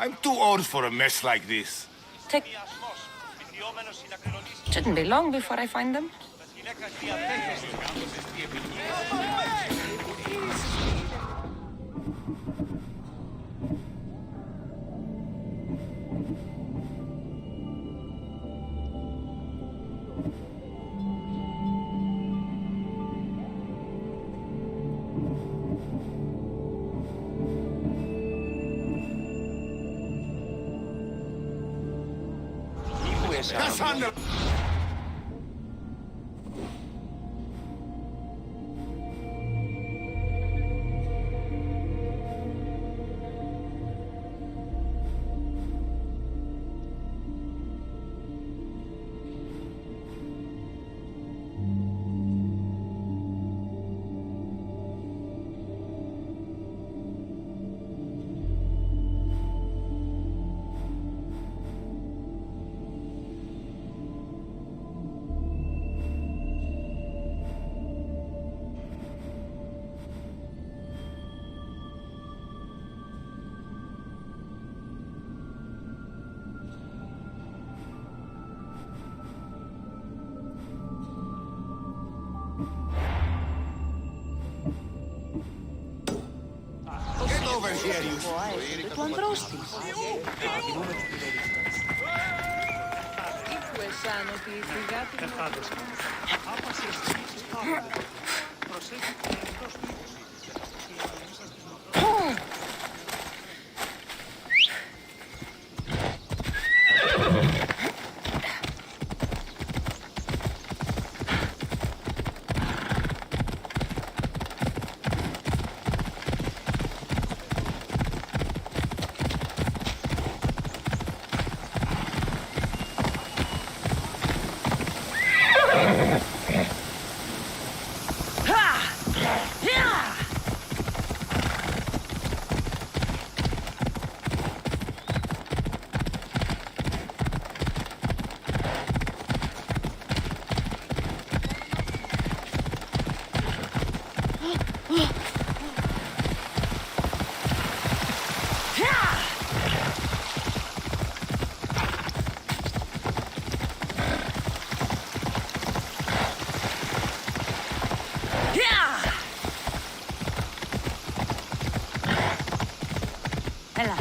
I'm too old for a mess like this. Shouldn't be long before I find them. That's on the... Over here, you... Του ανδρός της. Έλα.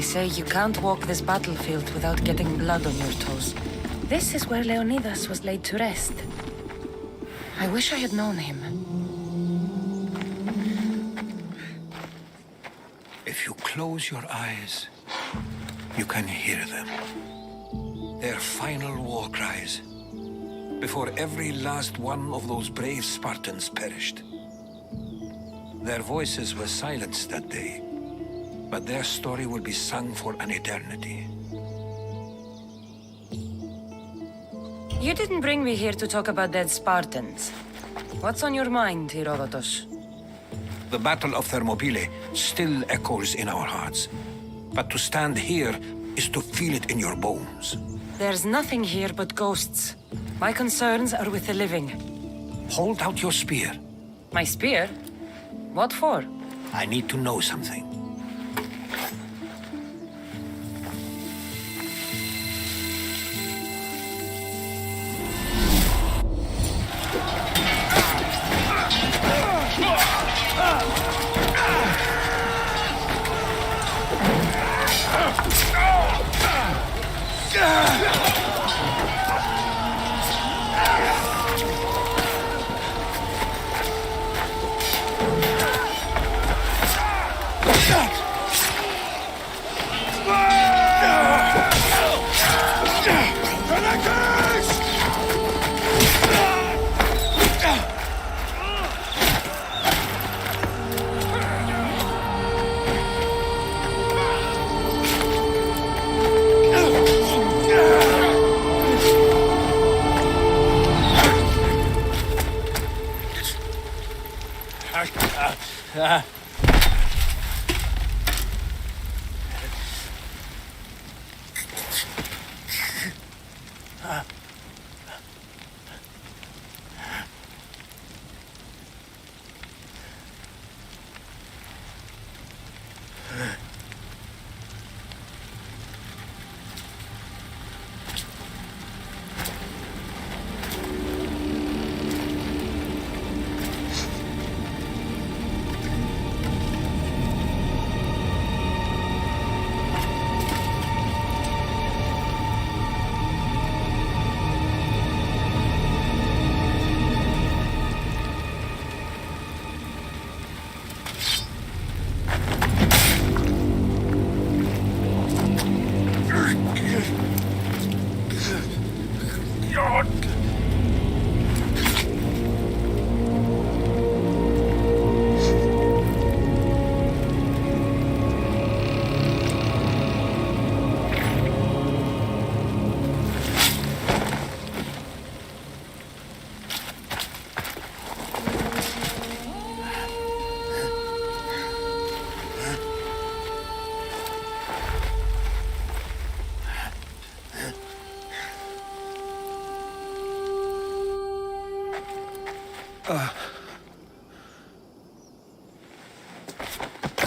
They say you can't walk this battlefield without getting blood on your toes. This is where Leonidas was laid to rest. I wish I had known him. If you close your eyes, you can hear them. Their final war cries, before every last one of those brave Spartans perished. Their voices were silenced that day, but their story will be sung for an eternity. You didn't bring me here to talk about dead Spartans. What's on your mind, Herodotus? The Battle of Thermopylae still echoes in our hearts. But to stand here is to feel it in your bones. There's nothing here but ghosts. My concerns are with the living. Hold out your spear. My spear? What for? I need to know something.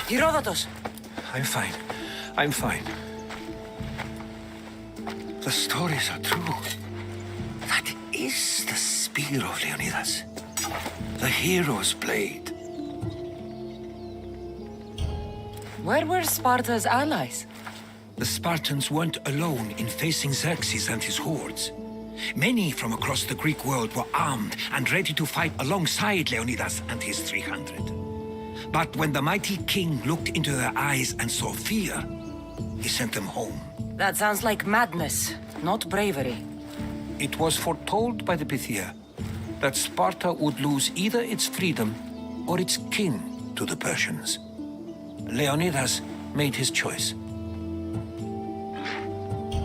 Herodotus! I'm fine. I'm fine. The stories are true. That is the spear of Leonidas. The hero's blade. Where were Sparta's allies? The Spartans weren't alone in facing Xerxes and his hordes. Many from across the Greek world were armed and ready to fight alongside Leonidas and his 300. But when the mighty king looked into their eyes and saw fear, he sent them home. That sounds like madness, not bravery. It was foretold by the Pythia that Sparta would lose either its freedom or its king to the Persians. Leonidas made his choice.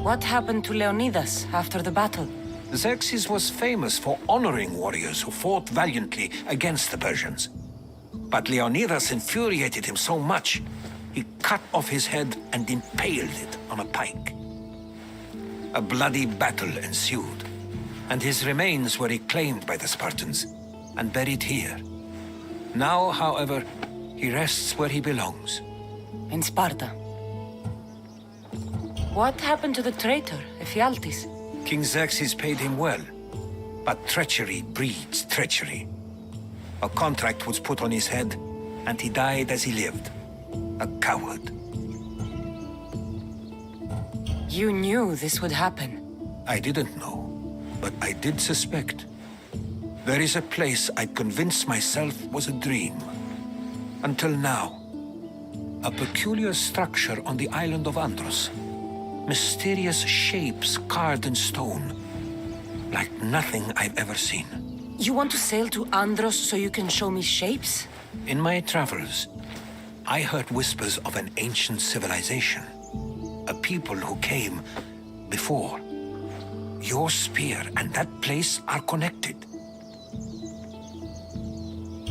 What happened to Leonidas after the battle? Xerxes was famous for honoring warriors who fought valiantly against the Persians. But Leonidas infuriated him so much, he cut off his head and impaled it on a pike. A bloody battle ensued, and his remains were reclaimed by the Spartans and buried here. Now, however, he rests where he belongs. In Sparta. What happened to the traitor, Ephialtes? King Xerxes paid him well, but treachery breeds treachery. A contract was put on his head, and he died as he lived. A coward. You knew this would happen. I didn't know, but I did suspect. There is a place I'd convinced myself was a dream. Until now. A peculiar structure on the island of Andros. Mysterious shapes carved in stone. Like nothing I've ever seen. You want to sail to Andros so you can show me shapes? In my travels, I heard whispers of an ancient civilization. A people who came before. Your spear and that place are connected.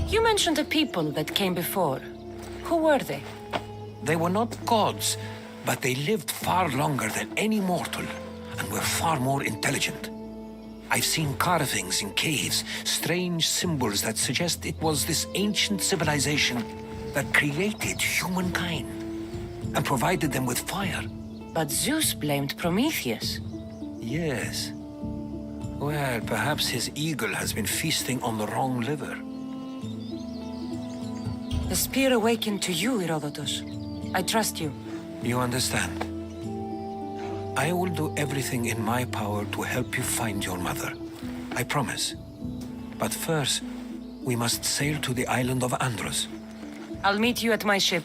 You mentioned a people that came before. Who were they? They were not gods, but they lived far longer than any mortal, and were far more intelligent. I've seen carvings in caves, strange symbols that suggest it was this ancient civilization that created humankind, and provided them with fire. But Zeus blamed Prometheus. Yes. Well, perhaps his eagle has been feasting on the wrong liver. The spear awakened to you, Herodotus. I trust you. You understand. I will do everything in my power to help you find your mother. I promise. But first, we must sail to the island of Andros. I'll meet you at my ship.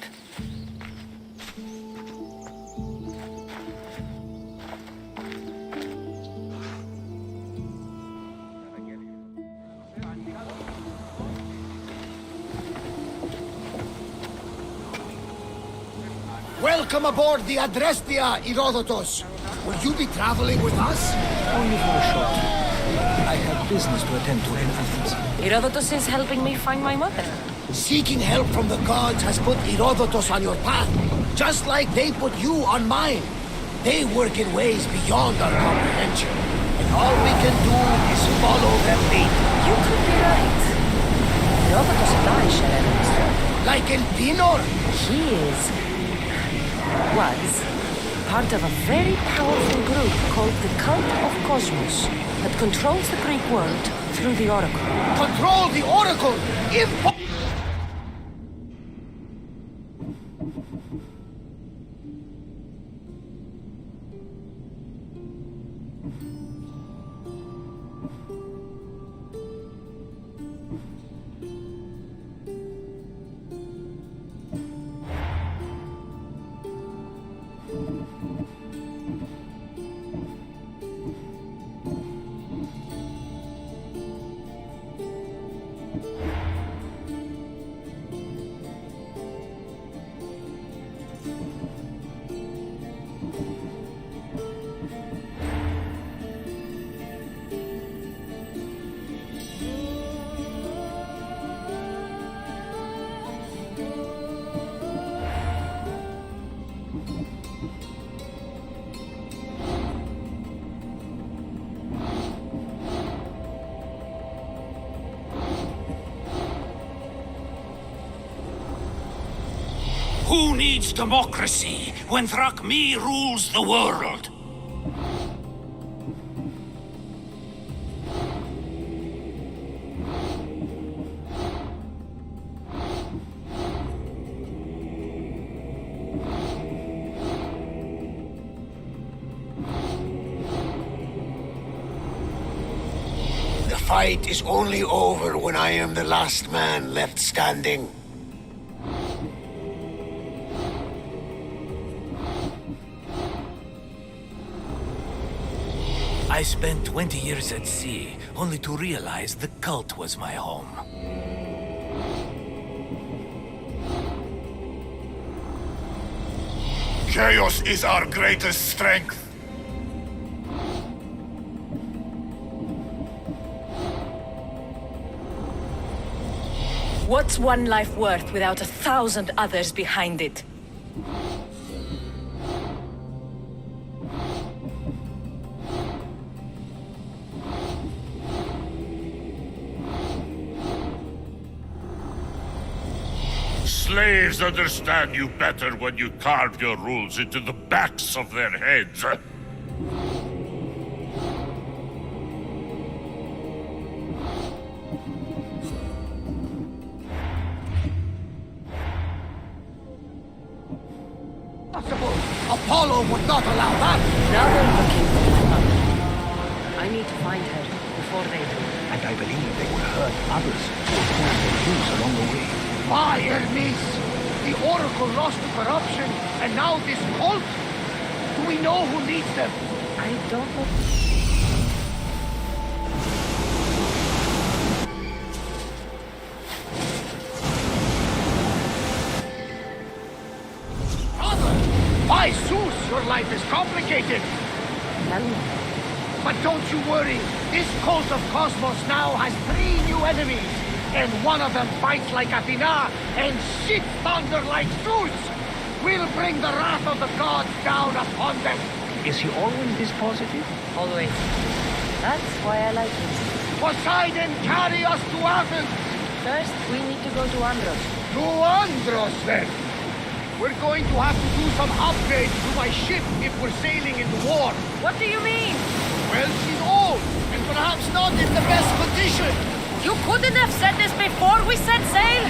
Welcome aboard the Adrestia, Herodotus. Will you be traveling with us? Only for a short time. I have business to attend to in Athens. Herodotus is helping me find my mother. Seeking help from the gods has put Herodotus on your path, just like they put you on mine. They work in ways beyond our comprehension, and all we can do is follow their lead. You could be right. Herodotus and I share elements. Like El Pinor. He was part of a very powerful group called the Cult of Cosmos that controls the Greek world through the Oracle. Control the Oracle! Who needs democracy when Thrakmi rules the world? The fight is only over when I am the last man left standing. I spent 20 years at sea, only to realize the cult was my home. Chaos is our greatest strength. What's one life worth without 1,000 others behind it? Slaves understand you better when you carve your rules into the backs of their heads. Possible. Apollo would not allow that. Now they're looking for my mother. I need to find her before they do. And I believe they will hurt others who will find their use along the way. Fire, miss! The Oracle lost to corruption, and now this cult? Do we know who leads them? I don't know. Father! By Zeus, your life is complicated! Tell me. But don't you worry. This cult of Cosmos now has 3 new enemies. And one of them fights like Athena and shits thunder like Zeus. We'll bring the wrath of the gods down upon them. Is he always this positive? Always. That's why I like him. Poseidon, carry us to Athens. First, we need to go to Andros. To Andros, then. We're going to have to do some upgrades to my ship if we're sailing into war. What do you mean? Well, she's old, and perhaps not in the best condition. You couldn't have said this before we set sail?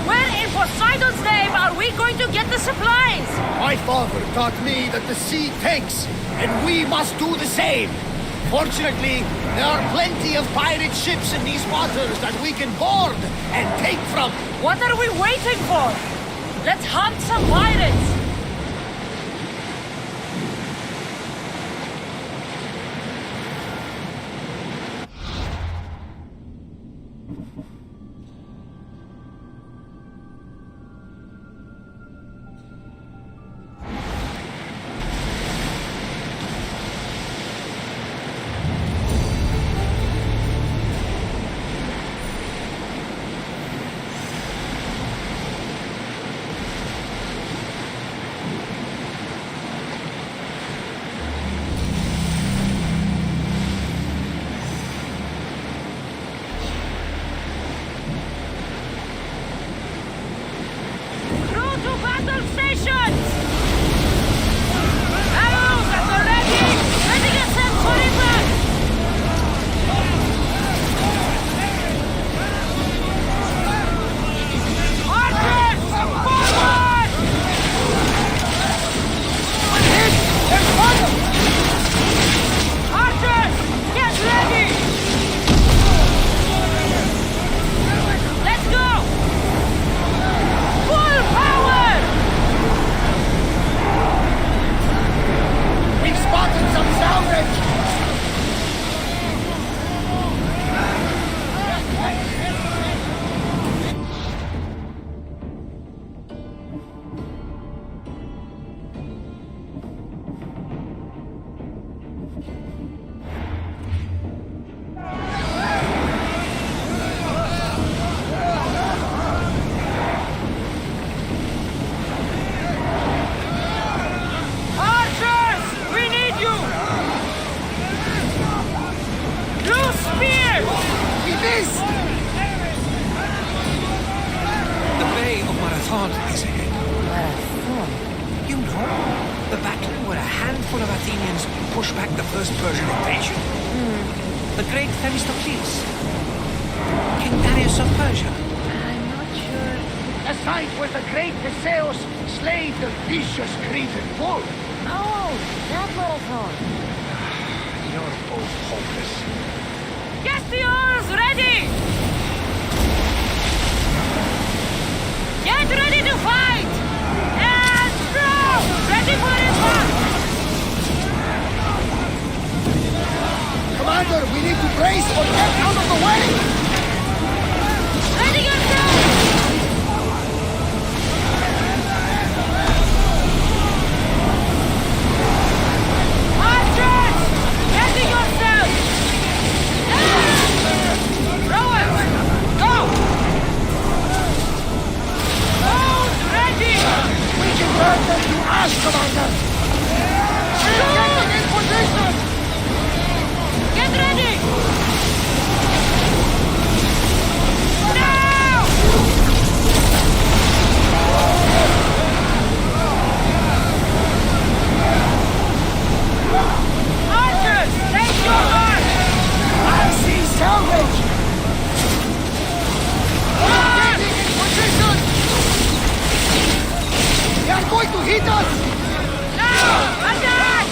Where in Poseidon's name are we going to get the supplies? My father taught me that the sea tanks, and we must do the same. Fortunately, there are plenty of pirate ships in these waters that we can board and take from. What are we waiting for? Let's hunt some pirates! handful of Athenians push back the first Persian invasion. The great Themistocles. King Darius of Persia. I'm not sure. A site where the great Theseus slayed the vicious Cretan bull. Oh, that marathon. You're both hopeless. Get the oars ready! Get ready to fight! And throw! Ready for impact! Commander, we need to brace or get out of the way! Ready yourself! Archers! Ready yourself! Rowers! Go! Boat ready! We can turn them to ash, Commander! We'll get them in position! Get ready! Now! Archers, take your mark! I see salvage! Getting in position! They are going to hit us! Now! Attack!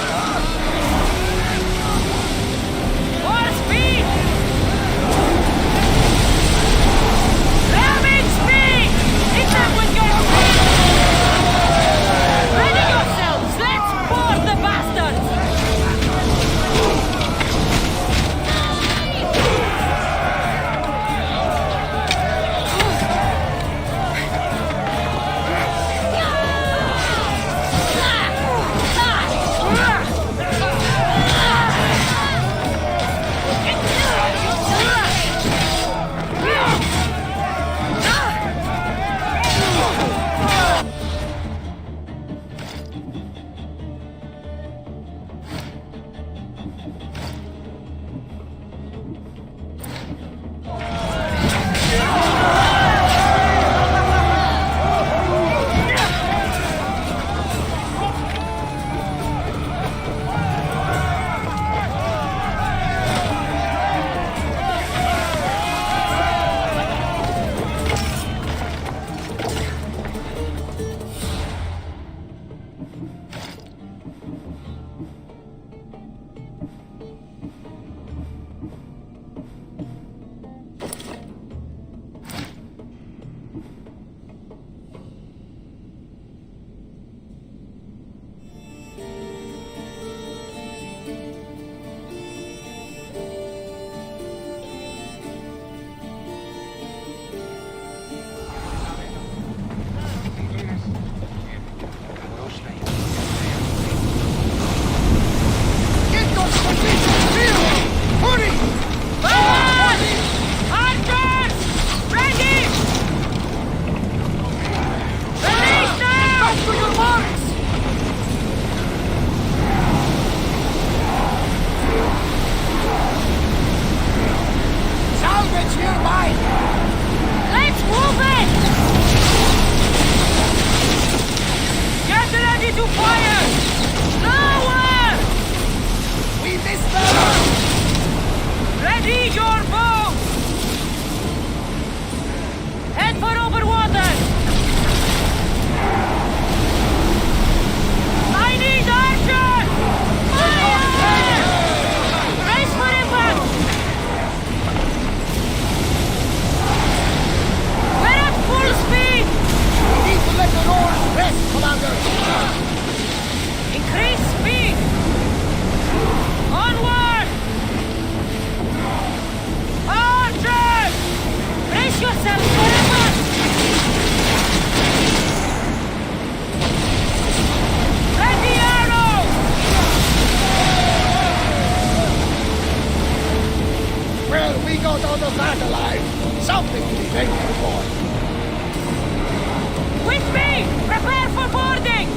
fire! Lower! We missed them! Ready your boat! Head for over water! I need archers! Fire! Brace for impact! We're at full speed! We need to let the oars rest, Commander! Increase speed! Onward! Archers! Brace yourselves for impact! Ready arrows! Well, we got out of that alive. Something to be thankful for. With me! Prepare for boarding!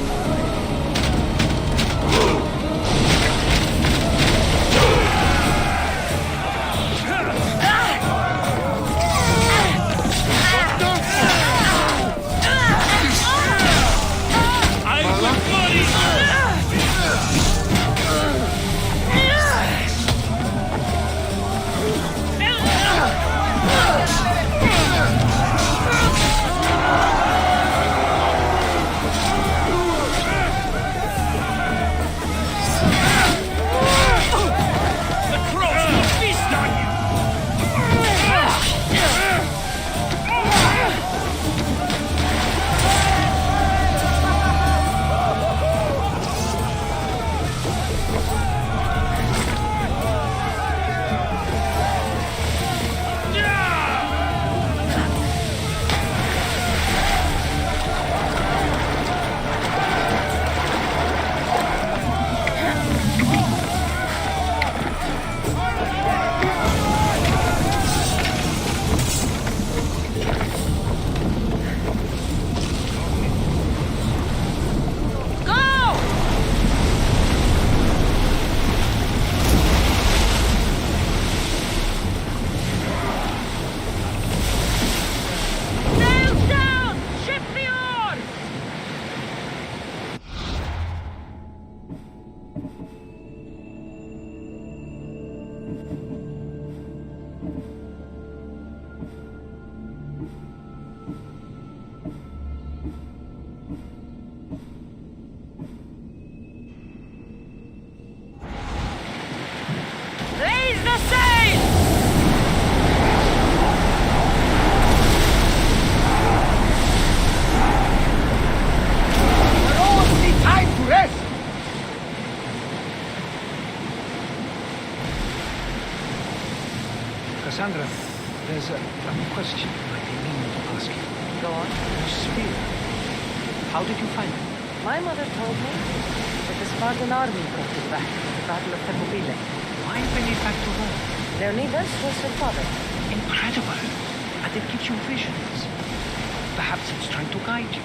Cassandra, there's a question I've been meaning to ask you. Go on. Your spear. How did you find it? My mother told me that the Spartan army brought it back at the Battle of Thermopylae. Why bring it back to Rome? Leonidas was her father. Incredible. And it gives you visions. Perhaps it's trying to guide you.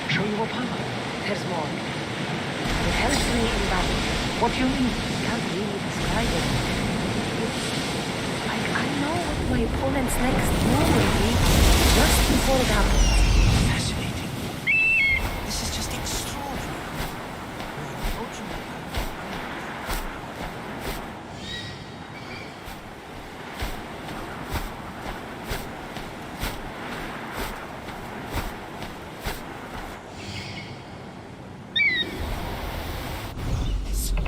Show you a power. There's more. It helps me in battle. What do you mean? Can't really describe it. It's like I know what my opponent's next move will be just before it happens. Fascinating. This is just extraordinary. We're approaching the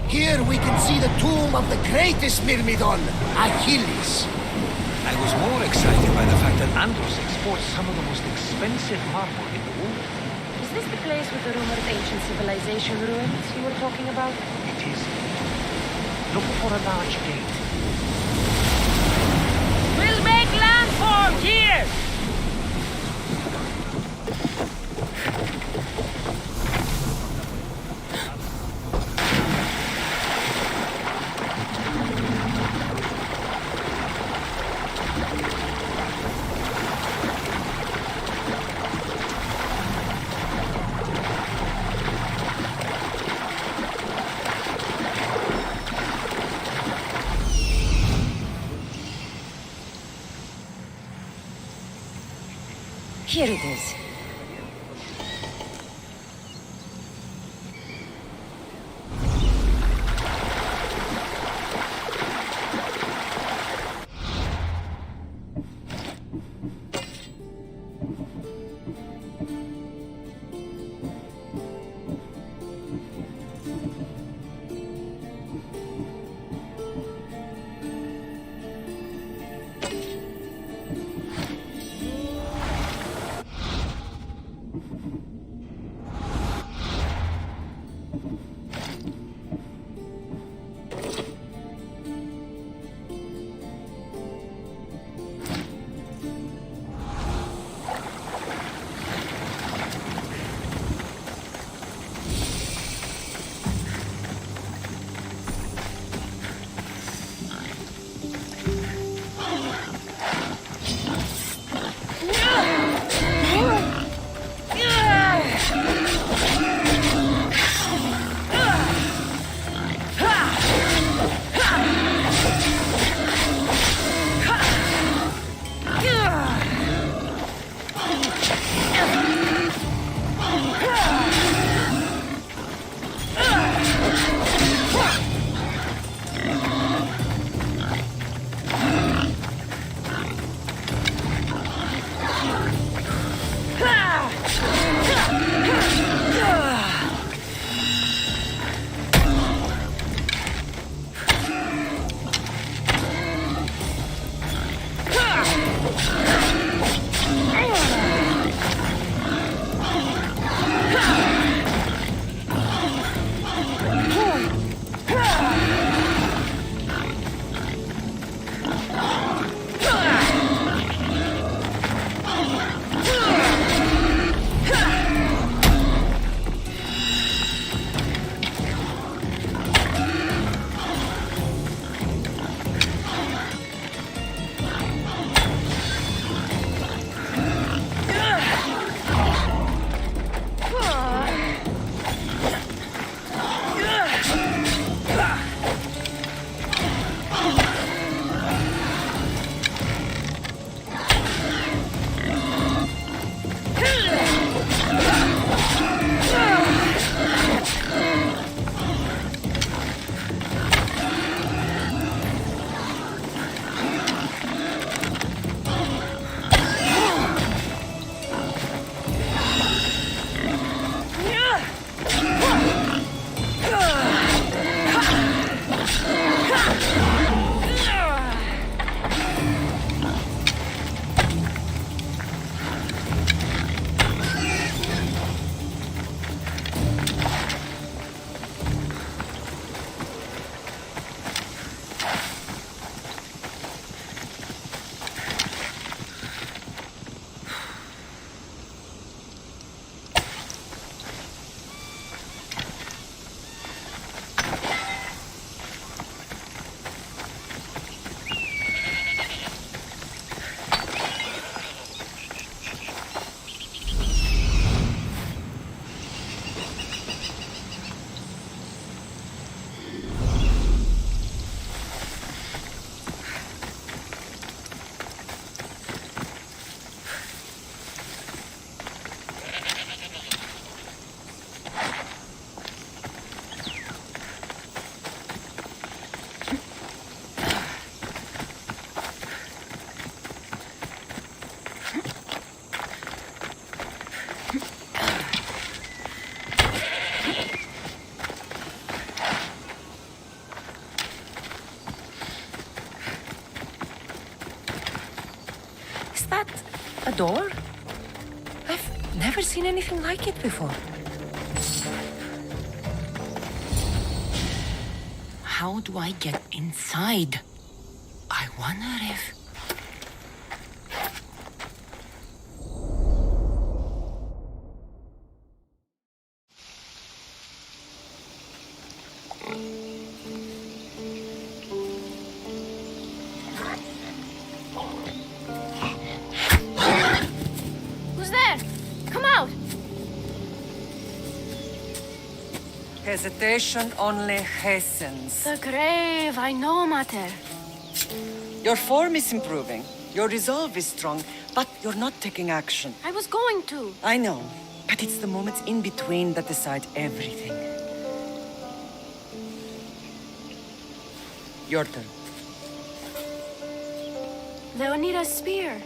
Here we can see the tomb of the greatest Myrmidon, Achilles. I was more excited by the fact that Andros exports some of the most expensive marble in the world. Is this the place with the rumored ancient civilization ruins you were talking about? It is. Look for a large gate. We'll make landfall here! Here it is. that a door? I've never seen anything like it before. How do I get inside? I wonder if... Who's there? Come out! Hesitation only hastens. The grave, I know, Mater. Your form is improving. Your resolve is strong, but you're not taking action. I was going to. I know, but it's the moments in between that decide everything. Your turn. Leonida's spear.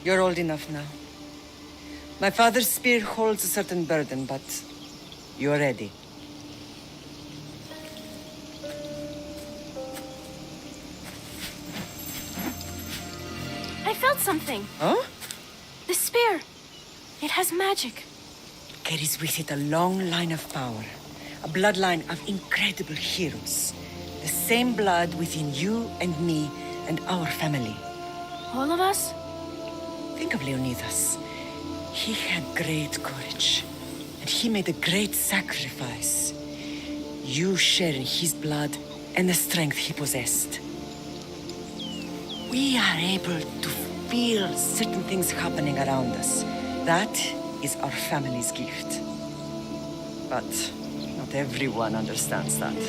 You're old enough now. My father's spear holds a certain burden, but you're ready. I felt something. Huh? The spear. It has magic. Carries with it a long line of power. A bloodline of incredible heroes. The same blood within you and me and our family. All of us? Think of Leonidas. He had great courage, and he made a great sacrifice. You share in his blood and the strength he possessed. We are able to feel certain things happening around us. That is our family's gift. But not everyone understands that.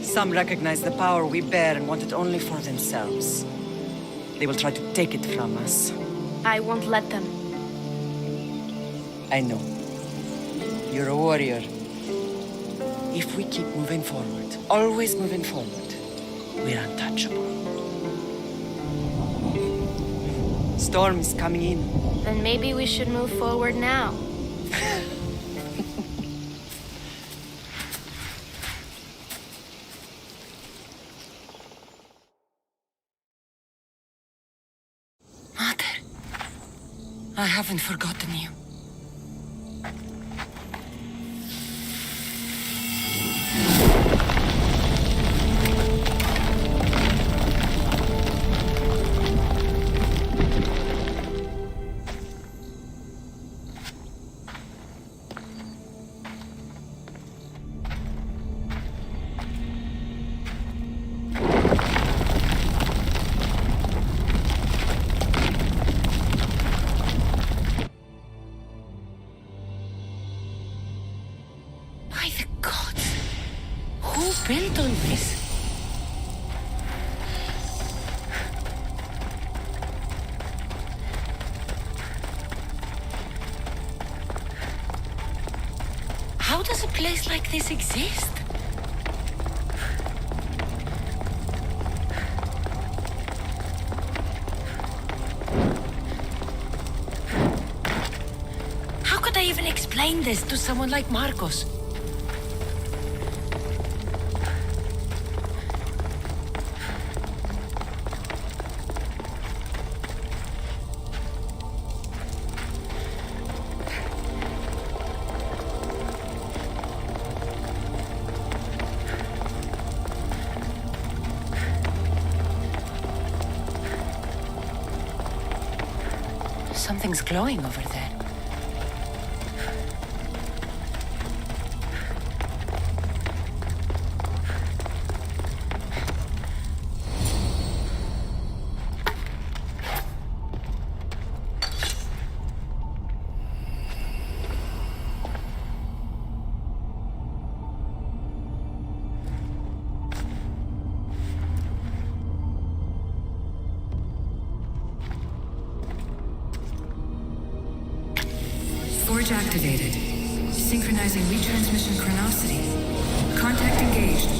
Some recognize the power we bear and want it only for themselves. They will try to take it from us. I won't let them. I know. You're a warrior. If we keep moving forward, always moving forward, we're untouchable. Storm is coming in. Then maybe we should move forward now. I haven't forgotten you. By the gods! Who built all this? How does a place like this exist? How could I even explain this to someone like Marcos? Something's glowing over there. Forge activated. Synchronizing retransmission chronicity. Contact engaged.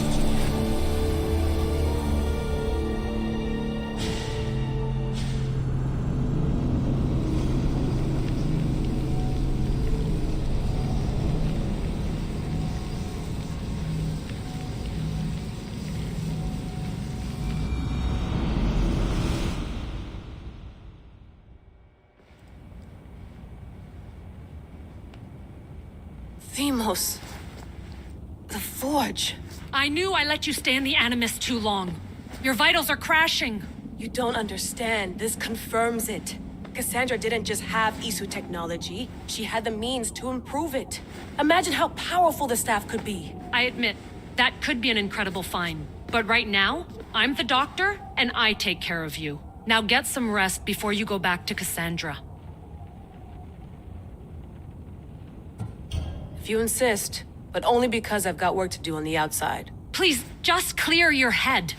Themos. The Forge. I knew I let you stay in the Animus too long. Your vitals are crashing. You don't understand. This confirms it. Cassandra didn't just have Isu technology. She had the means to improve it. Imagine how powerful the staff could be. I admit, that could be an incredible find. But right now, I'm the doctor, and I take care of you. Now get some rest before you go back to Cassandra. If you insist, but only because I've got work to do on the outside. Please, just clear your head.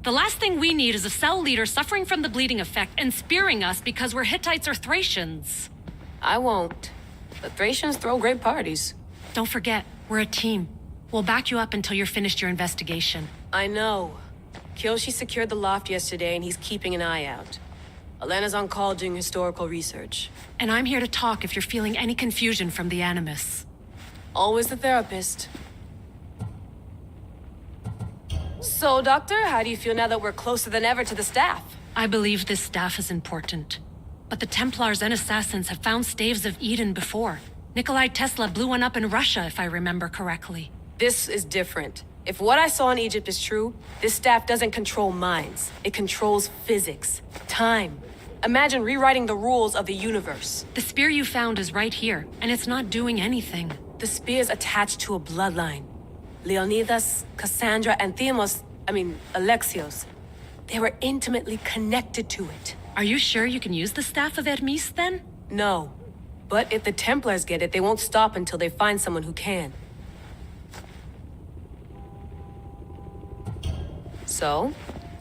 The last thing we need is a cell leader suffering from the bleeding effect and spearing us because we're Hittites or Thracians. I won't. The Thracians throw great parties. Don't forget, we're a team. We'll back you up until you're finished your investigation. I know. Kyoshi secured the loft yesterday and he's keeping an eye out. Elena's on call doing historical research. And I'm here to talk if you're feeling any confusion from the Animus. Always the therapist. So, Doctor, how do you feel now that we're closer than ever to the staff? I believe this staff is important. But the Templars and assassins have found staves of Eden before. Nikolai Tesla blew one up in Russia, if I remember correctly. This is different. If what I saw in Egypt is true, this staff doesn't control minds. It controls physics, time. Imagine rewriting the rules of the universe. The spear you found is right here, and it's not doing anything. The spear's attached to a bloodline. Leonidas, Cassandra, and Alexios. They were intimately connected to it. Are you sure you can use the staff of Hermes, then? No. But if the Templars get it, they won't stop until they find someone who can. So,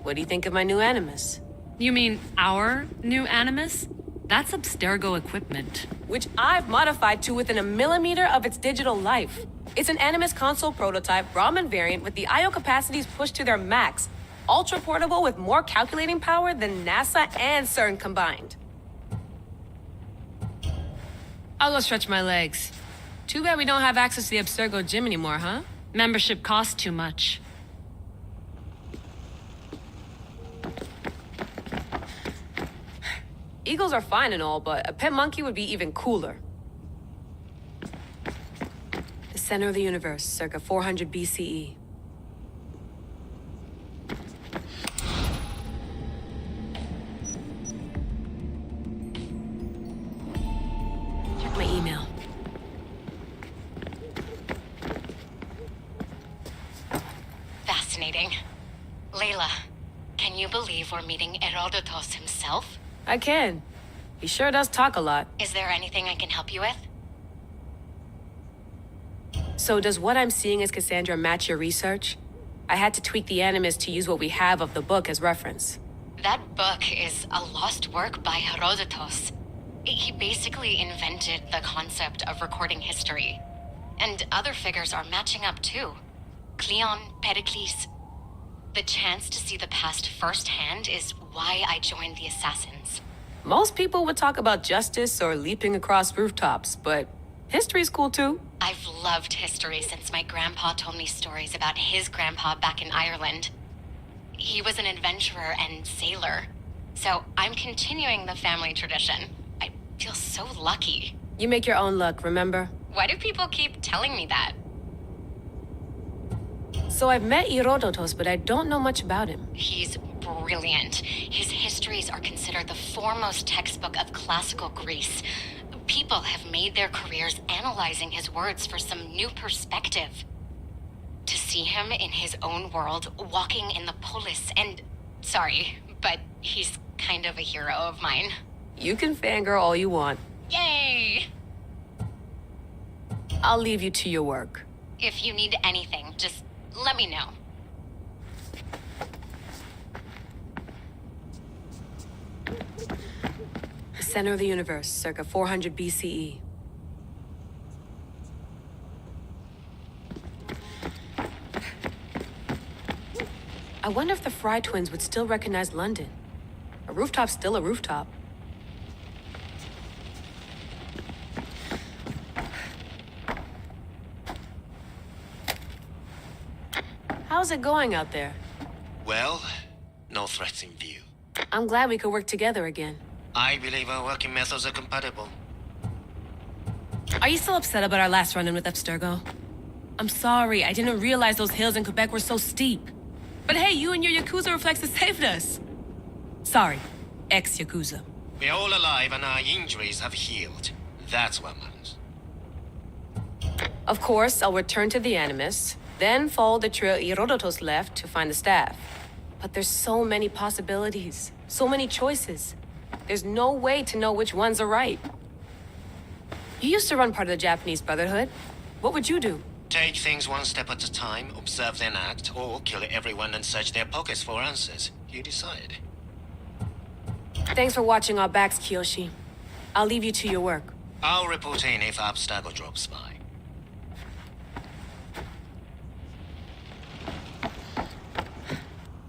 what do you think of my new Animus? You mean our new Animus? That's Abstergo equipment. Which I've modified to within a millimeter of its digital life. It's an Animus console prototype Brahmin variant with the I/O capacities pushed to their max. Ultra portable with more calculating power than NASA and CERN combined. I'll go stretch my legs. Too bad we don't have access to the Abstergo gym anymore, huh? Membership costs too much. Eagles are fine and all, but a pet monkey would be even cooler. The center of the universe, circa 400 BCE. Check my email. Fascinating. Layla, can you believe we're meeting Herodotus himself? I can. He sure does talk a lot. Is there anything I can help you with? So does what I'm seeing as Cassandra match your research? I had to tweak the animus to use what we have of the book as reference. That book is a lost work by Herodotus. He basically invented the concept of recording history. And other figures are matching up too. Cleon, Pericles. The chance to see the past firsthand is why I joined the assassins. Most people would talk about justice or leaping across rooftops, but history's cool too. I've loved history since my grandpa told me stories about his grandpa back in Ireland. He was an adventurer and sailor. So I'm continuing the family tradition. I feel so lucky. You make your own luck, remember? Why do people keep telling me that? So I've met Herodotus, but I don't know much about him. He's brilliant. His histories are considered the foremost textbook of classical Greece. People have made their careers analyzing his words for some new perspective. To see him in his own world, walking in the polis, and... Sorry, but he's kind of a hero of mine. You can fangirl all you want. Yay! I'll leave you to your work. If you need anything, just let me know. The center of the universe, circa 400 BCE. I wonder if the Fry twins would still recognize London. A rooftop's still a rooftop. How's it going out there? Well, no threats in view. I'm glad we could work together again. I believe our working methods are compatible. Are you still upset about our last run-in with Abstergo? I'm sorry, I didn't realize those hills in Quebec were so steep. But hey, you and your Yakuza reflexes saved us. Sorry, ex-Yakuza. We're all alive and our injuries have healed. That's what matters. Of course, I'll return to the Animus, then follow the trail Herodotus left to find the staff. But there's so many possibilities, so many choices. There's no way to know which ones are right. You used to run part of the Japanese Brotherhood. What would you do? Take things one step at a time, observe then act, or kill everyone and search their pockets for answers. You decide. Thanks for watching our backs, Kiyoshi. I'll leave you to your work. I'll report in if Abstergo drops by.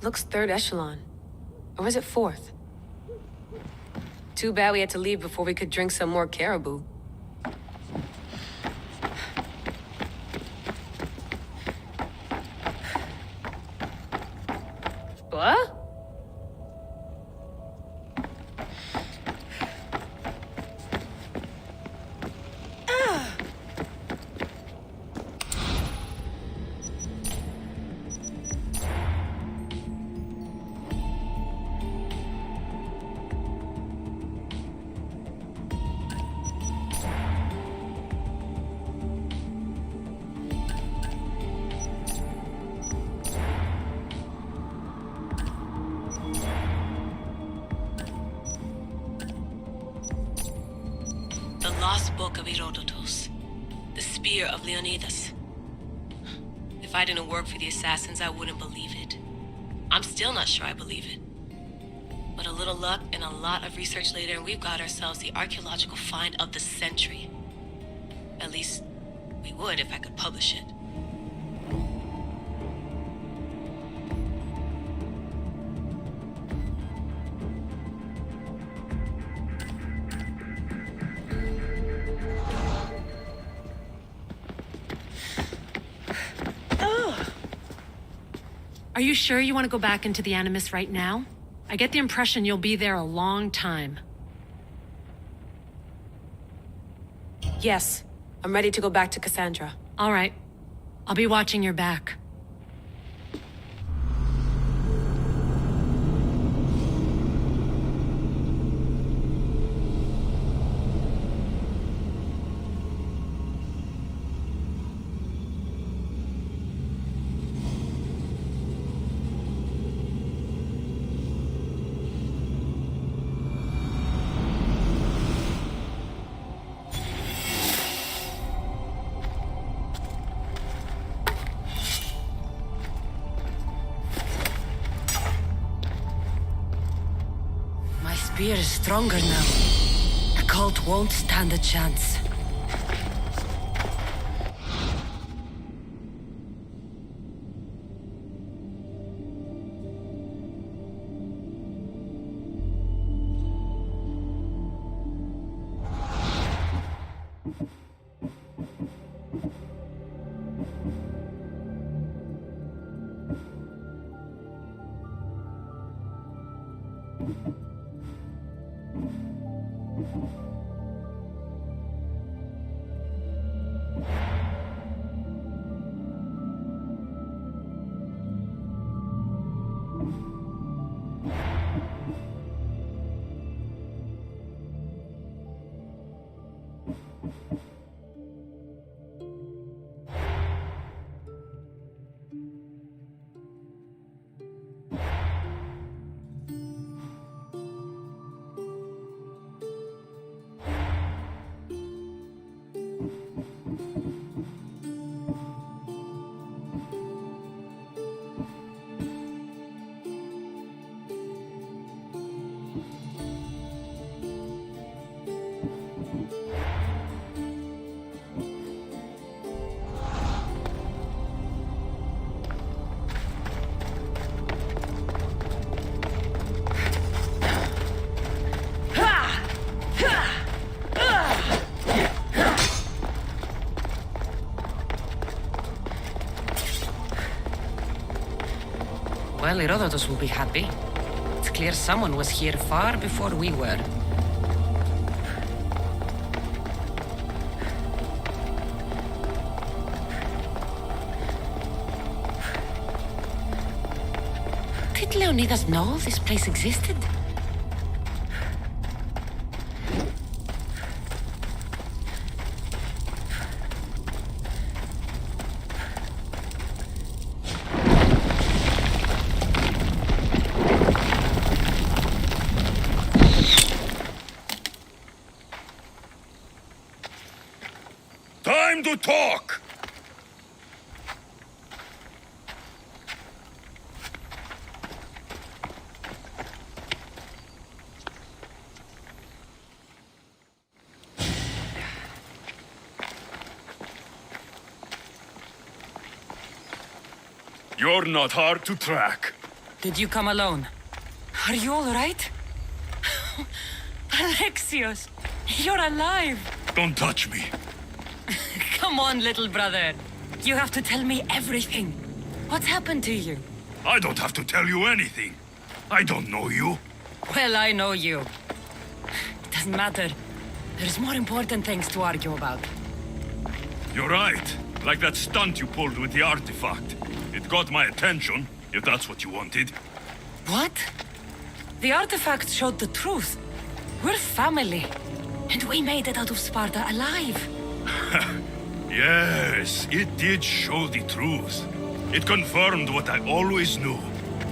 Looks third echelon. Or is it fourth? Too bad we had to leave before we could drink some more caribou. What? The Lost Book of Herodotus. The Spear of Leonidas. If I didn't work for the assassins, I wouldn't believe it. I'm still not sure I believe it. But a little luck and a lot of research later, and we've got ourselves the archaeological find of the century. At least, we would if I could publish it. Are you sure you want to go back into the Animus right now? I get the impression you'll be there a long time. Yes. I'm ready to go back to Cassandra. All right. I'll be watching your back. Spear is stronger now. The cult won't stand a chance. Well, Herodotus will be happy. It's clear someone was here far before we were. Did Leonidas know this place existed? Time to talk! You're not hard to track. Did you come alone? Are you all right? Alexios, you're alive! Don't touch me. Come on, little brother. You have to tell me everything. What's happened to you? I don't have to tell you anything. I don't know you. Well, I know you. It doesn't matter. There's more important things to argue about. You're right. Like that stunt you pulled with the artifact. It got my attention, if that's what you wanted. What? The artifact showed the truth. We're family. And we made it out of Sparta alive. Yes, it did show the truth. It confirmed what I always knew.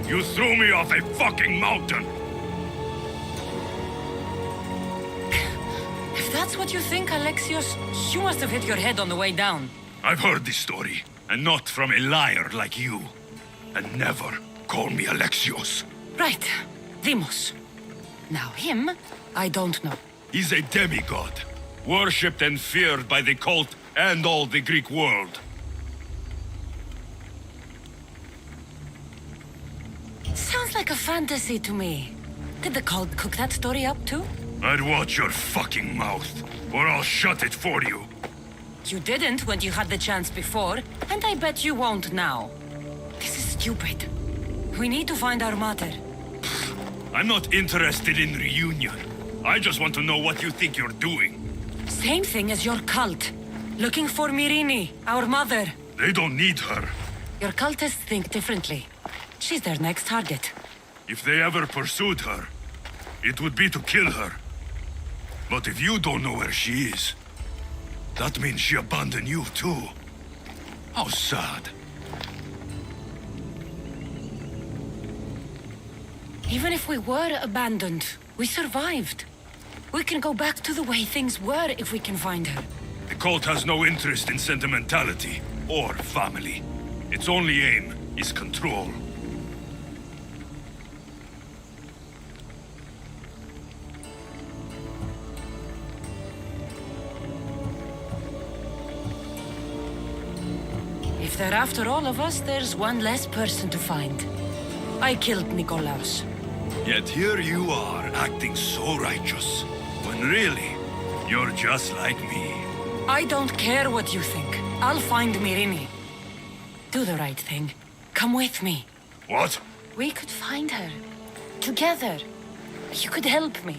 You threw me off a fucking mountain! If that's what you think, Alexios, you must have hit your head on the way down. I've heard this story, and not from a liar like you. And never call me Alexios. Right, Deimos. Now him, I don't know. He's a demigod, worshipped and feared by the cult and all the Greek world. Sounds like a fantasy to me. Did the cult cook that story up too? I'd watch your fucking mouth, or I'll shut it for you. You didn't when you had the chance before, and I bet you won't now. This is stupid. We need to find our mother. I'm not interested in reunion. I just want to know what you think you're doing. Same thing as your cult. Looking for Myrrine, our mother. They don't need her. Your cultists think differently. She's their next target. If they ever pursued her, it would be to kill her. But if you don't know where she is, that means she abandoned you too. How sad. Even if we were abandoned, we survived. We can go back to the way things were if we can find her. The cult has no interest in sentimentality or family. Its only aim is control. If they're after all of us, there's one less person to find. I killed Nikolaos. Yet here you are, acting so righteous, when really, you're just like me. I don't care what you think. I'll find Myrrine. Do the right thing. Come with me. What? We could find her. Together. You could help me.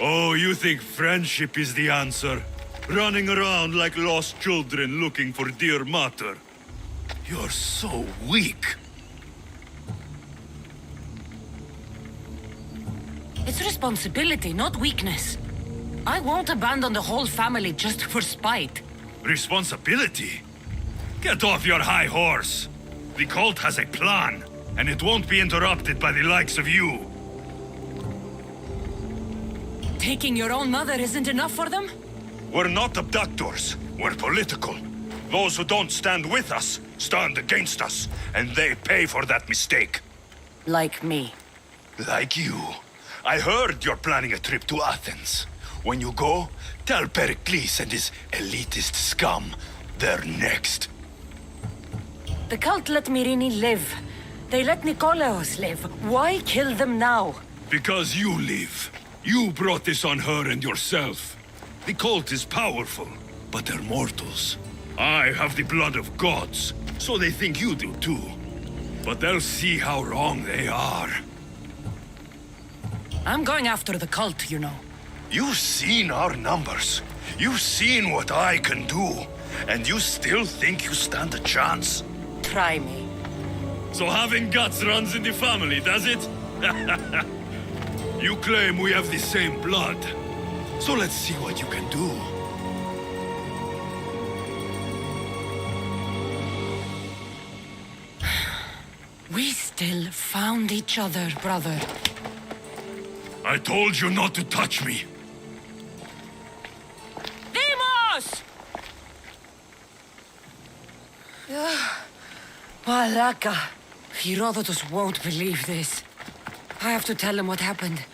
Oh, you think friendship is the answer? Running around like lost children looking for dear mater. You're so weak. It's responsibility, not weakness. I won't abandon the whole family just for spite. Responsibility? Get off your high horse. The cult has a plan, and it won't be interrupted by the likes of you. Taking your own mother isn't enough for them? We're not abductors. We're political. Those who don't stand with us stand against us, and they pay for that mistake. Like me. Like you. I heard you're planning a trip to Athens. When you go, tell Pericles and his elitist scum they're next. The cult let Myrrine live. They let Nikolaos live. Why kill them now? Because you live. You brought this on her and yourself. The cult is powerful, but they're mortals. I have the blood of gods, so they think you do too. But they'll see how wrong they are. I'm going after the cult, you know. You've seen our numbers. You've seen what I can do. And you still think you stand a chance? Try me. So having guts runs in the family, does it? You claim we have the same blood. So let's see what you can do. We still found each other, brother. I told you not to touch me. Demos! Malaka. Herodotus won't believe this. I have to tell him what happened.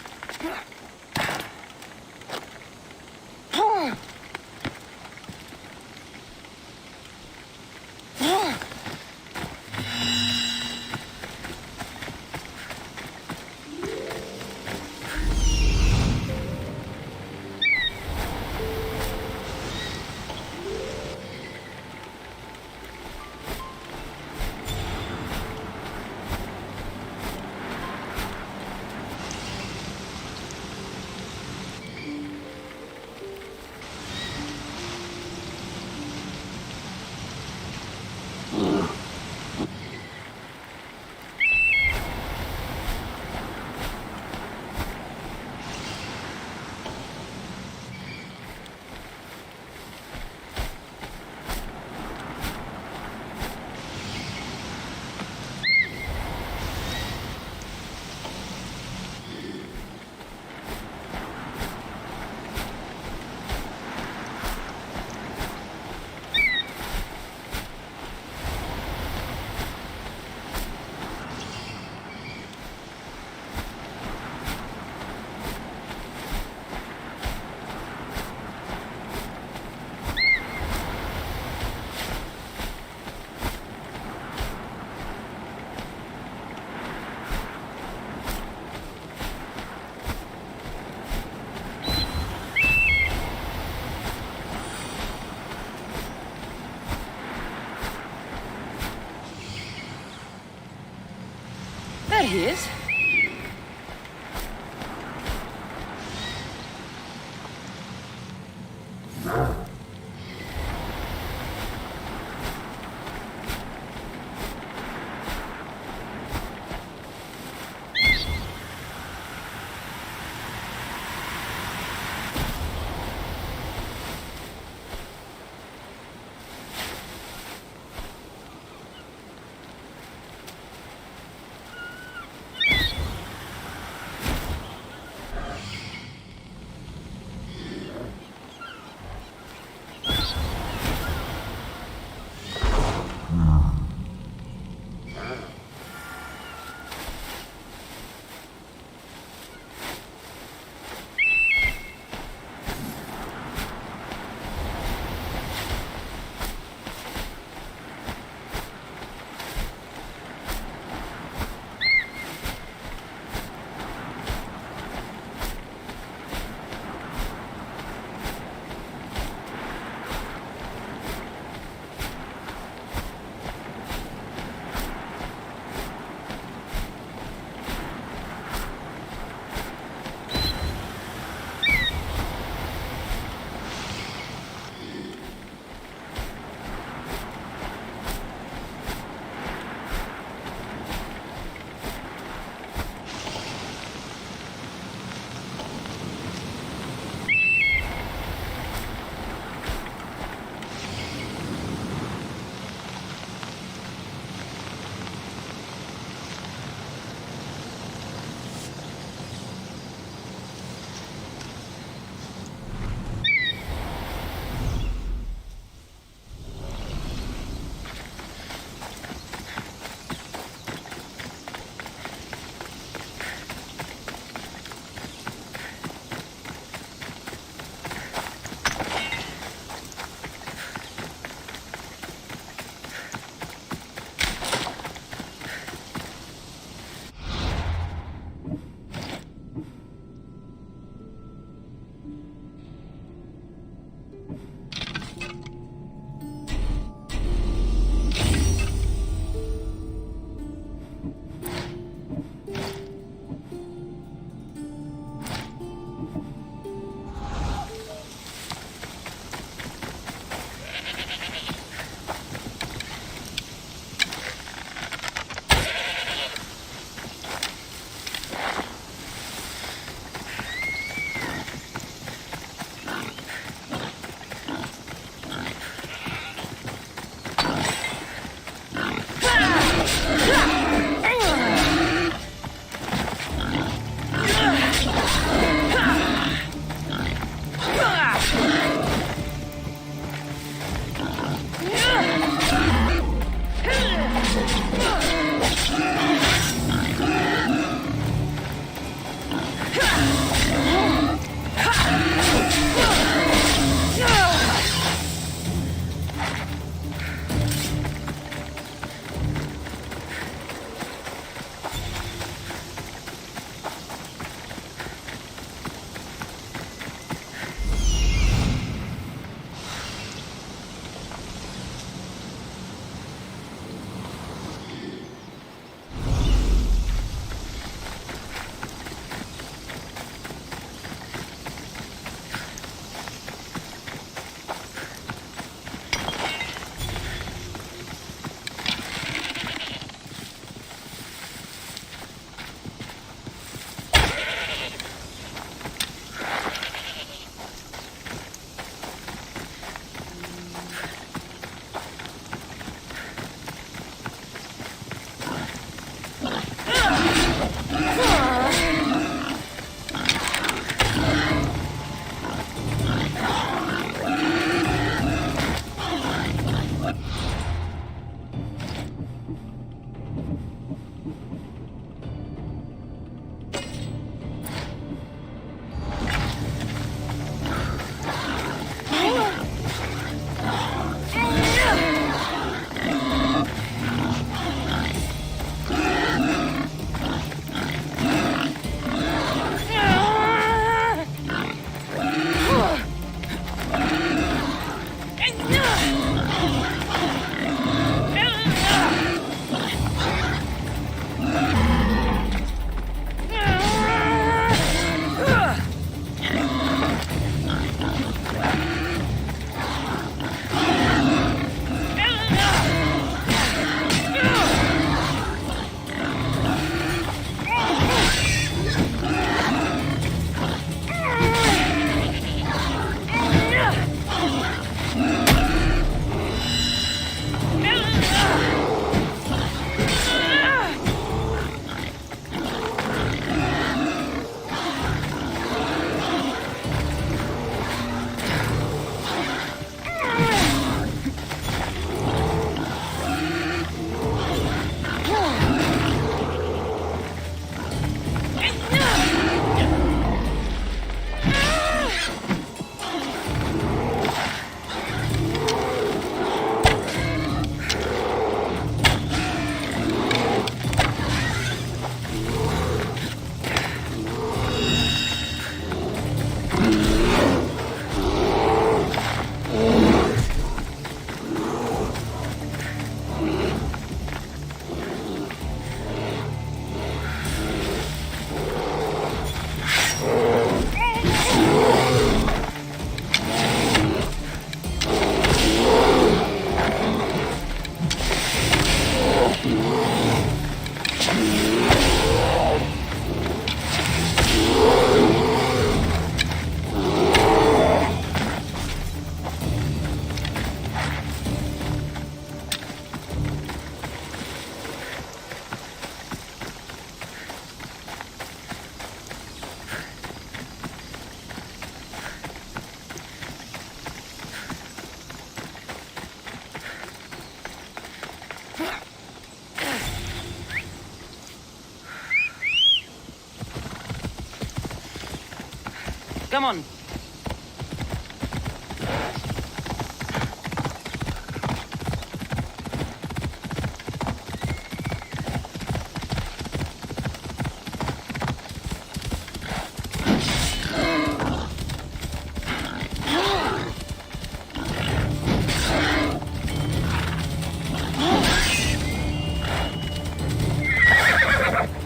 come on.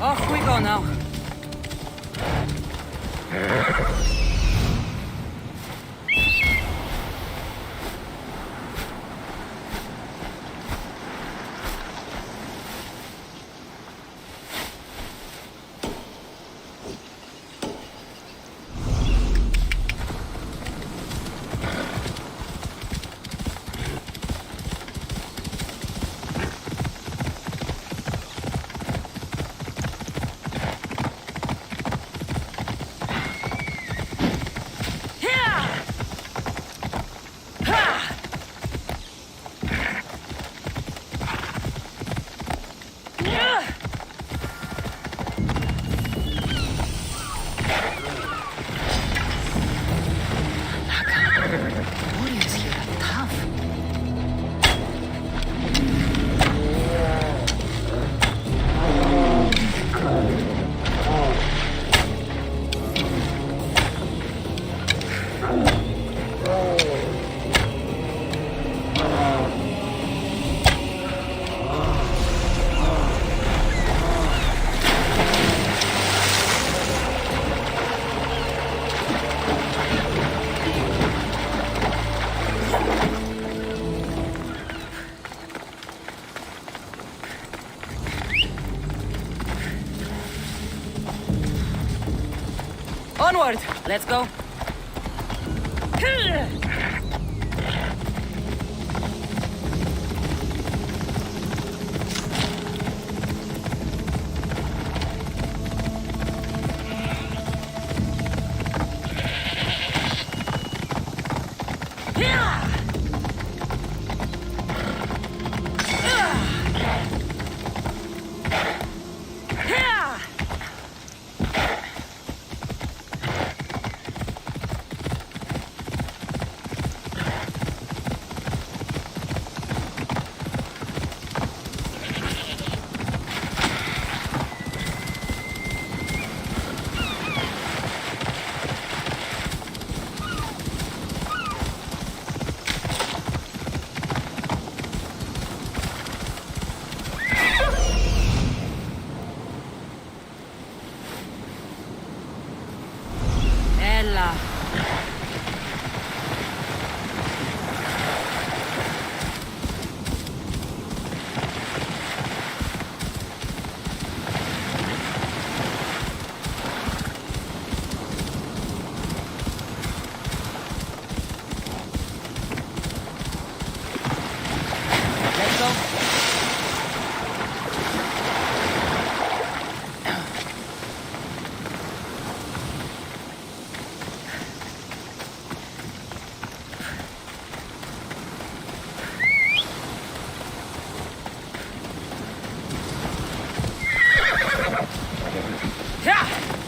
Off we go now. Onward! Let's go.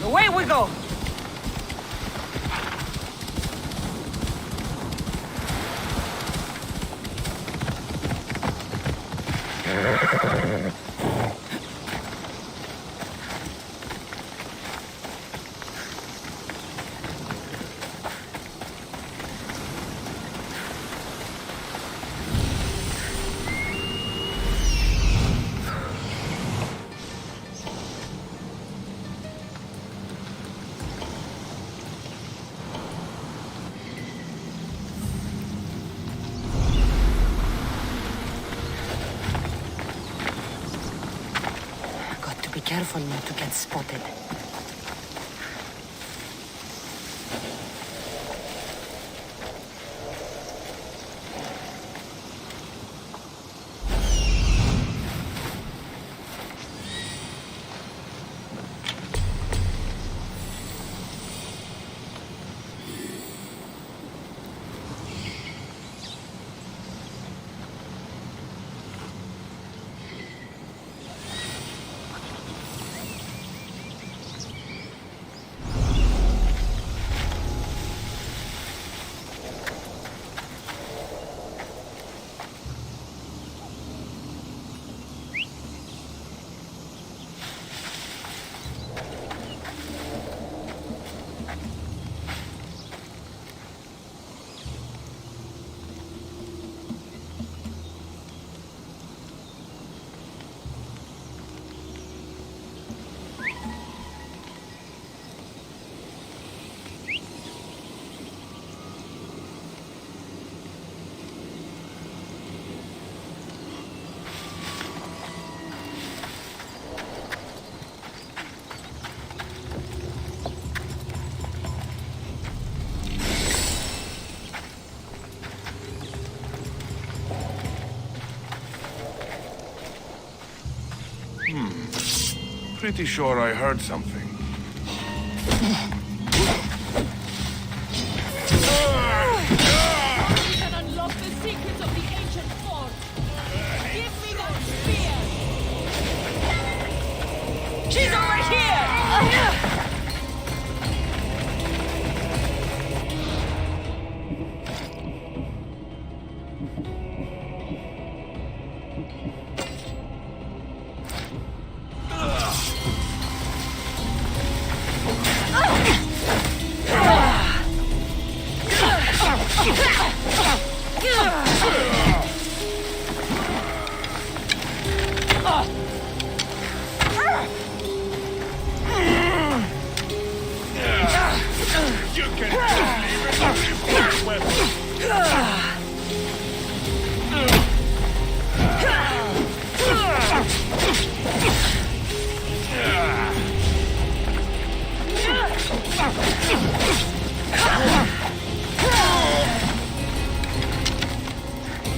Away we go! Be careful not to get spotted. Pretty sure I heard something. You can unlock the secrets of the ancient fort. Give me that spear! She's over here! You can leave it with weapon.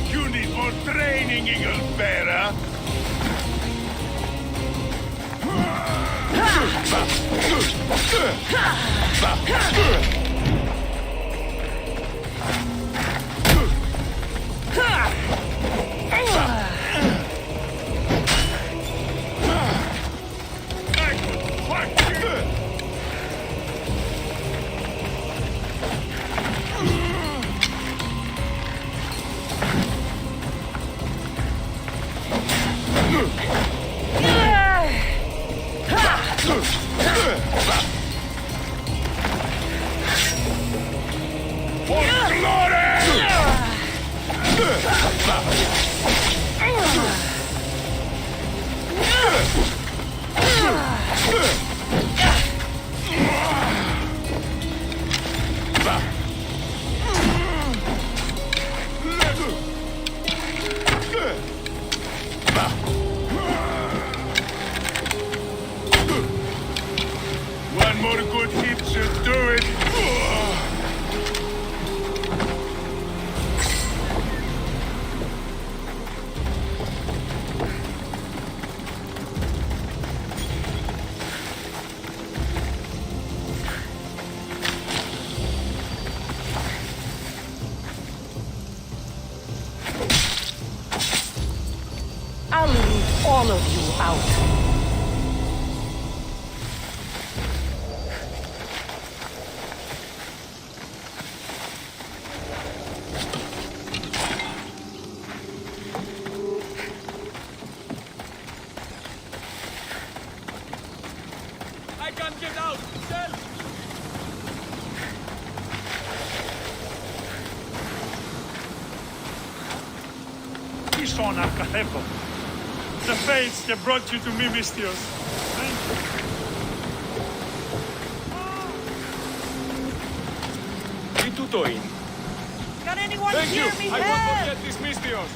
You need more training, Eagle Bearer. One more good hit should do it. I'll leave all of you out. I can't get out! Help! Ishon Arcahepo. The fates have brought you to me, Mystios. Thank you. Itutoin. Can anyone Thank hear you! me? I Help! won't forget this Mystios!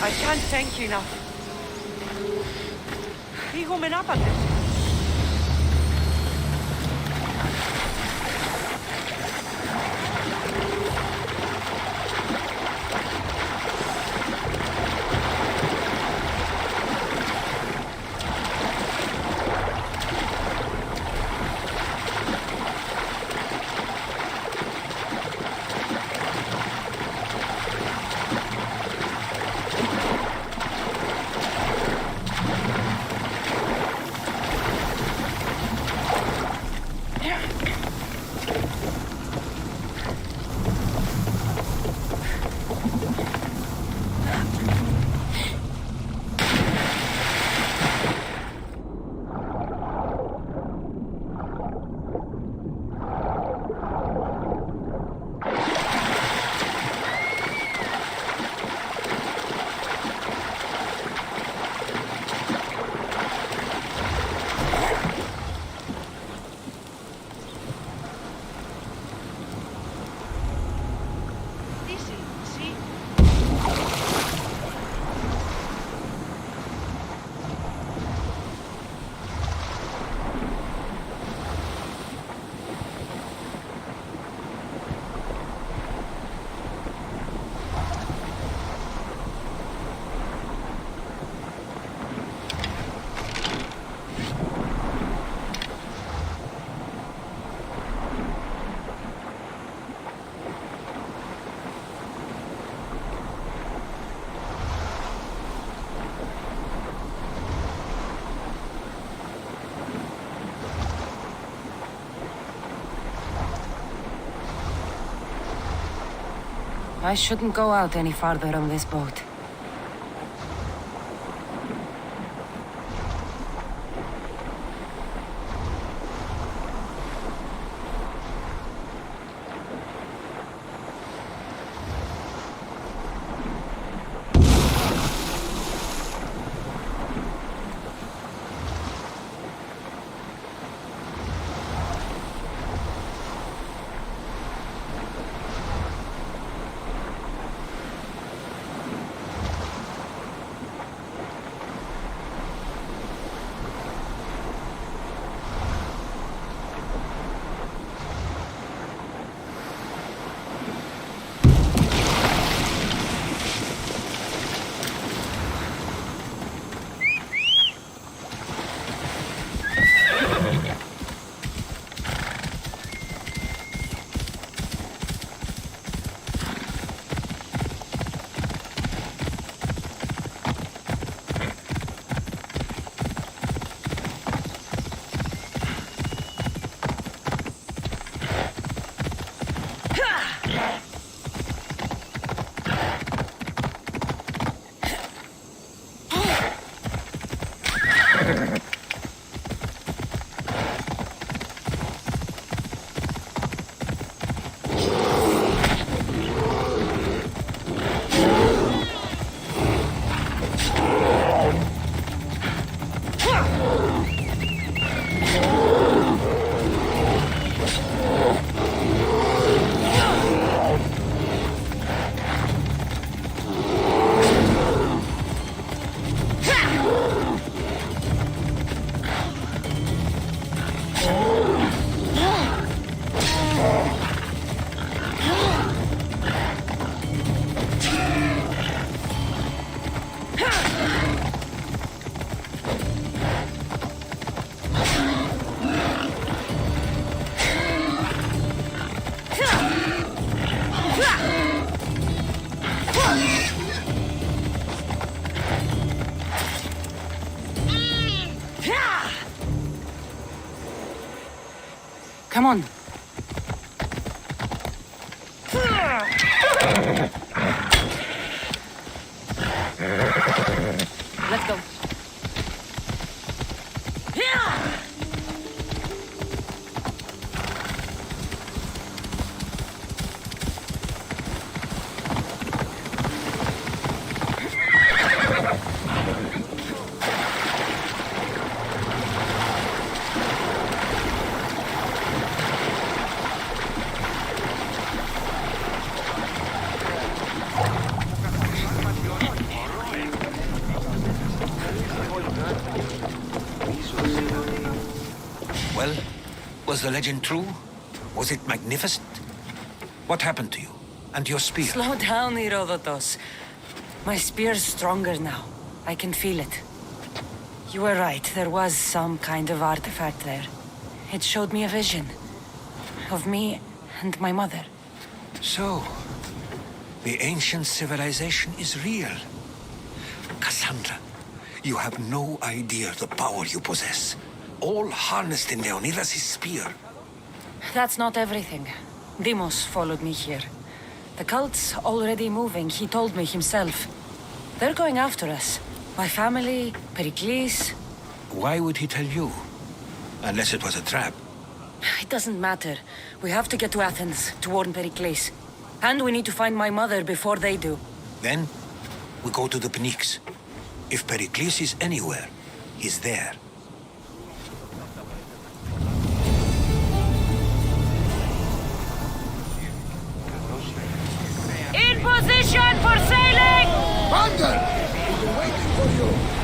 I can't thank you enough. Higumenapate. I shouldn't go out any farther on this boat. Come on. Let's go. Well, was the legend true? Was it magnificent? What happened to you? And your spear? Slow down, Herodotus. My spear's stronger now. I can feel it. You were right. There was some kind of artifact there. It showed me a vision. Of me and my mother. So, the ancient civilization is real. Cassandra, you have no idea the power you possess. All harnessed in Leonidas' spear. That's not everything. Deimos followed me here. The cult's already moving, he told me himself. They're going after us. My family, Pericles. Why would he tell you? Unless it was a trap. It doesn't matter. We have to get to Athens to warn Pericles. And we need to find my mother before they do. Then, we go to the Pnyx. If Pericles is anywhere, he's there. In position for sailing! Thunder! We've been waiting for you.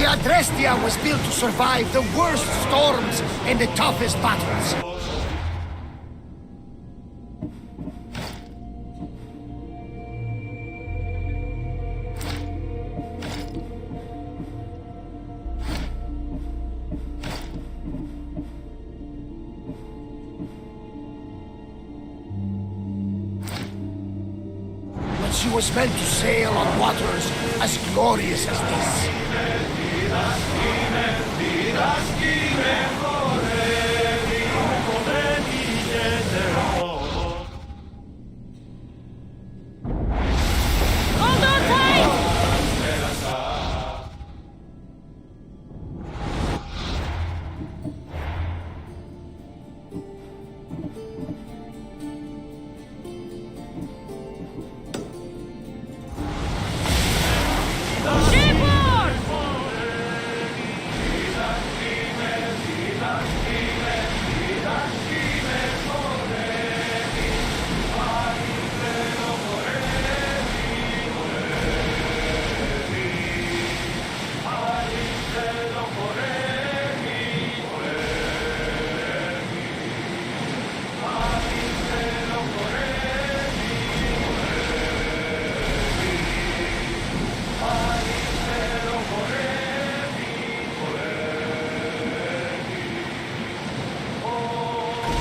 Adrestia was built to survive the worst storms and the toughest battles. But she was meant to sail on waters as glorious as this.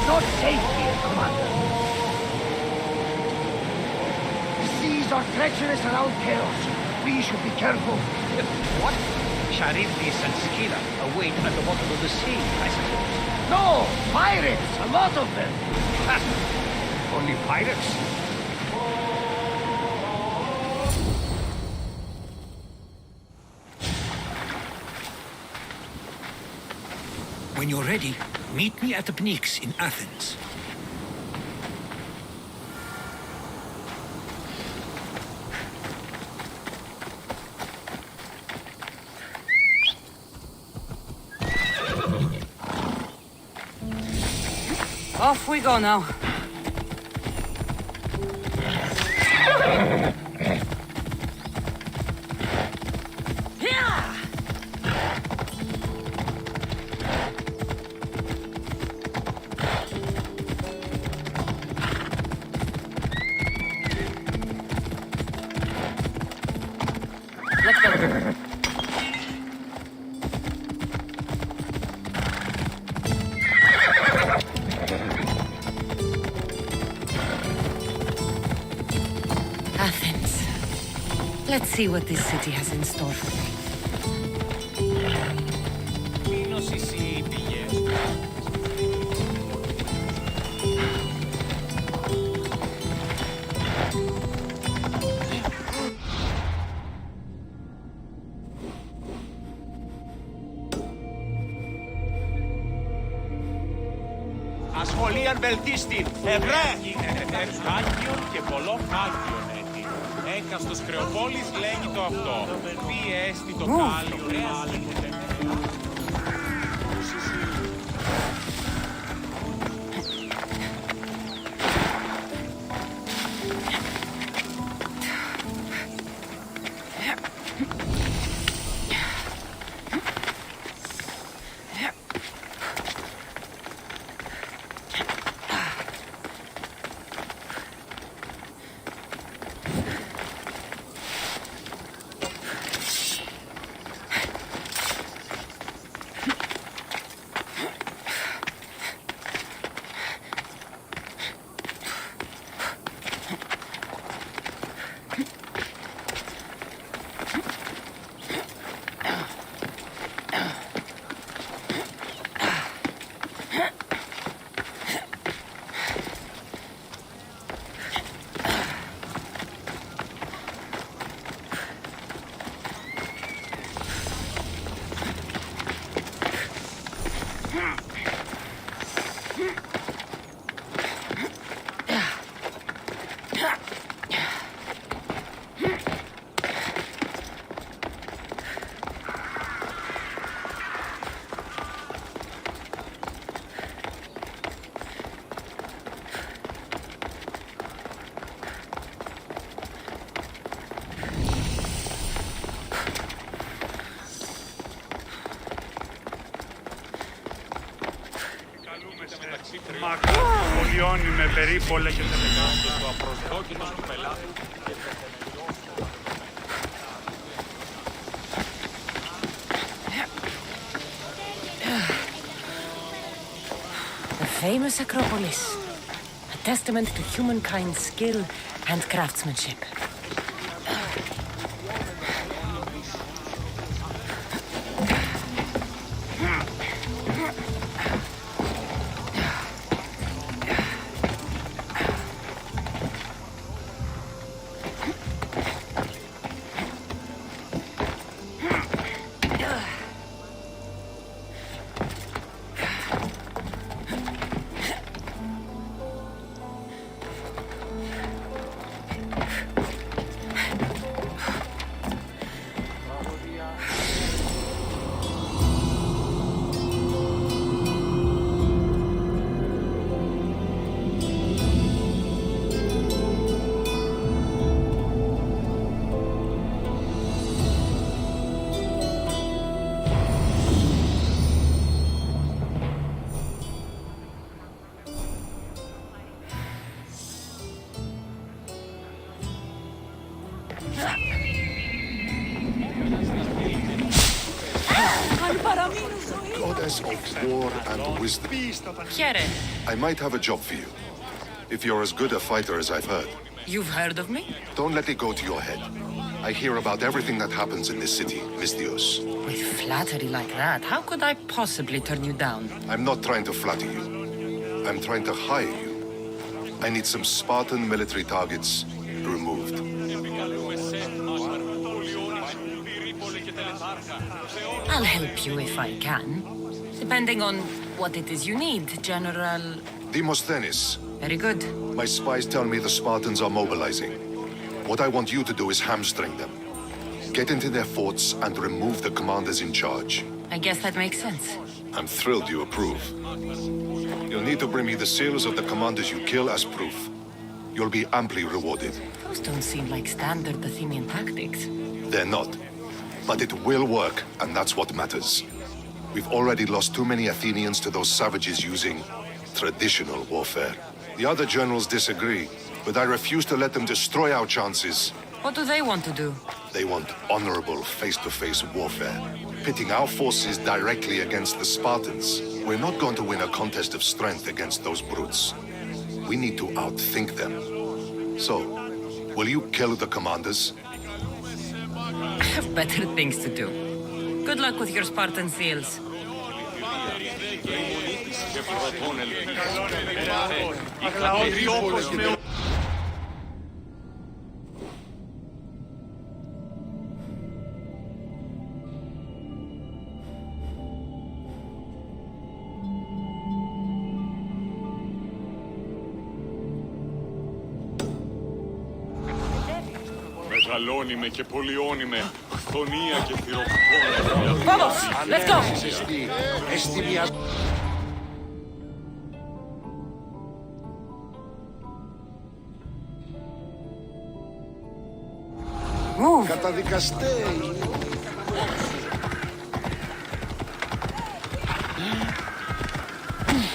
Not safe here, Commander. The seas are treacherous around Chaos. We should be careful. What? Charybdis and Scylla await at the bottom of the sea, I suppose. No! Pirates! A lot of them! Only pirates? When you're ready, meet me at the Pnyx in Athens. Off we go now. Let's go. Athens. Let's see what this city has in store for me. Ασχολίαν βελτίστην, ευρέ! Χάγιον και πολλό χάγιον έτη. Έκαστος κρεοπόλης λέγει το αυτό. Μη έστι το κάλλιο άλεγονται. Πολιώνει με περίπολα και τελετάρια. Το απροσδόκητο του πελάτη. The famous Acropolis. A testament to humankind's skill and craftsmanship. Goddess of war and wisdom. Chiere, I might have a job for you. If you're as good a fighter as I've heard. you've heard of me? Don't let it go to your head. I hear about everything that happens in this city, Mystios. With flattery like that, how could I possibly turn you down? I'm not trying to flatter you. I'm trying to hire you. I need some Spartan military targets removed. I'll help you if I can. Depending on what it is you need, General... Demosthenes. Very good. My spies tell me the Spartans are mobilizing. What I want you to do is hamstring them. Get into their forts and remove the commanders in charge. I guess that makes sense. I'm thrilled you approve. You'll need to bring me the seals of the commanders you kill as proof. You'll be amply rewarded. Those don't seem like standard Athenian tactics. They're not. But it will work, and that's what matters. We've already lost too many Athenians to those savages using traditional warfare. The other generals disagree, but I refuse to let them destroy our chances. What do they want to do? They want honorable face-to-face warfare, pitting our forces directly against the Spartans. We're not going to win a contest of strength against those brutes. We need to outthink them. So, will you kill the commanders? I have better things to do. Good luck with your Spartan seals. Μεγαλώνει με και πολιώνει με χθονία και θηροκοπώνει. Vamos, let's go! Καταδικαστέ!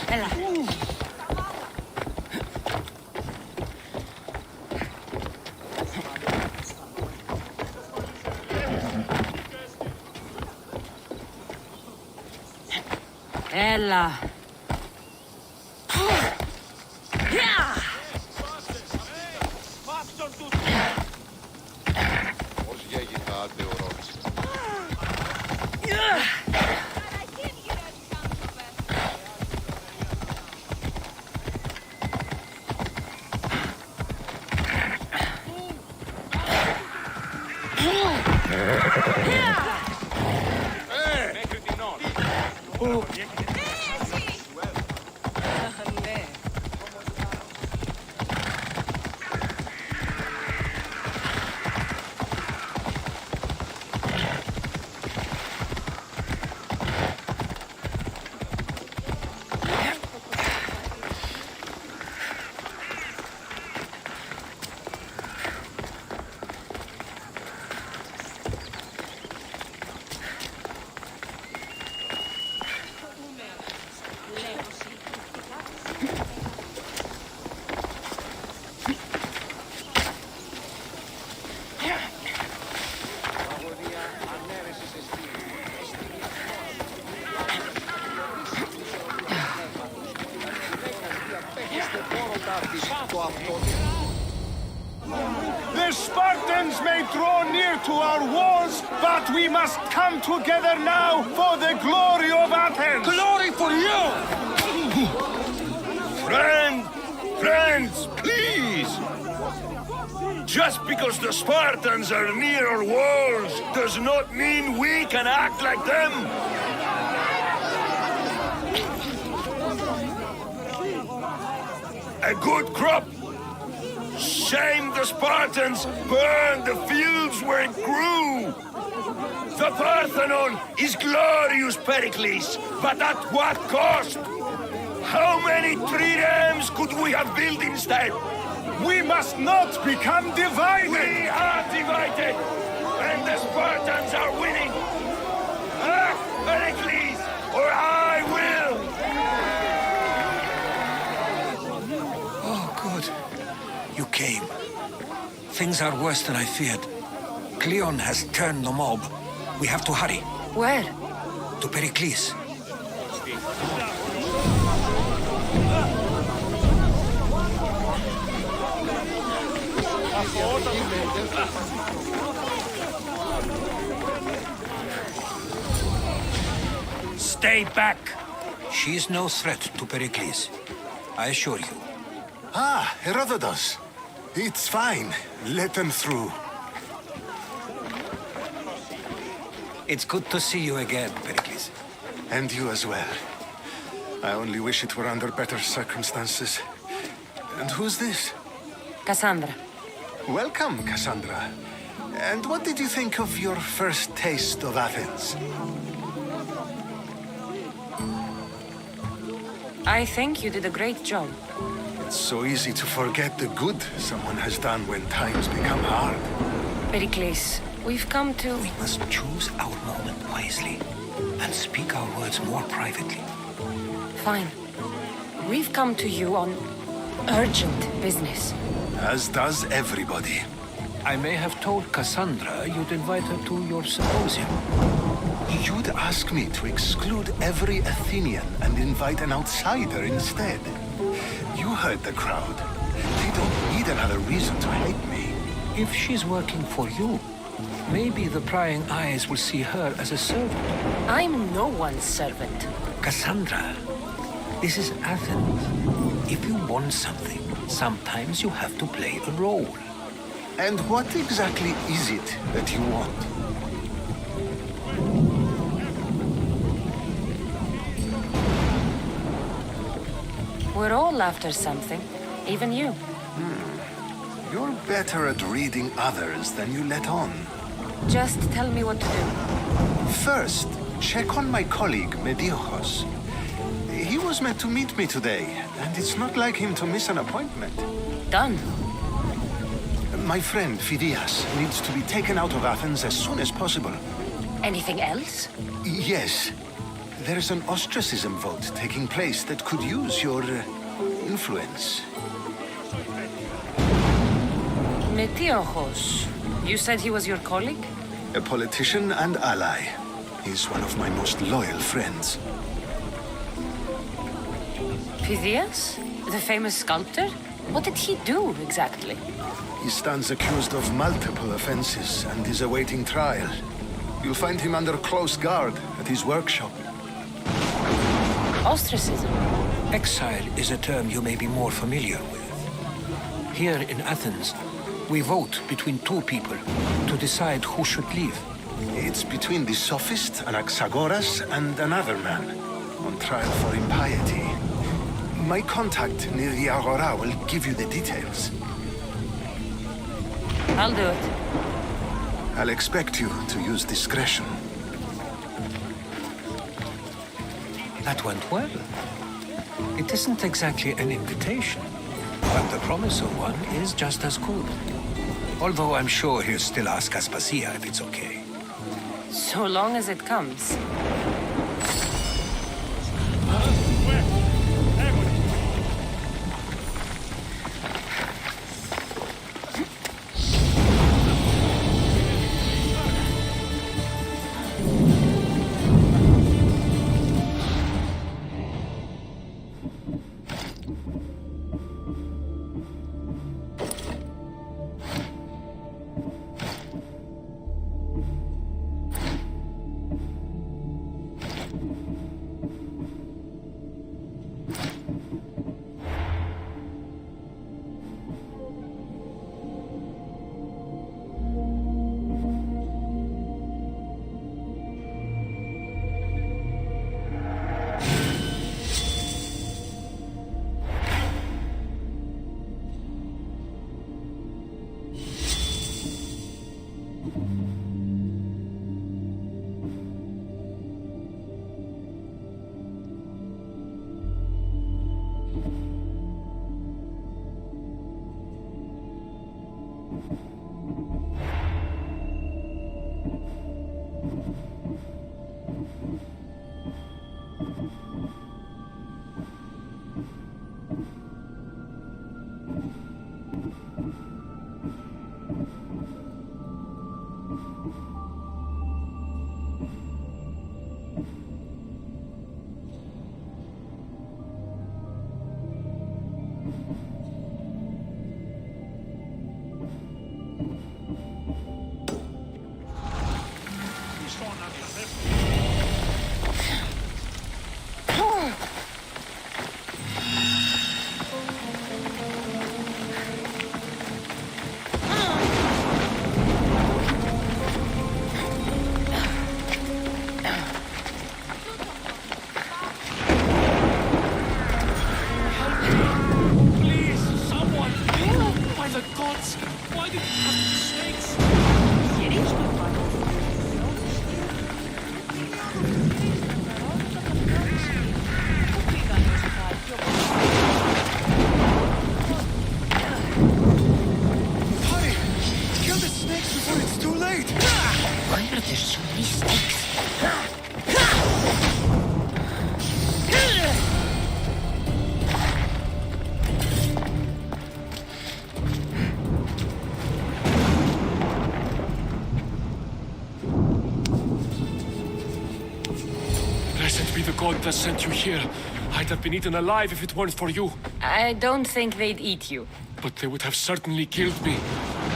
Έλα. Έλα. Ως γέγητα αντεωρώτης. Μέχρι την ώρα. The Spartans may draw near to our walls, but we must come together now for the glory of Athens! Glory for you! Friends, please! Just because the Spartans are near our walls does not mean we can act like them! A good crop! Shame the Spartans burned the fields where it grew! The Parthenon is glorious, Pericles, but at what cost? How many triremes could we have built instead? We must not become divided! We are divided! And the Spartans are winning! Act, Pericles, or I will! Oh, good. You came. Things are worse than I feared. Cleon has turned the mob. We have to hurry. Where? To Pericles. Stay back! She's no threat to Pericles. I assure you. Ah, Herodotus. It's fine. Let them through. It's good to see you again, Pericles. And you as well. I only wish it were under better circumstances. And who's this? Cassandra. Welcome, Cassandra. And what did you think of your first taste of Athens? I think you did a great job. It's so easy to forget the good someone has done when times become hard. Pericles, we've come to... We must choose our moment wisely and speak our words more privately. Fine. We've come to you on urgent business. As does everybody. I may have told Cassandra you'd invite her to your symposium. You'd ask me to exclude every Athenian and invite an outsider instead. You heard the crowd. They don't need another reason to hate me. If she's working for you, maybe the prying eyes will see her as a servant. I'm no one's servant. Cassandra, this is Athens. If you want something, sometimes you have to play a role. And what exactly is it that you want? We're all after something, even you. You're better at reading others than you let on. Just tell me what to do. First, check on my colleague, Mediochos. He was meant to meet me today, and it's not like him to miss an appointment. Done. My friend, Phidias, needs to be taken out of Athens as soon as possible. Anything else? Yes. There's an ostracism vote taking place that could use your influence. Metiochos. You said he was your colleague? A politician and ally. He's one of my most loyal friends. Phidias? The famous sculptor? What did he do, exactly? He stands accused of multiple offenses and is awaiting trial. You'll find him under close guard at his workshop. Ostracism? Exile is a term you may be more familiar with. Here in Athens, we vote between two people to decide who should leave. It's between the sophist Anaxagoras and another man, on trial for impiety. My contact near the Agora will give you the details. I'll do it. I'll expect you to use discretion. That went well. It isn't exactly an invitation, but the promise of one is just as good. Although I'm sure he'll still ask Aspasia if it's okay. So long as it comes. God that sent you here. I'd have been eaten alive if it weren't for you. I don't think they'd eat you. But they would have certainly killed me.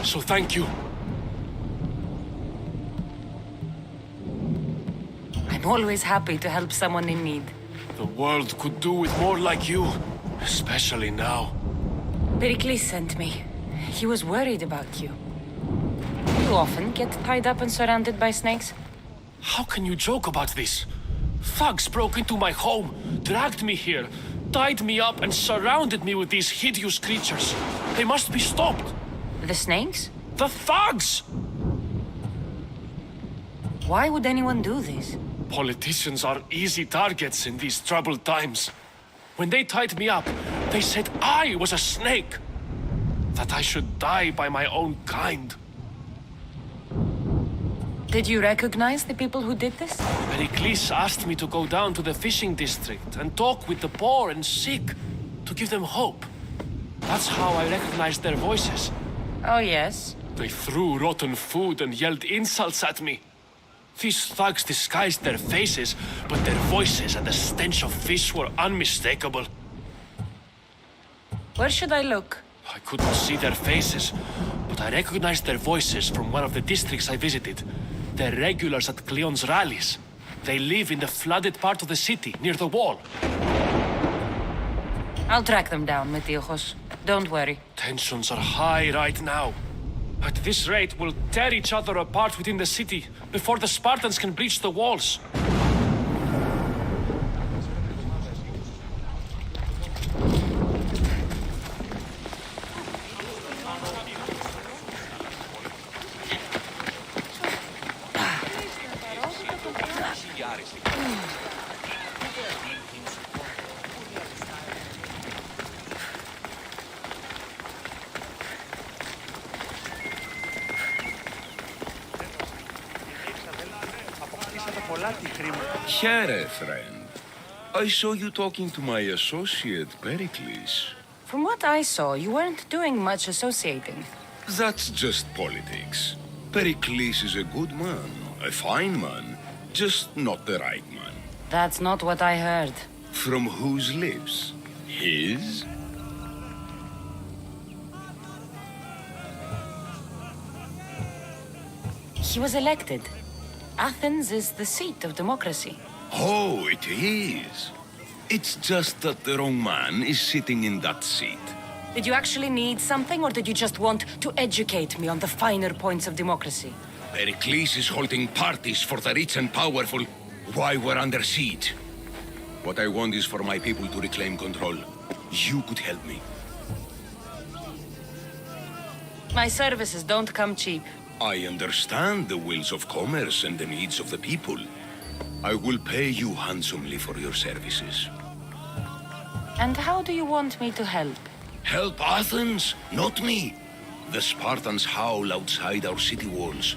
So thank you. I'm always happy to help someone in need. The world could do with more like you. Especially now. Pericles sent me. He was worried about you. You often get tied up and surrounded by snakes? How can you joke about this? Thugs broke into my home, dragged me here, tied me up and surrounded me with these hideous creatures. They must be stopped. The snakes? The thugs! Why would anyone do this? Politicians are easy targets in these troubled times. When they tied me up, they said I was a snake. That I should die by my own kind. Did you recognize the people who did this? Pericles asked me to go down to the fishing district and talk with the poor and sick, to give them hope. That's how I recognized their voices. Oh, yes? They threw rotten food and yelled insults at me. These thugs disguised their faces, but their voices and the stench of fish were unmistakable. Where should I look? I couldn't see their faces, but I recognized their voices from one of the districts I visited. They're regulars at Cleon's rallies. They live in the flooded part of the city, near the wall. I'll track them down, Metiojos. Don't worry. Tensions are high right now. At this rate, we'll tear each other apart within the city before the Spartans can breach the walls. Here, friend. I saw you talking to my associate, Pericles. From what I saw, you weren't doing much associating. That's just politics. Pericles is a good man, a fine man, just not the right man. That's not what I heard. From whose lips? His? He was elected. Athens is the seat of democracy. Oh, it is. It's just that the wrong man is sitting in that seat. Did you actually need something, or did you just want to educate me on the finer points of democracy? Pericles is holding parties for the rich and powerful while we're under siege. What I want is for my people to reclaim control. You could help me. My services don't come cheap. I understand the wills of commerce and the needs of the people. I will pay you handsomely for your services. And how do you want me to help? Help Athens, not me. The Spartans howl outside our city walls.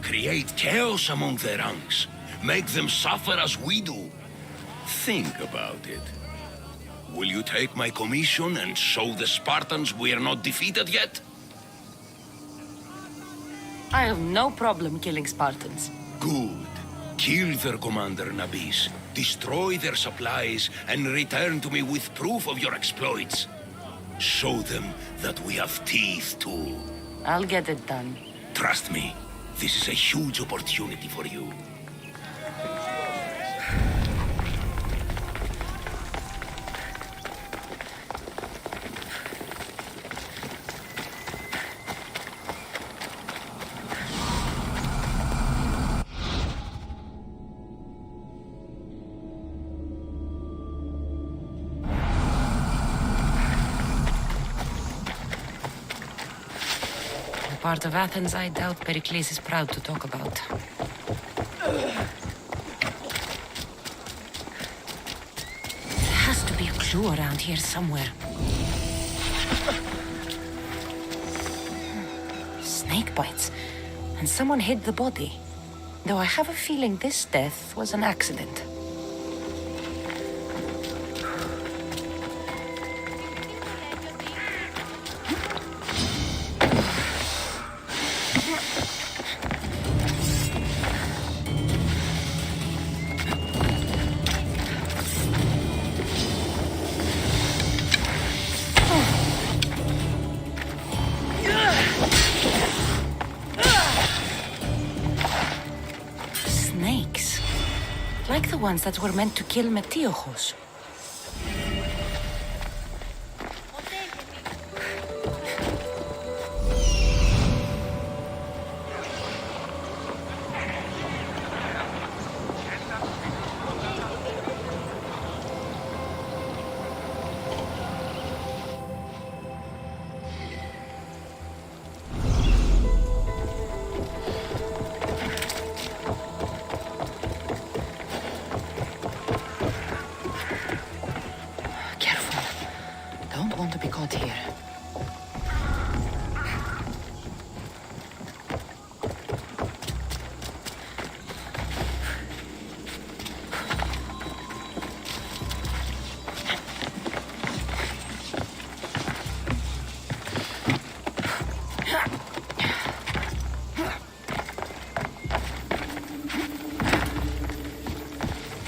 create chaos among their ranks, make them suffer as we do. Think about it. Will you take my commission and show the Spartans we are not defeated yet? I have no problem killing Spartans. Good. Kill their commander, Nabis. Destroy their supplies and return to me with proof of your exploits. Show them that we have teeth too. I'll get it done. Trust me, this is a huge opportunity for you. Part of Athens I doubt Pericles is proud to talk about. There has to be a clue around here somewhere. Snake bites. And someone hid the body. Though I have a feeling this death was an accident. Like the ones that were meant to kill Metiochos.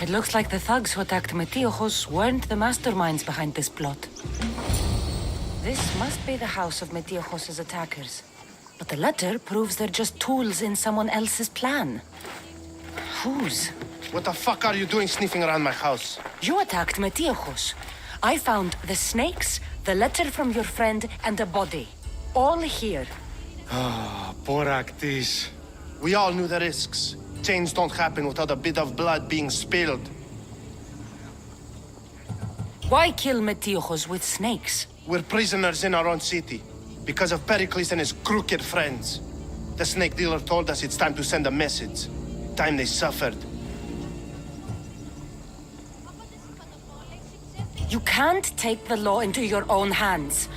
It looks like the thugs who attacked Metiochos weren't the masterminds behind this plot. This must be the house of Metiochos' attackers. But the letter proves they're just tools in someone else's plan. Whose? What the fuck are you doing sniffing around my house? You attacked Metiochos. I found the snakes, the letter from your friend, and a body. All here. Ah, Boraktis. We all knew the risks. Change don't happen without a bit of blood being spilled. Why kill Metiochos with snakes? We're prisoners in our own city, because of Pericles and his crooked friends. The snake dealer told us it's time to send a message. Time they suffered. You can't take the law into your own hands.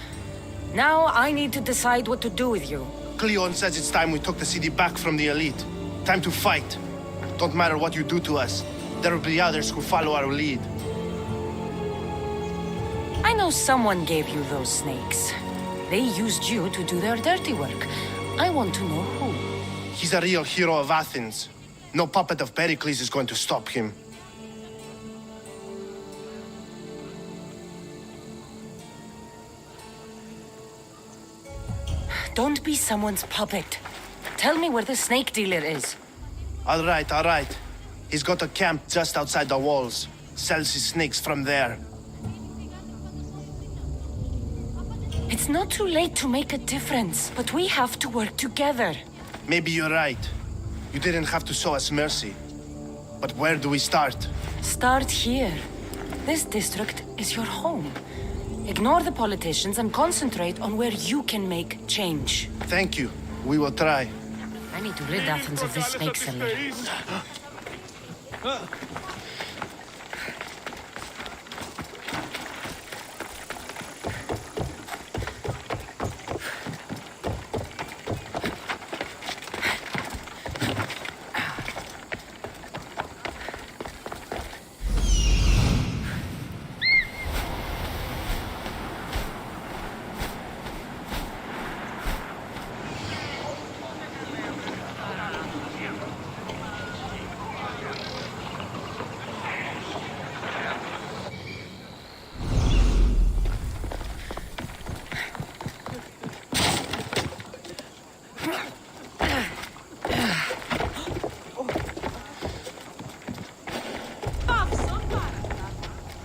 Now I need to decide what to do with you. Cleon says it's time we took the city back from the elite. Time to fight. Don't matter what you do to us. There will be others who follow our lead. I know someone gave you those snakes. They used you to do their dirty work. I want to know who. He's a real hero of Athens. No puppet of Pericles is going to stop him. Don't be someone's puppet. Tell me where the snake dealer is. All right. He's got a camp just outside the walls. Sells his snakes from there. It's not too late to make a difference, but we have to work together. Maybe you're right. You didn't have to show us mercy. But where do we start? Start here. This district is your home. Ignore the politicians and concentrate on where you can make change. Thank you. We will try. I need to rid Athens of this snake seller.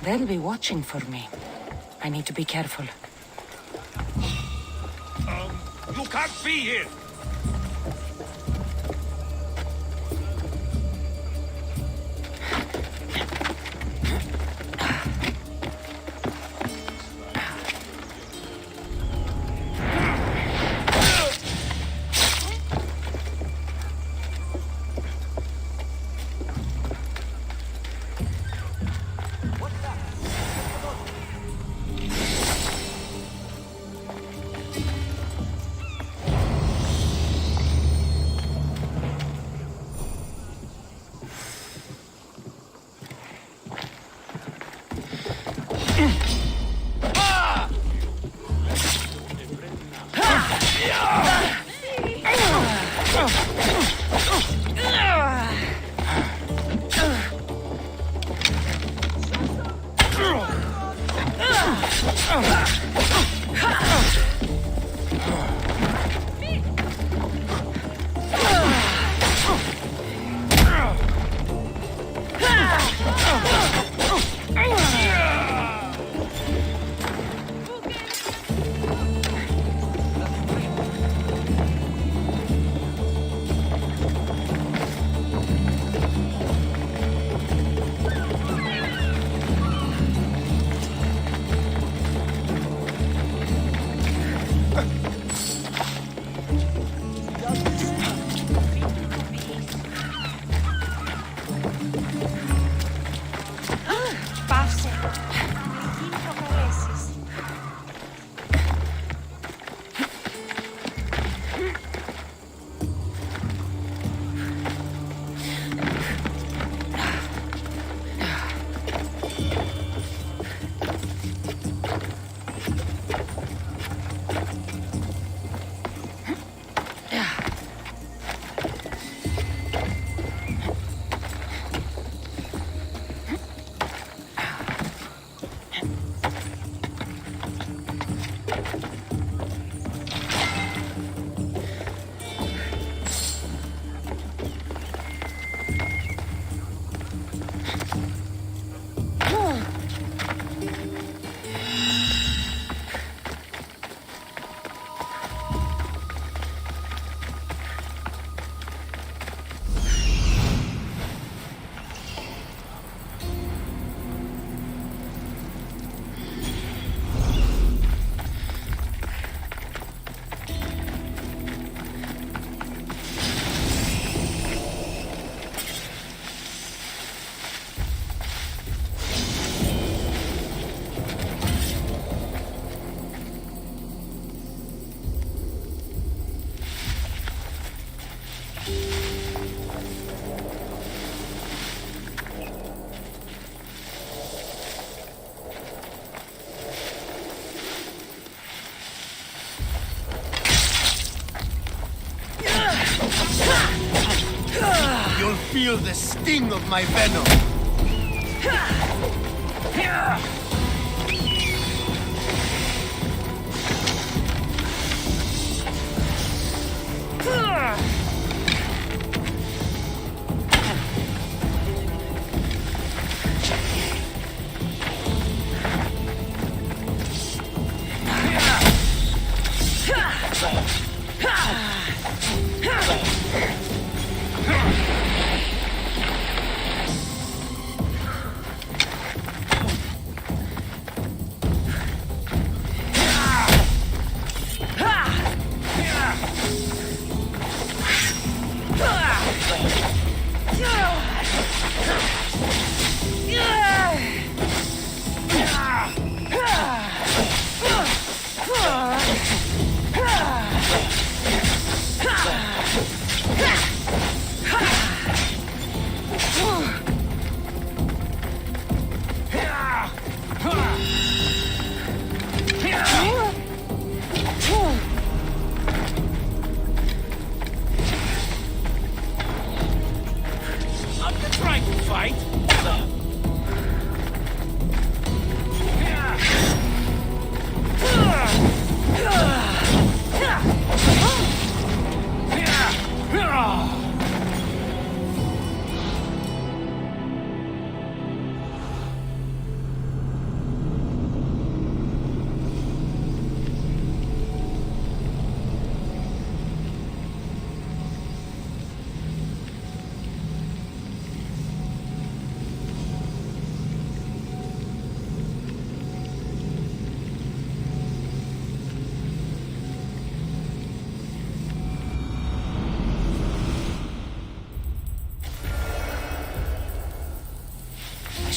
They'll be watching for me. I need to be careful. You can't be here! You'll feel the sting of my venom.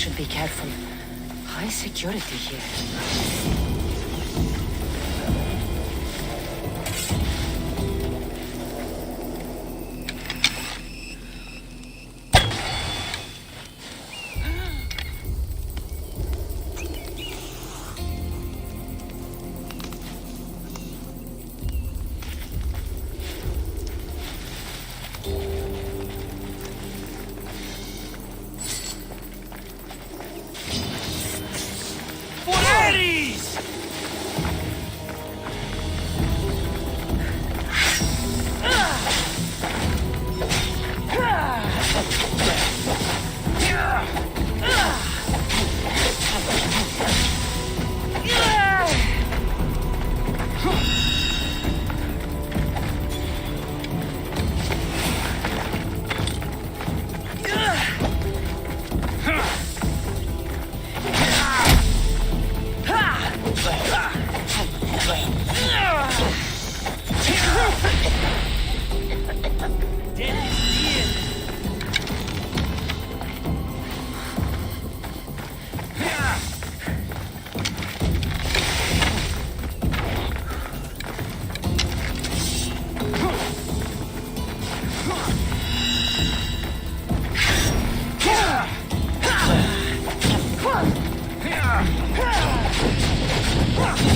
should be careful. High security here.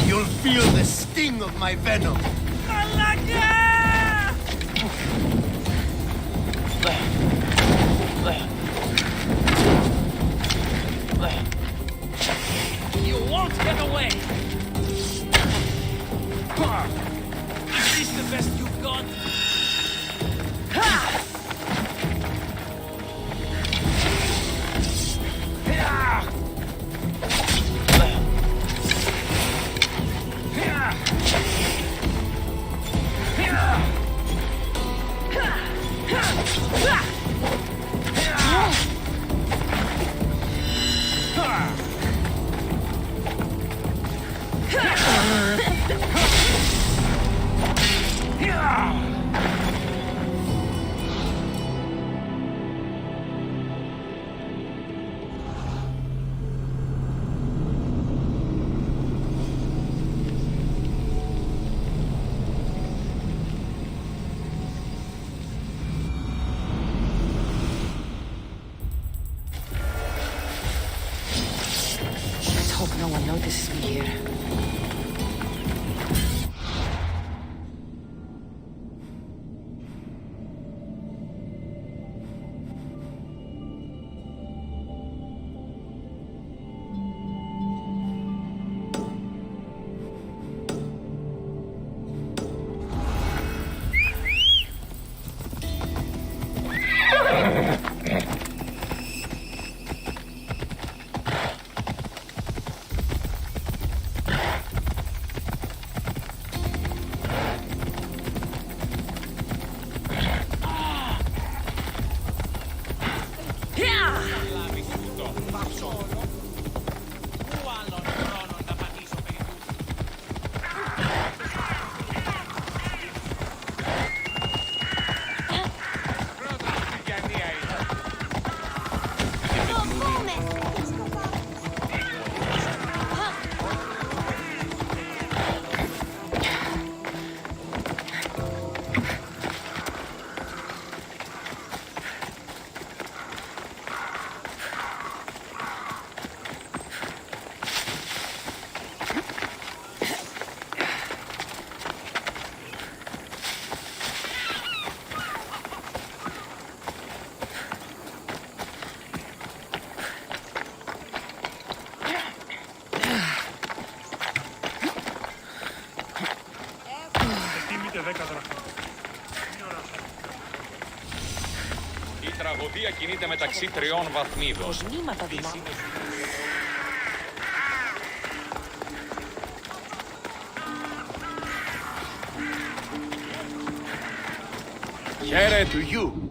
You'll feel the sting of my venom. You won't get away! Is this the best you've got? Let's hope no one notices me here. Η τραγωδία κινείται μεταξύ τριών βαθμίδων. Κοσμήματα δημά. Χαίρε του γιου.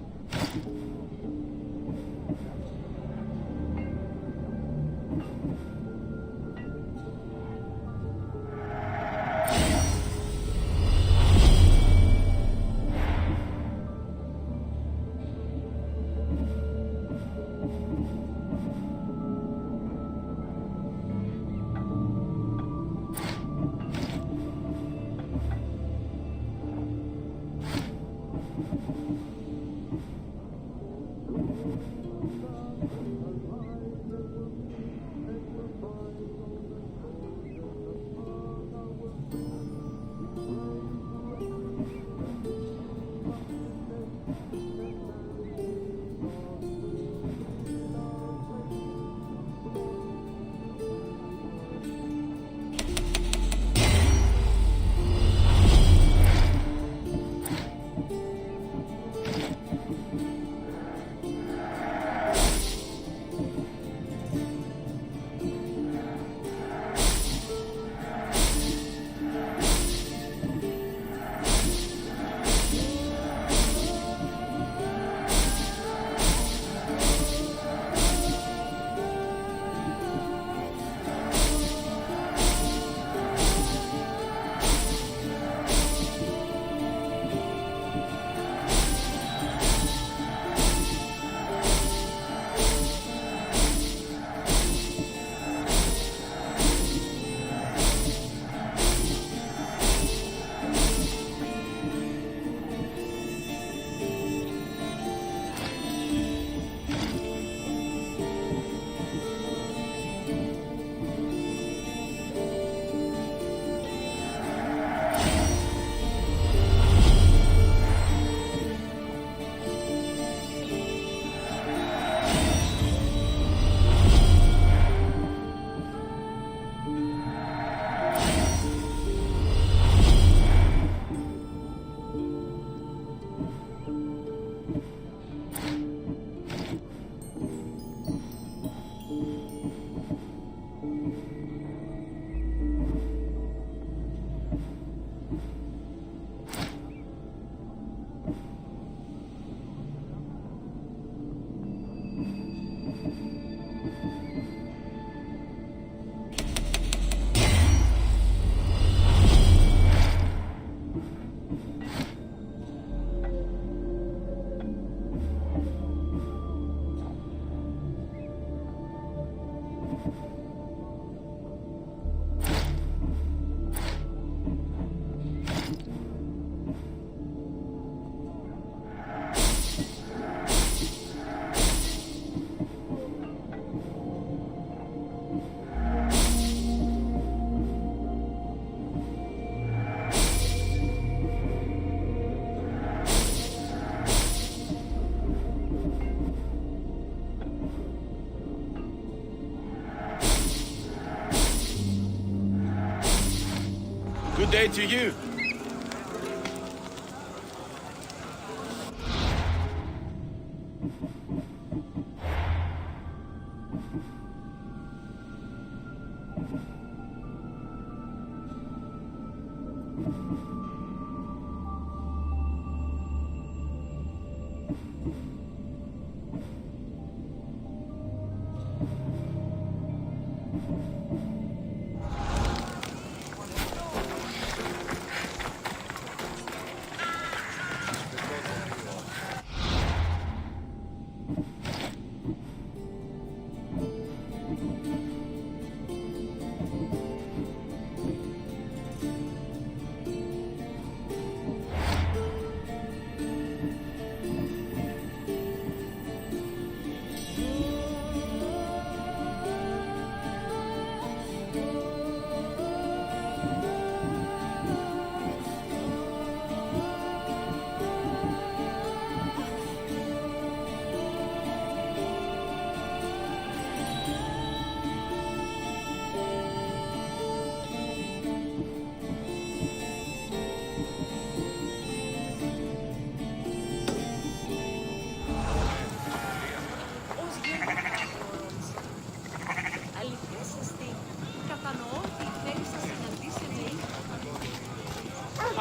Good day to you.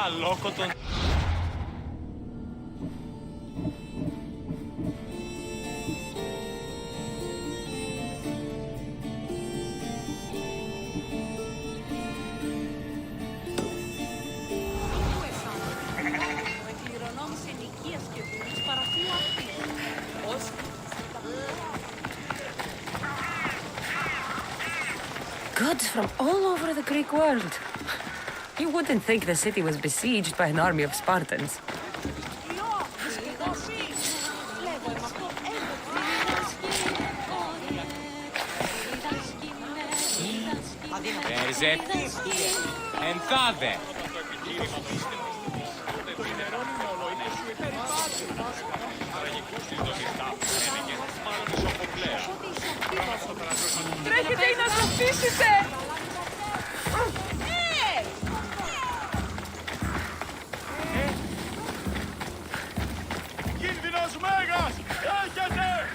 Αλόκοτον. Goods from all over the Greek world. You wouldn't think the city was besieged by an army of Spartans. Περζέτη, ενθάδε. Τρέχετε ή να ζωφίσετε! Κίνδυνος μέγας! Έρχεται!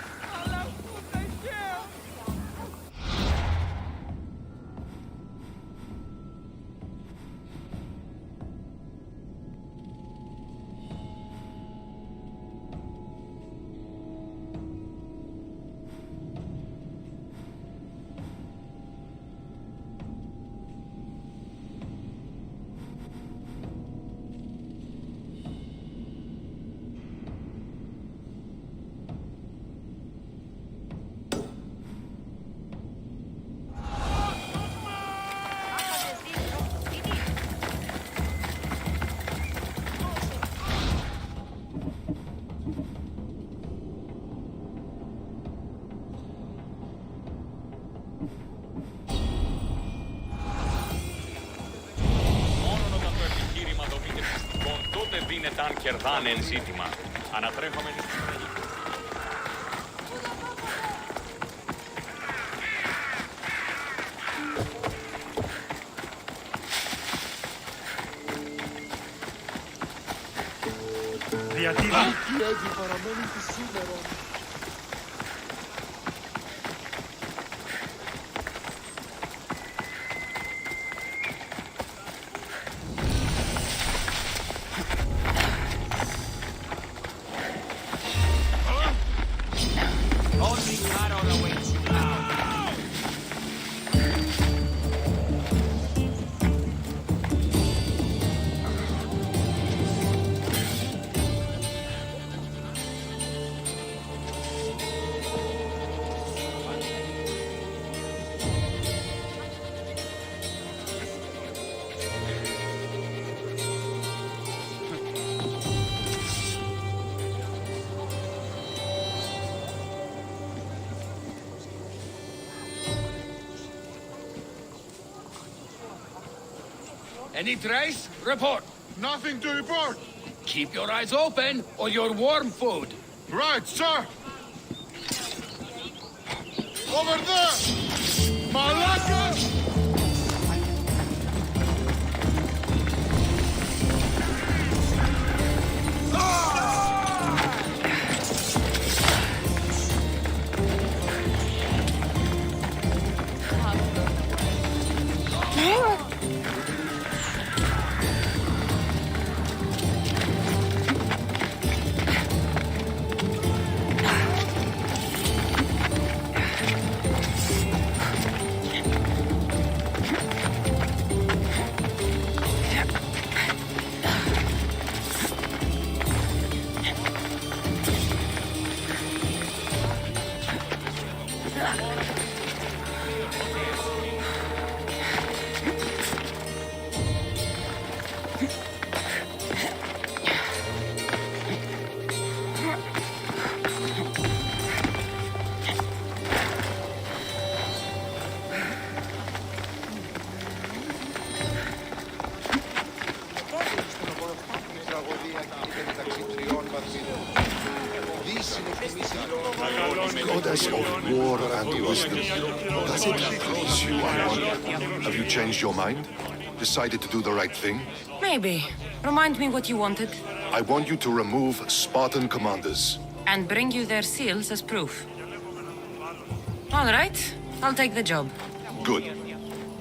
Δίνεται αν κερδάνε εν ζήτημα. Ανατρέχομενοι στην τραγική. Διατίβα. Έχει παραμένει τη σήμερα. Any trace? Report. Nothing to report. Keep your eyes open, or you're warm food. Right, sir. Over there! Malaka! Goddess of war and wisdom. Does it please you, I wonder? Have you changed your mind? Decided to do the right thing? Maybe. Remind me what you wanted. I want you to remove Spartan commanders. And bring you their seals as proof. All right. I'll take the job. Good.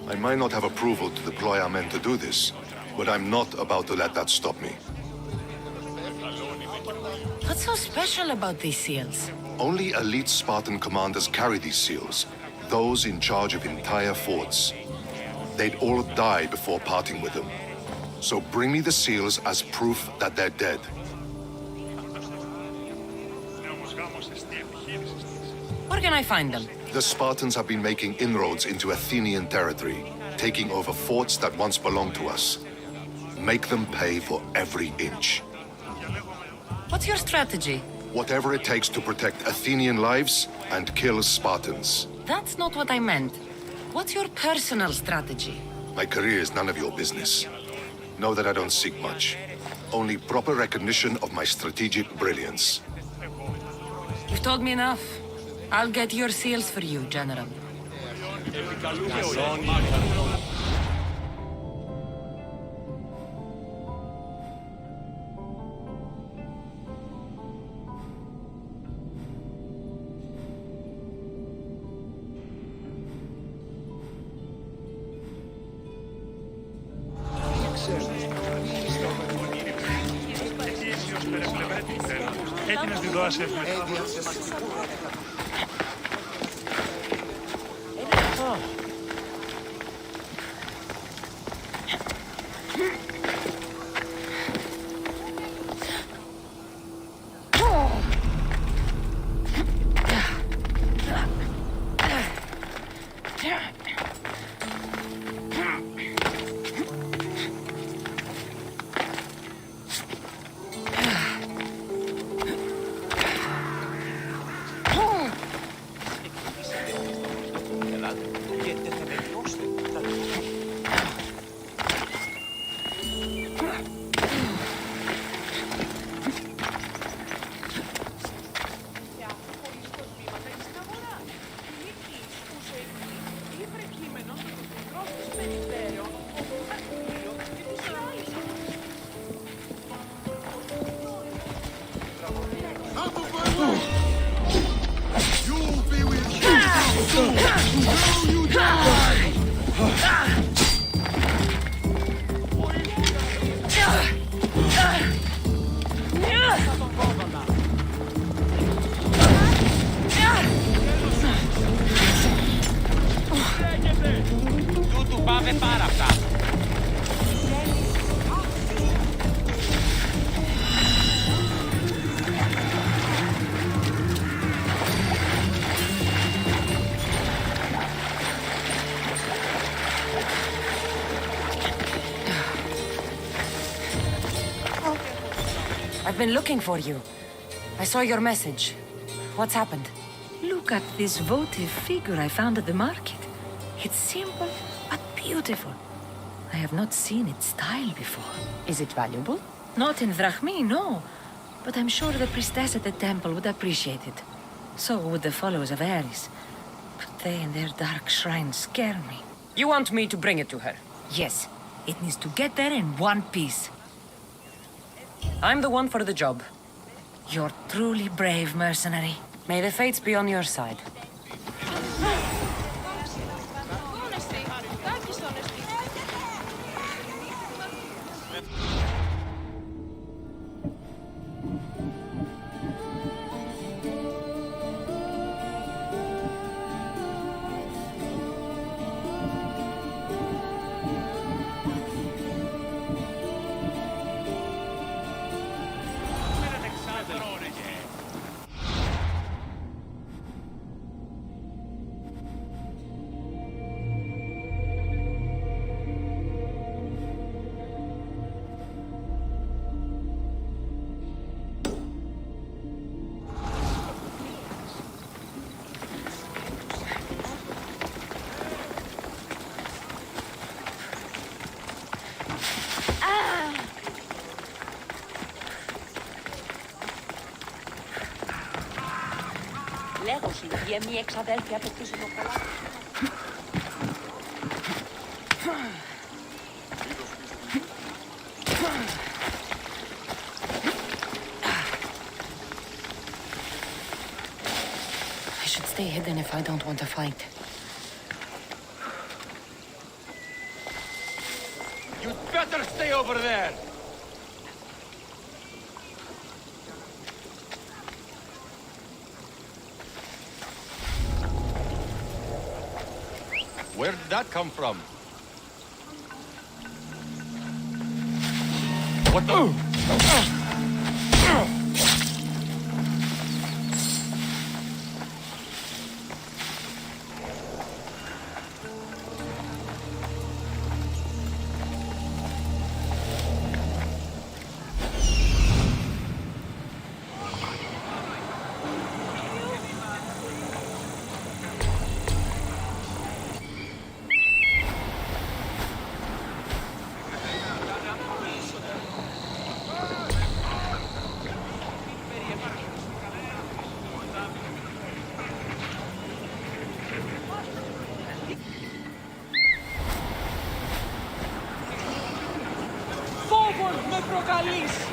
I might not have approval to deploy our men to do this, but I'm not about to let that stop me. What's so special about these seals? Only elite Spartan commanders carry these seals, those in charge of entire forts. They'd all die before parting with them. So bring me the seals as proof that they're dead. Where can I find them? The Spartans have been making inroads into Athenian territory, taking over forts that once belonged to us. Make them pay for every inch. What's your strategy? Whatever it takes to protect Athenian lives and kill Spartans. That's not what I meant. What's your personal strategy? My career is none of your business. Know that I don't seek much. Only proper recognition of my strategic brilliance. You've told me enough. I'll get your seals for you, General. Έχει να τη δώσει Τούτου πάμε πάρα αυτά. I've been looking for you. I saw your message. What's happened? Look at this votive figure I found at the market. It's simple, but beautiful. I have not seen its style before. Is it valuable? Not in drachmi, no. But I'm sure the priestess at the temple would appreciate it. So would the followers of Ares. But they and their dark shrines scare me. You want me to bring it to her? Yes. It needs to get there in one piece. I'm the one for the job. You're truly brave, mercenary. May the fates be on your side. Λέγωση, για μία εξαδέλφια απαιτούσε το παλάτι. I should stay hidden if I don't want to fight. You'd better stay over there. Where did that come from? What the? προκαλείς!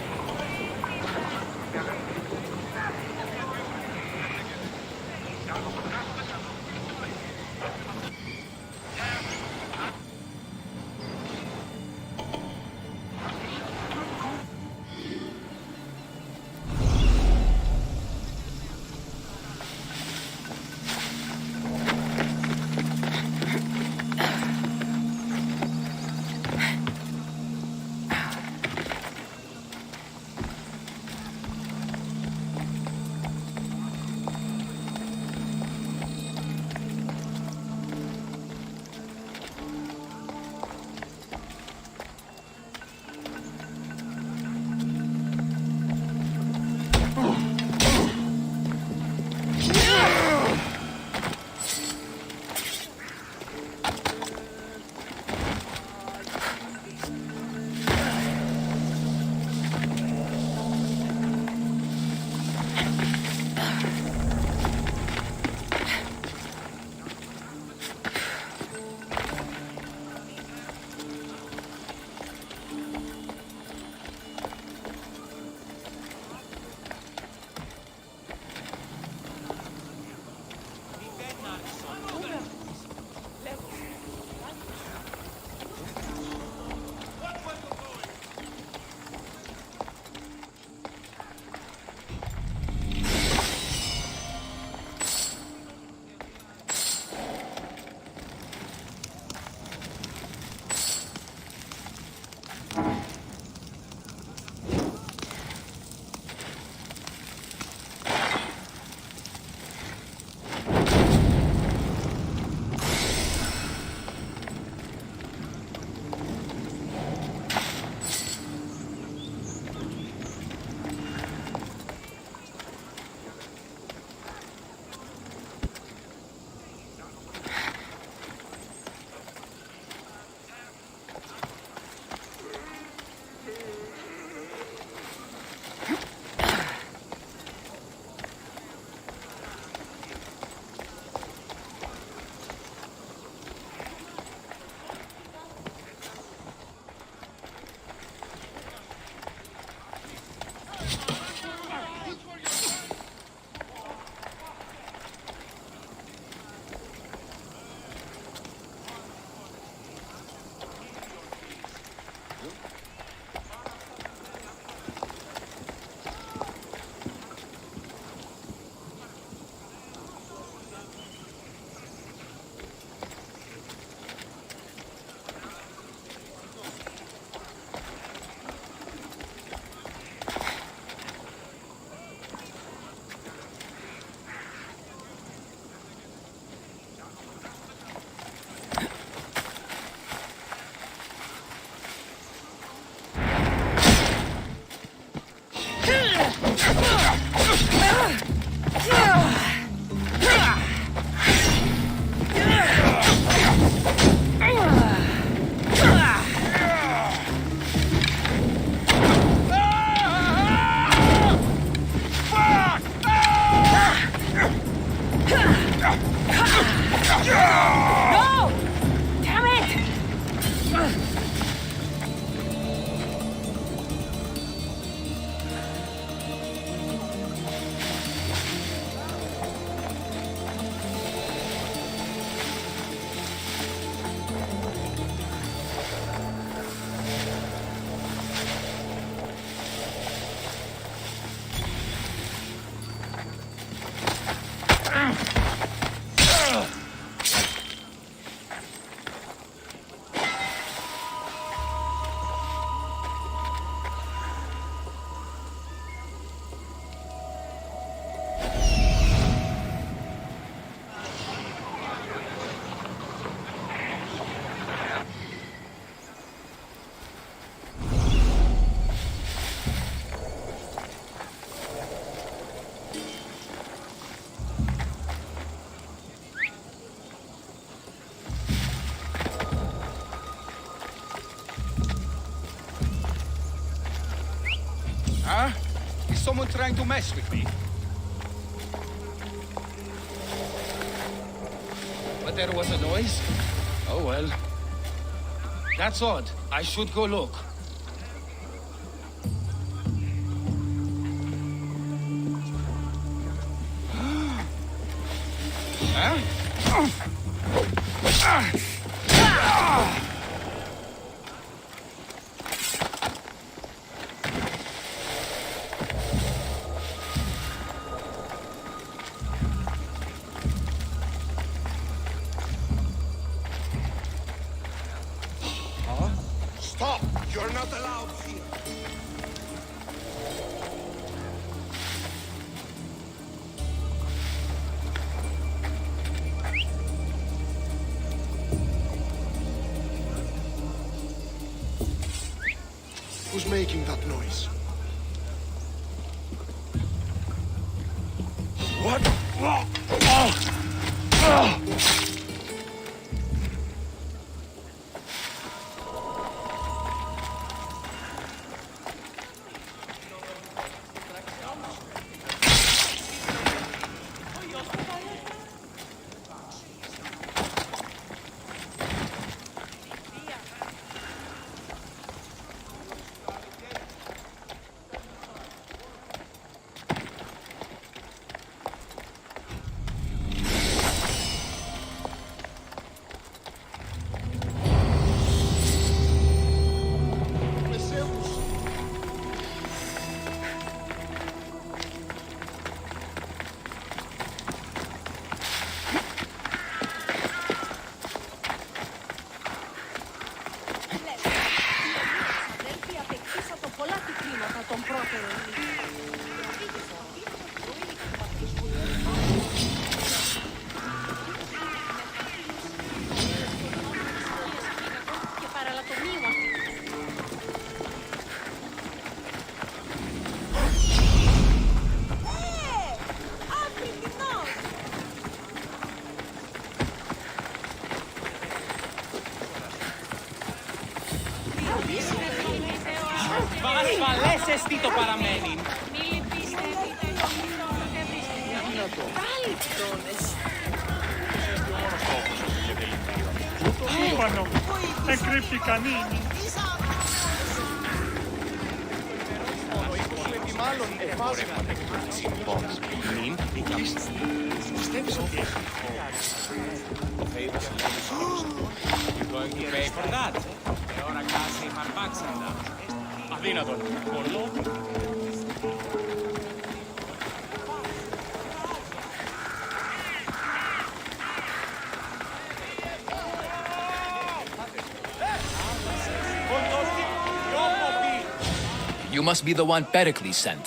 Huh? Is someone trying to mess with me? But there was a noise? Oh well. That's odd. I should go look. Stop! You're not allowed here. Who's making that noise? What? Ασφαλές εστί το παραμένει. Τούμπανο, εκρύπτει κανίνι. Μάλλον εφάσματα μην πιστεύεις ότι έχει You're going to pay for that. Ahora casi farmaxanda. Αδύνατον. Κορλό. You must be the one Pericles sent.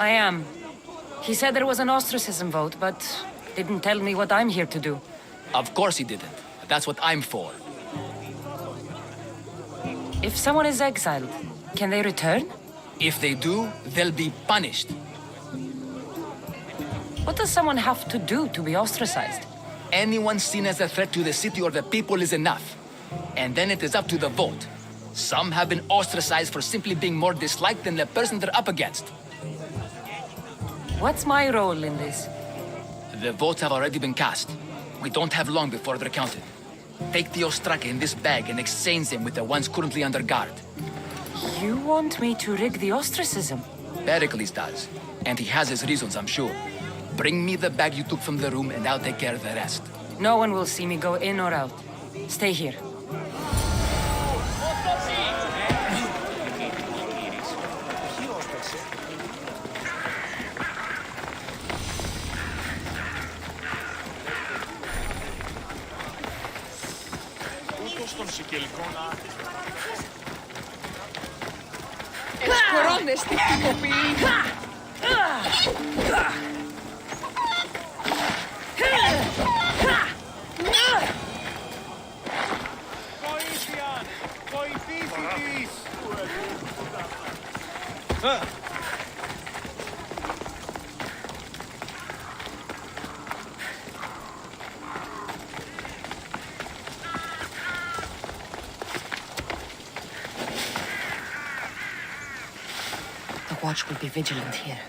I am. He said there was an ostracism vote, but didn't tell me what I'm here to do. Of course he didn't. That's what I'm for. If someone is exiled, can they return? If they do, they'll be punished. What does someone have to do to be ostracized? Anyone seen as a threat to the city or the people is enough. And then it is up to the vote. Some have been ostracized for simply being more disliked than the person they're up against. What's my role in this? The votes have already been cast. We don't have long before they're counted. Take the ostraka in this bag and exchange them with the ones currently under guard. You want me to rig the ostracism? Pericles does. And he has his reasons, I'm sure. Bring me the bag you took from the room and I'll take care of the rest. No one will see me go in or out. Stay here. Των σικελικών Κορώνες τι τυποποιεί. Βοήθεια! Βοηθήσει της! The watch will be vigilant here.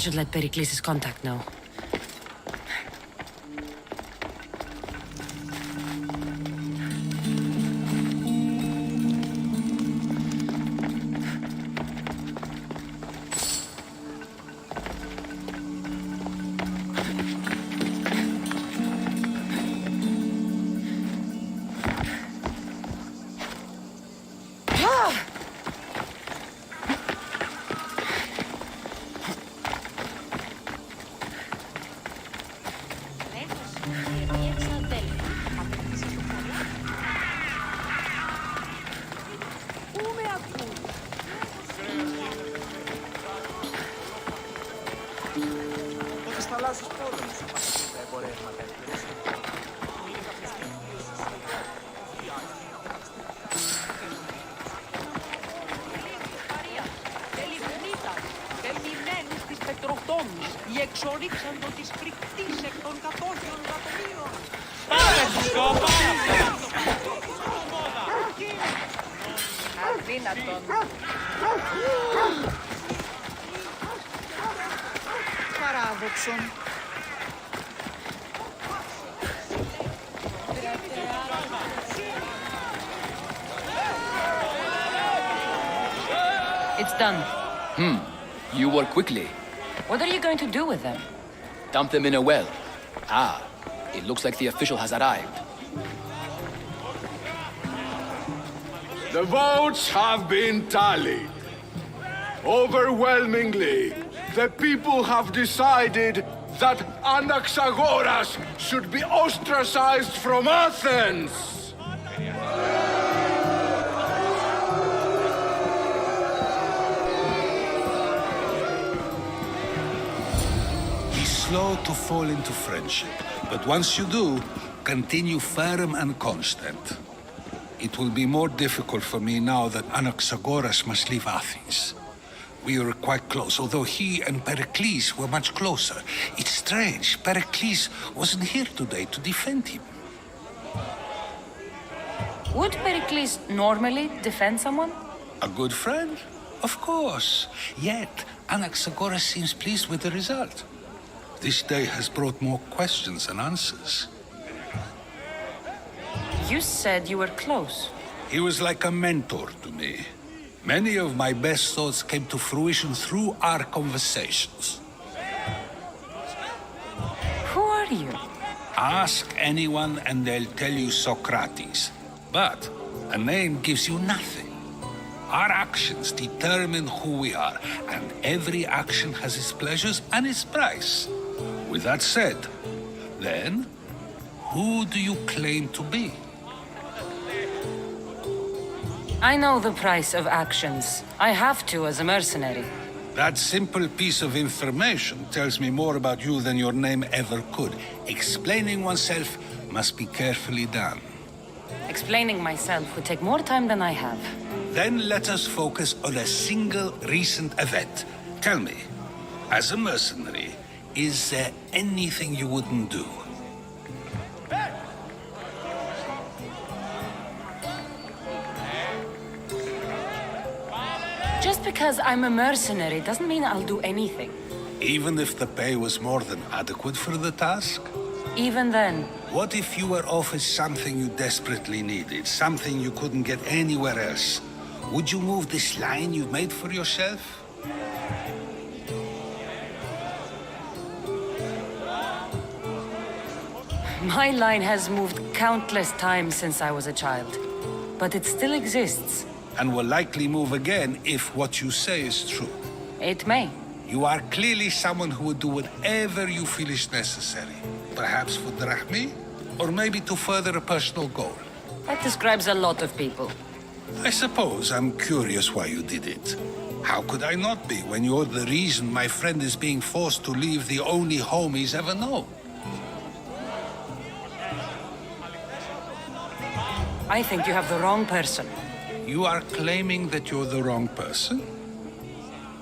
should let Pericles' contact know. It's done. You work quickly. What are you going to do with them? Dump them in a well. Ah, it looks like the official has arrived. The votes have been tallied. Overwhelmingly, the people have decided that Anaxagoras should be ostracized from Athens. Be slow to fall into friendship, but once you do, continue firm and constant. It will be more difficult for me now that Anaxagoras must leave Athens. We were quite close, although he and Pericles were much closer. It's strange, Pericles wasn't here today to defend him. Would Pericles normally defend someone? A good friend? Of course. Yet, Anaxagoras seems pleased with the result. This day has brought more questions than answers. You said you were close. He was like a mentor to me. Many of my best thoughts came to fruition through our conversations. Who are you? Ask anyone and they'll tell you Socrates. But a name gives you nothing. Our actions determine who we are, and every action has its pleasures and its price. With that said, then, who do you claim to be? I know the price of actions. I have to as a mercenary. That simple piece of information tells me more about you than your name ever could. Explaining oneself must be carefully done. Explaining myself would take more time than I have. Then let us focus on a single recent event. Tell me, as a mercenary, is there anything you wouldn't do? Just because I'm a mercenary doesn't mean I'll do anything. Even if the pay was more than adequate for the task? Even then. What if you were offered something you desperately needed, something you couldn't get anywhere else? Would you move this line you've made for yourself? My line has moved countless times since I was a child, but it still exists. And will likely move again if what you say is true. It may. You are clearly someone who would do whatever you feel is necessary. Perhaps for drachmi, or maybe to further a personal goal. That describes a lot of people. I suppose I'm curious why you did it. How could I not be when you're the reason my friend is being forced to leave the only home he's ever known? I think you have the wrong person. You are claiming that you're the wrong person?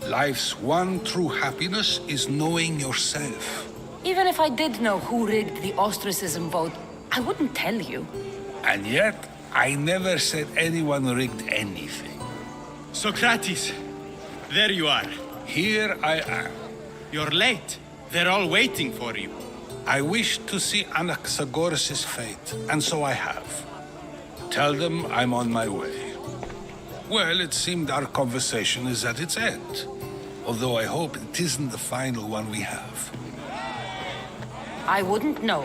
Life's one true happiness is knowing yourself. Even if I did know who rigged the ostracism vote, I wouldn't tell you. And yet, I never said anyone rigged anything. Socrates, there you are. Here I am. You're late. They're all waiting for you. I wish to see Anaxagoras' fate, and so I have. Tell them I'm on my way. Well, it seemed our conversation is at its end. Although I hope it isn't the final one we have. I wouldn't know.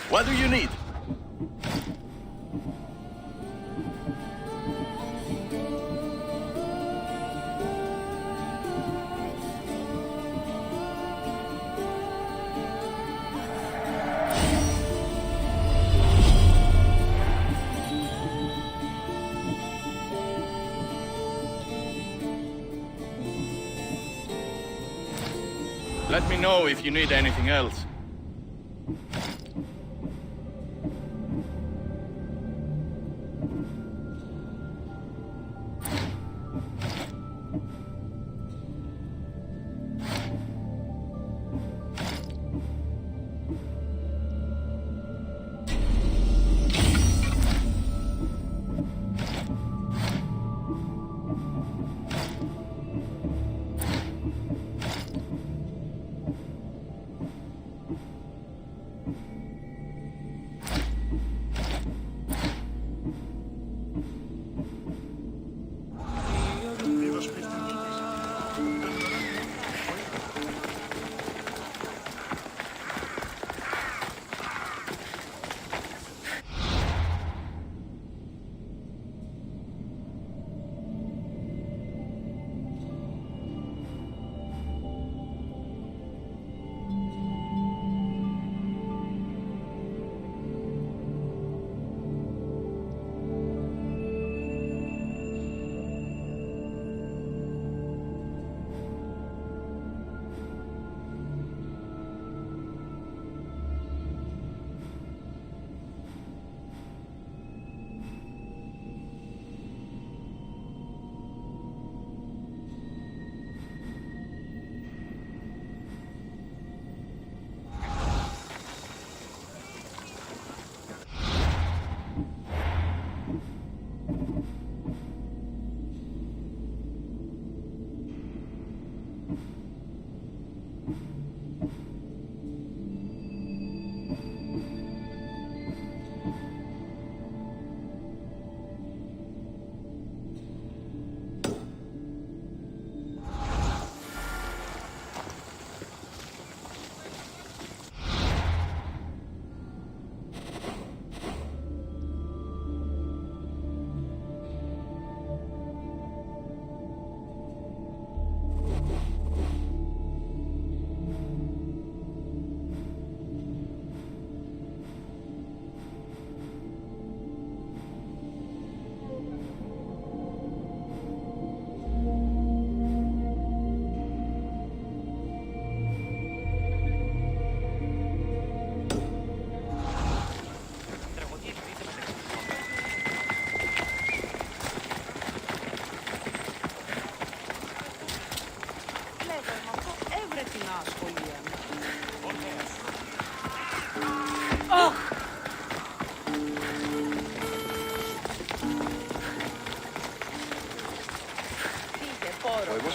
What do you need? Let me know if you need anything else.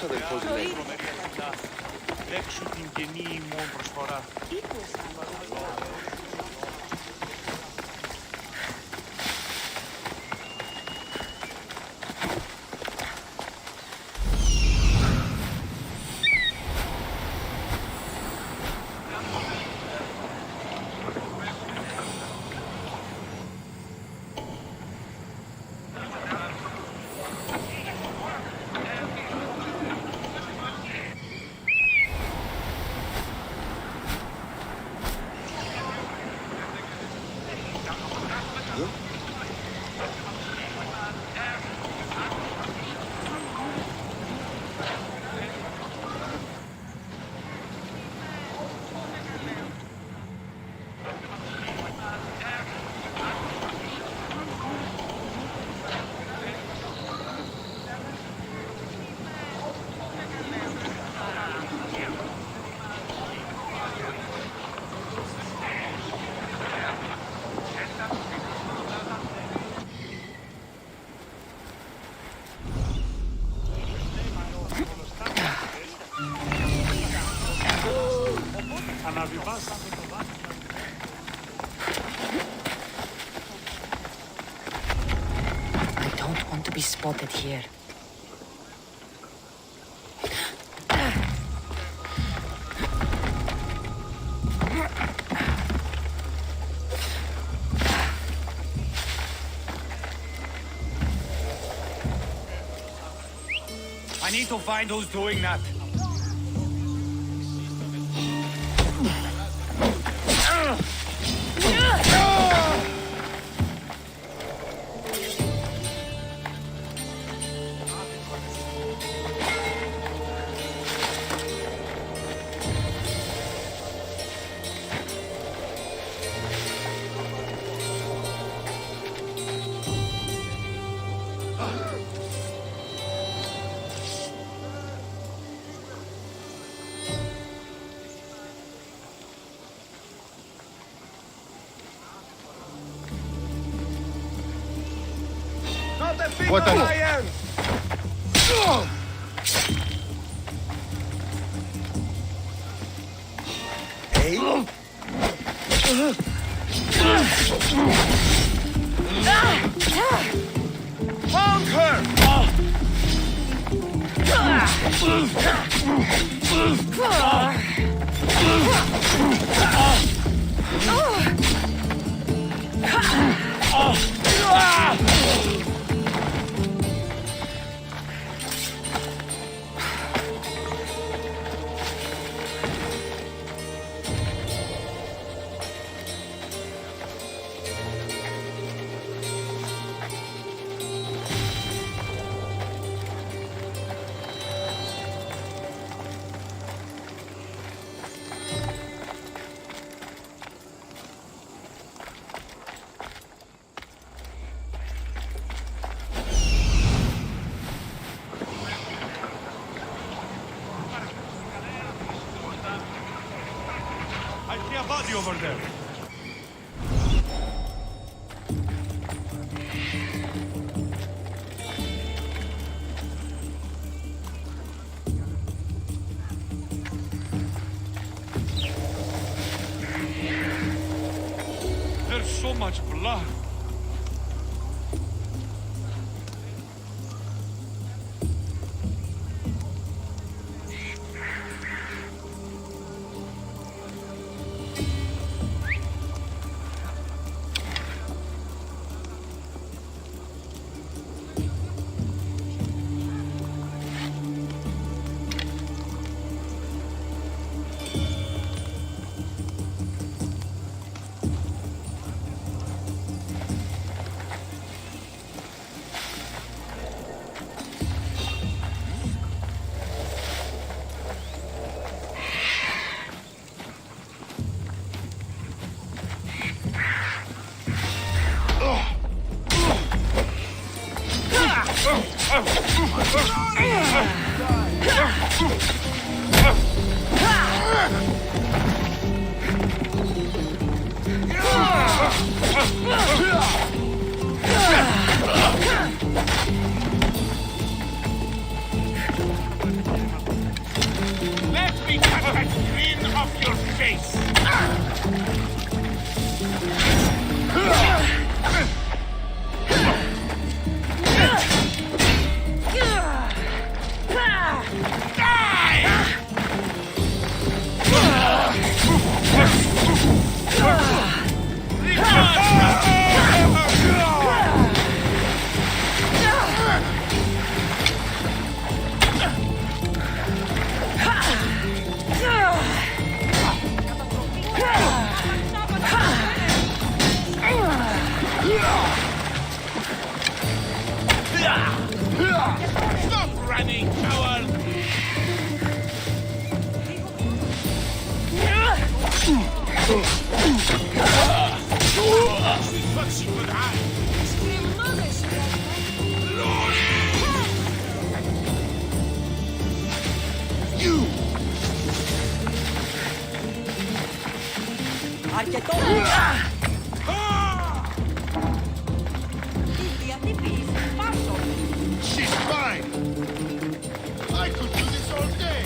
Ο αδελφός λέει. Δέξου την καινή ημών προσφορά. spotted here. I need to find who's doing that. What the... Hey? Found her! I see a body over there. There's so much blood. Let me cut that clean off your face! Stop running, coward! You! She's fine! I could do this all day!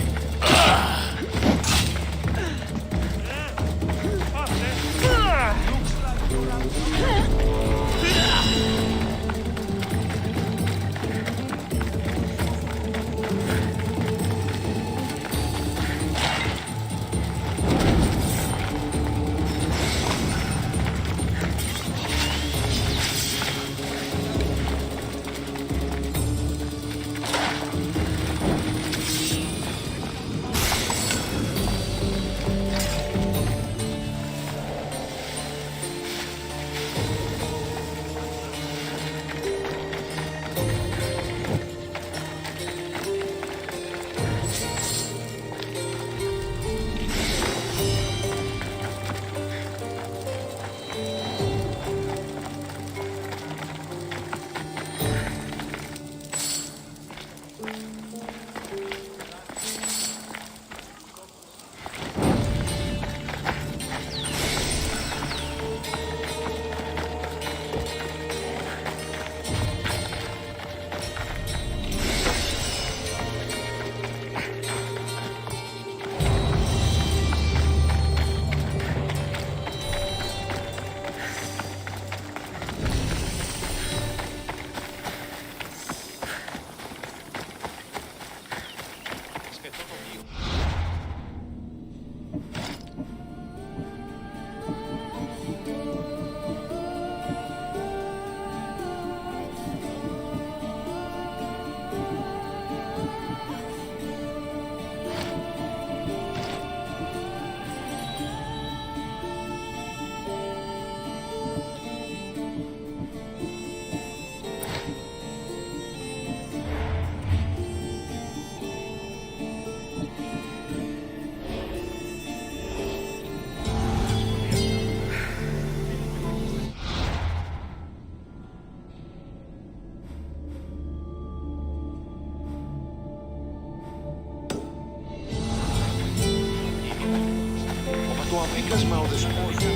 ενοικιάσμα οδεσπόζου.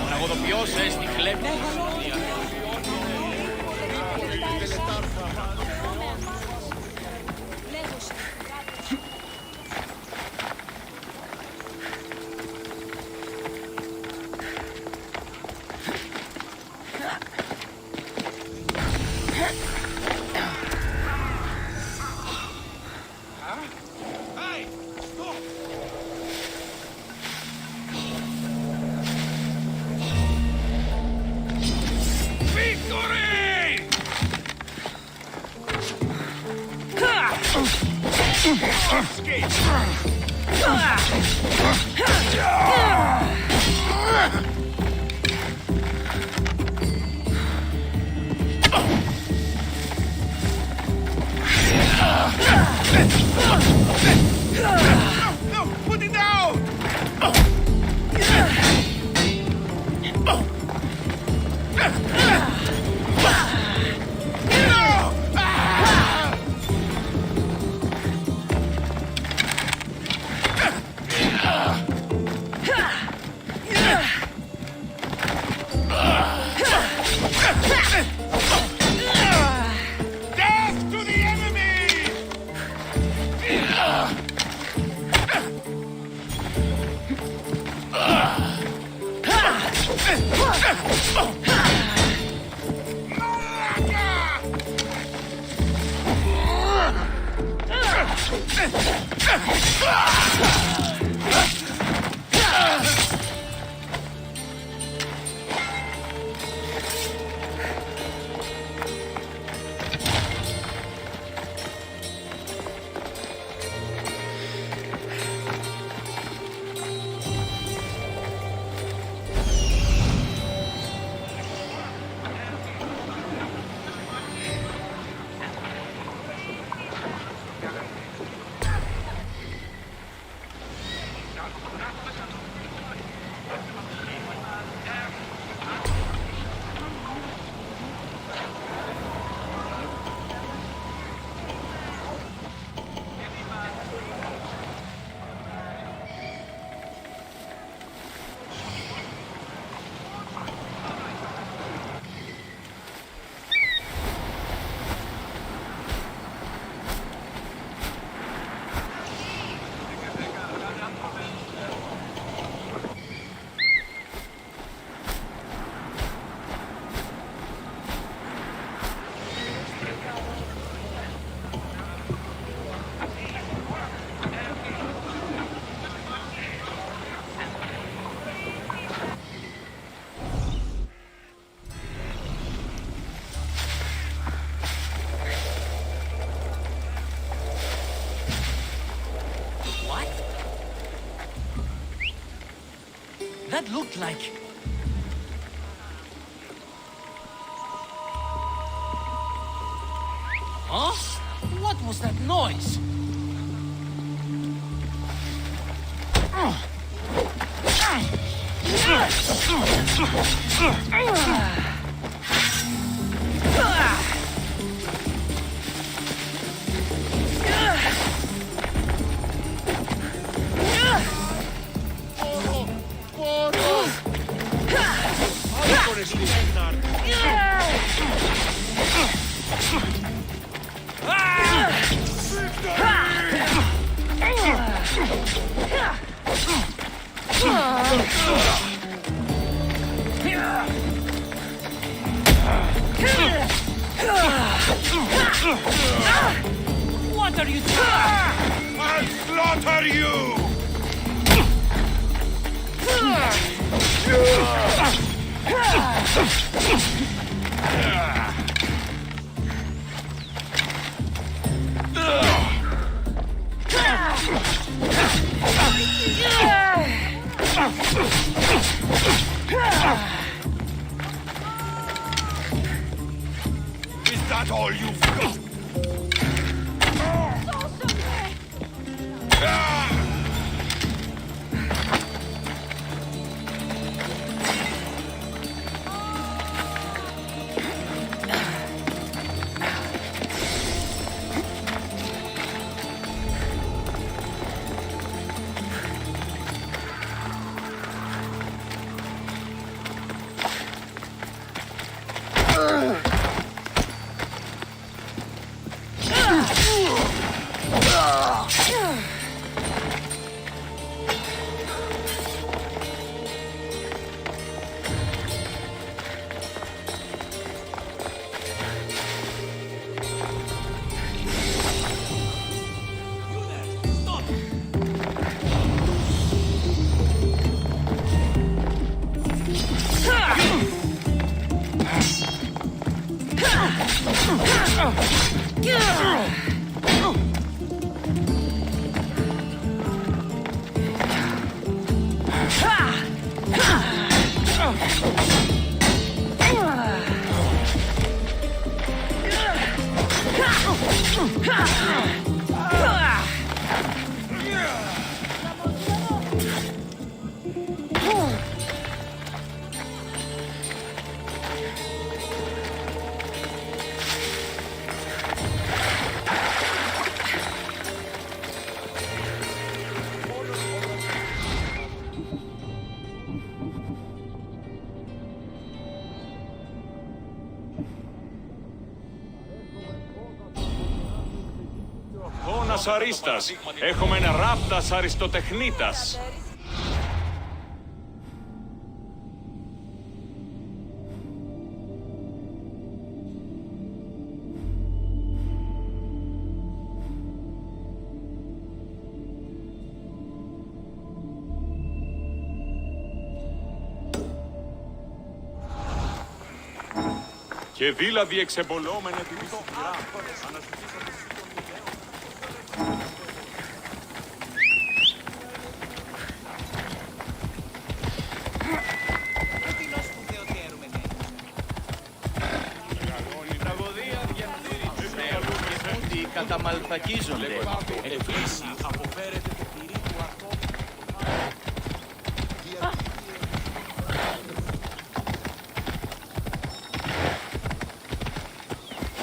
Τραγουδοποιός έστι κλέπτης. Put it down! Death to the enemy! That looked like... Huh? What was that noise? What are you doing? I'll slaughter you! Is that all you've got? Όνας Αρίστας. Έχουμε ένα ράπτας αριστοτεχνίτας. Και βίλα διεξεμπολόμενε την ισχυρά. Καταμαλθακίζονται. Επίσης, αποφέρεται το τυρί του ατόμου.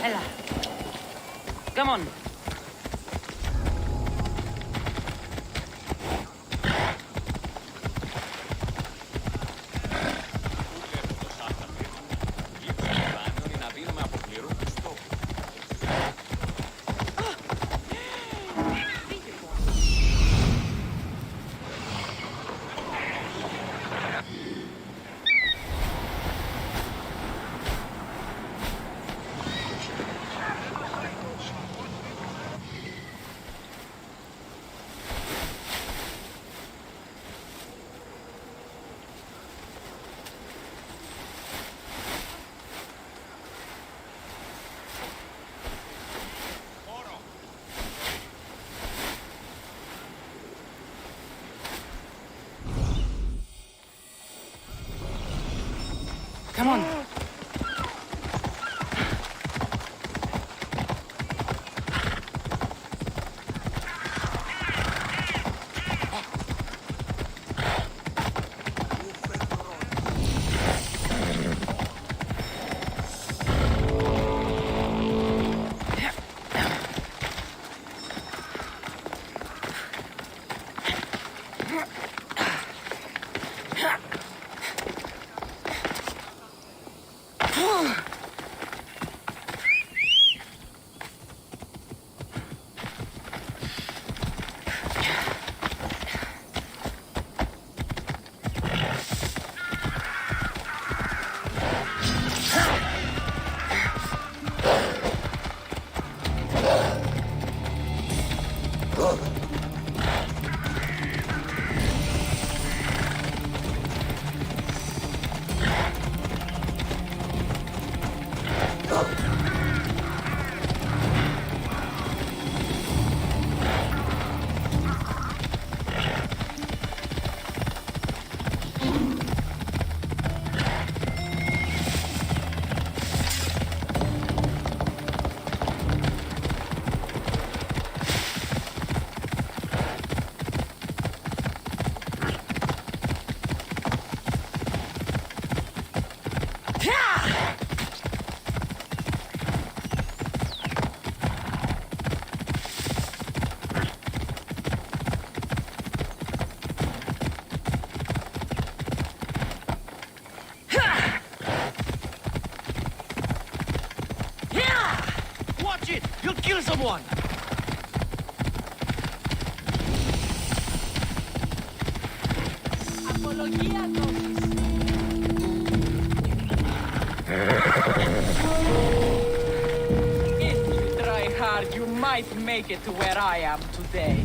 Έλα. Come on. Come on. Kill someone! If you try hard, you might make it to where I am today.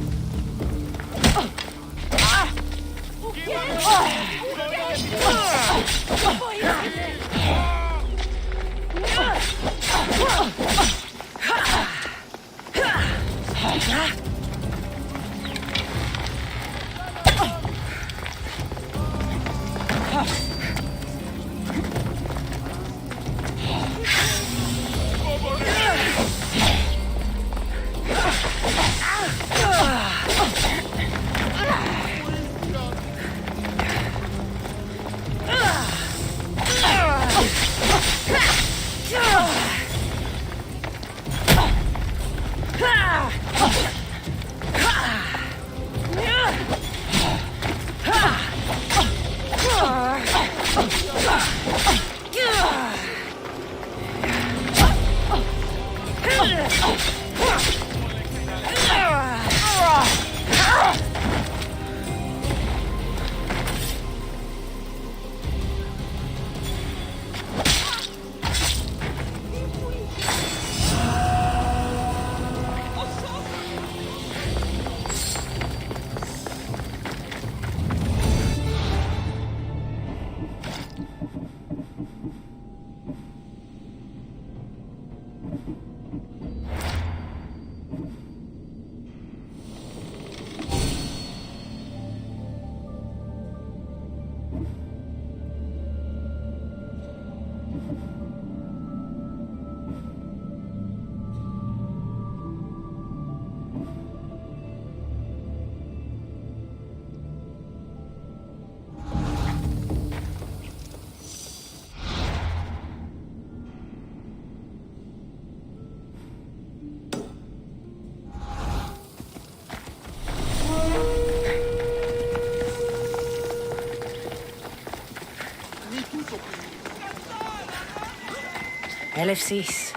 Alexios,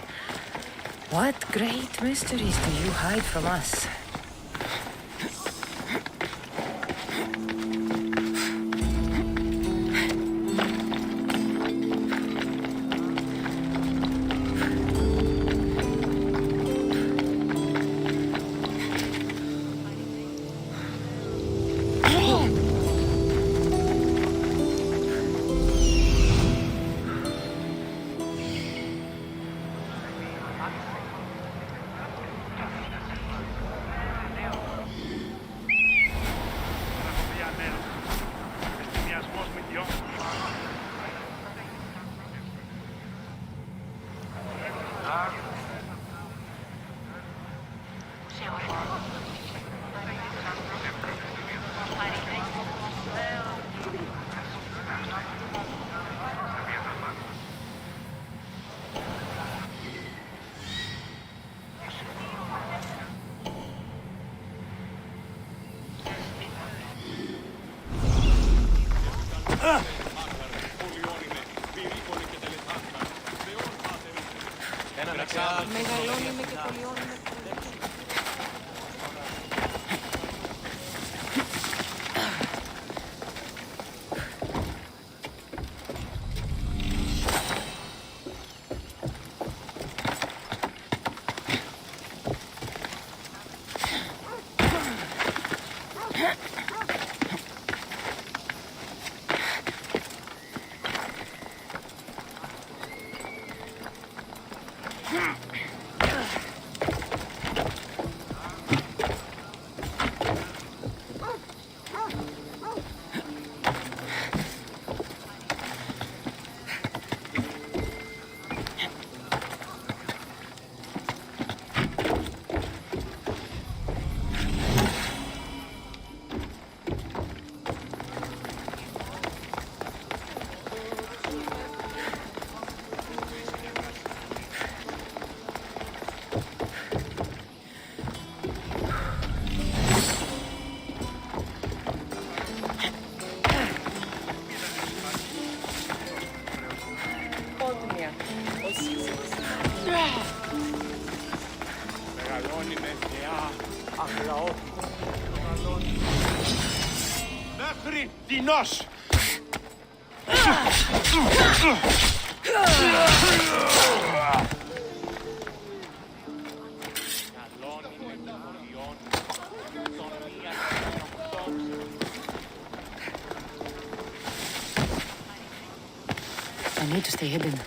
what great mysteries do you hide from us? Μεγαλώνουμε και πολιώνουμε. Μεγαλώνει με θεά αγλαό. Μέχρι τινός! I need to stay hidden.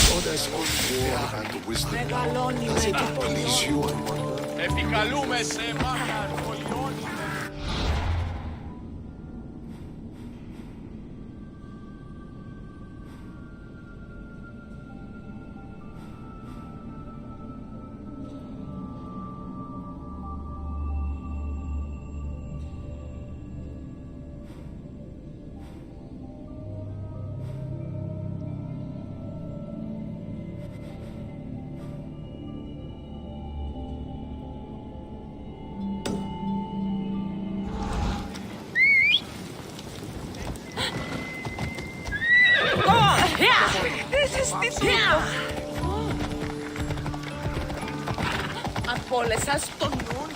Goddess of war and wisdom. Does it please you, I wonder? Επικαλούμε σε εμάς, Πολιόνι. Απόλεσας στο νου.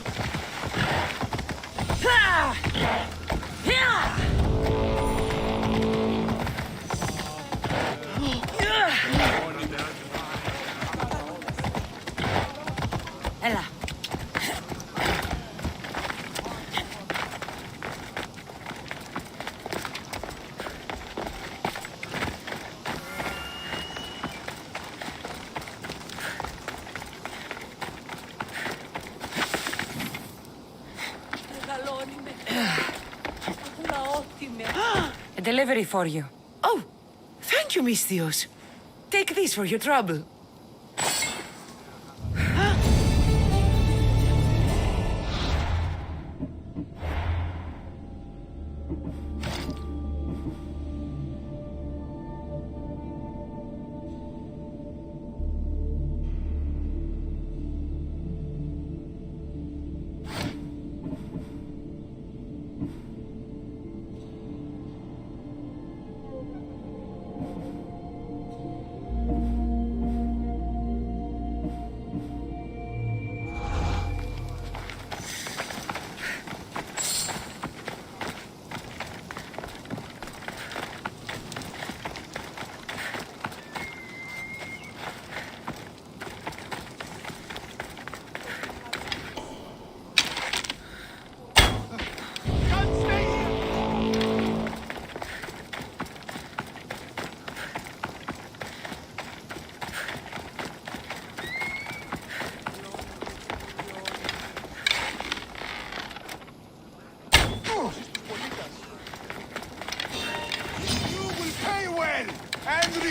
Έλα. A delivery for you. Oh, thank you, mycenaean. Take this for your trouble.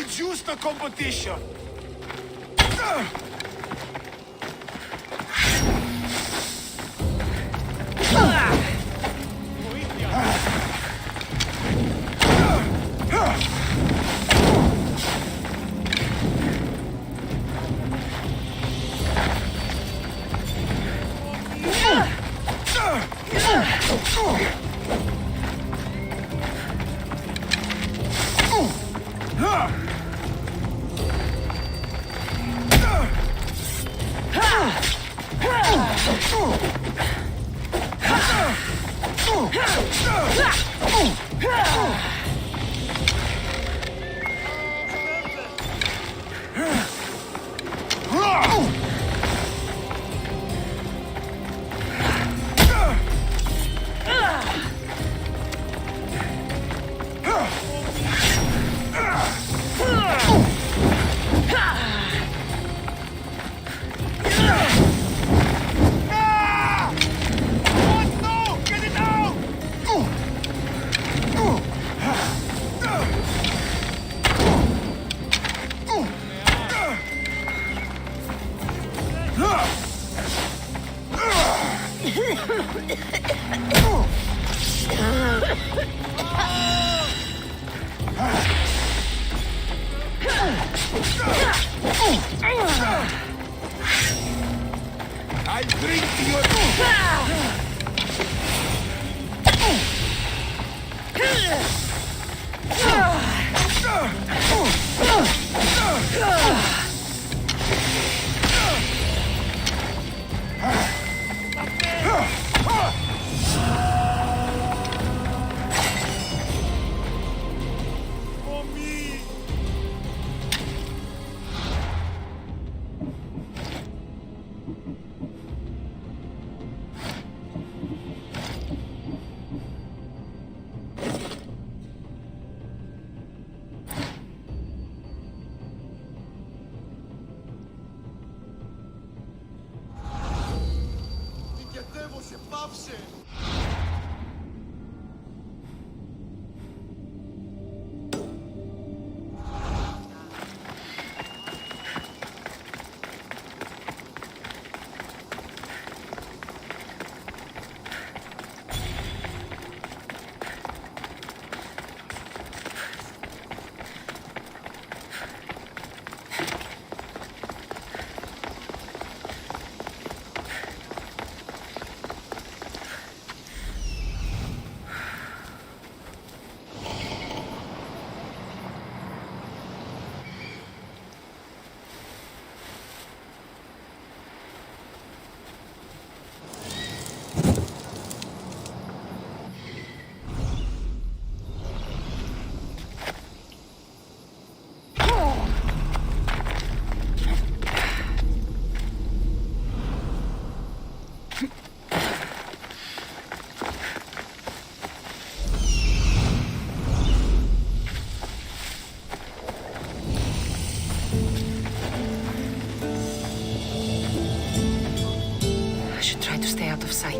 Reduce the competition. I drink your... I should try to stay out of sight.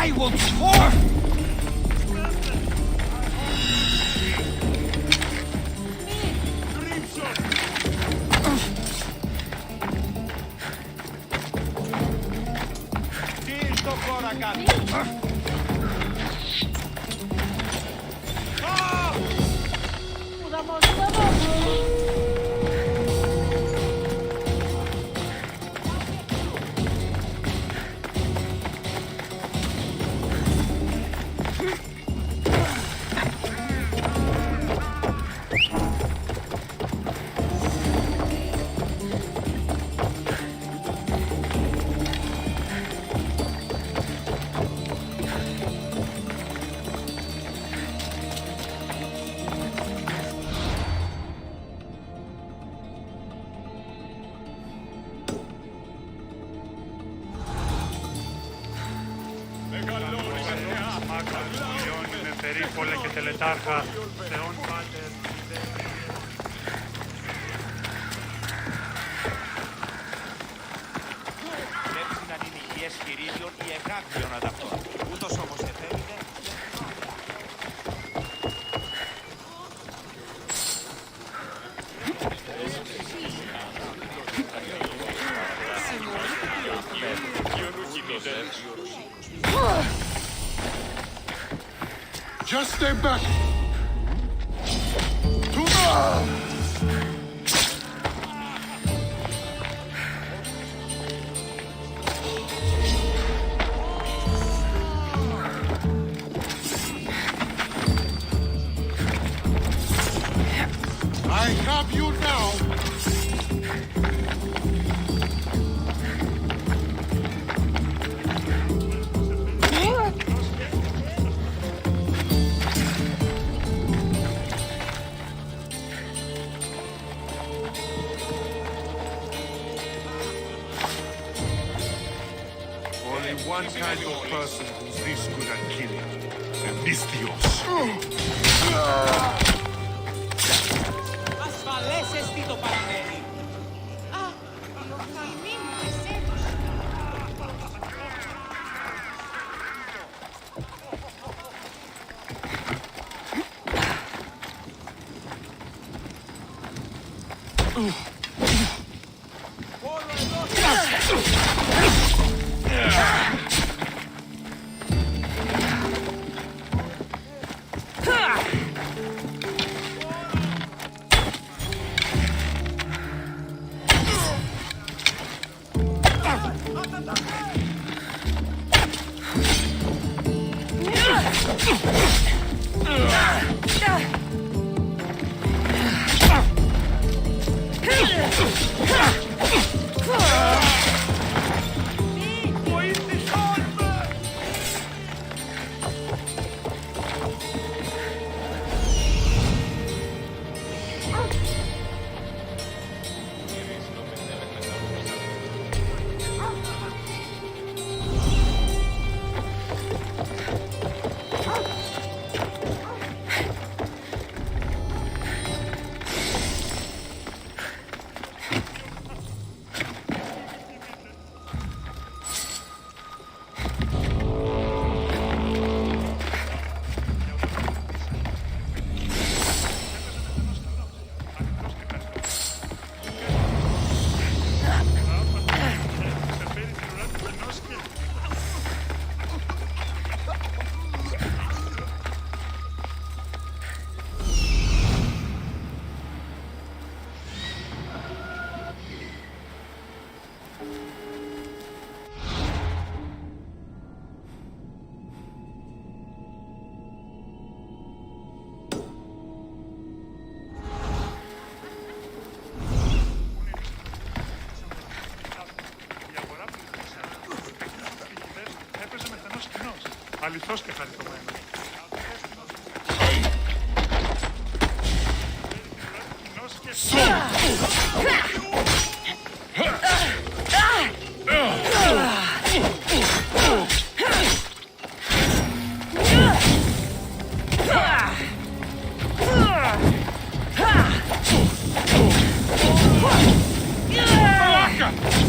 I will talk! Τι στο χώρα κάτι. Περίπολε και τελετάρχα, Θεόν Πάτερ, Πρέπει να είναι υγιές χειρίδιον ή εγάκτιον αδαυτόν. Ούτως όμως εφέρεται. Just stay back! I have you now! One kind of person who's this good at killing. Alexios. Ασφαλές εστί το παραμέρι. Α, η ορθαϊμή μου εσέδωσε. Αληθώς και χαριτωμένο.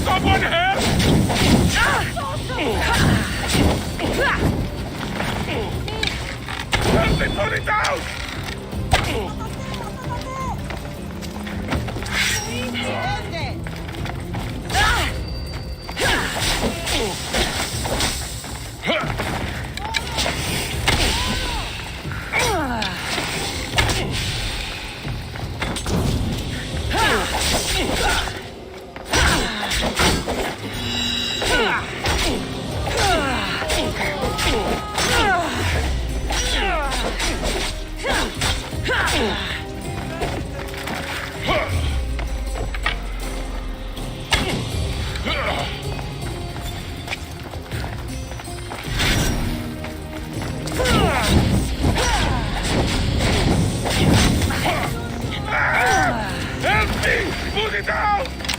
Someone help! me put it down!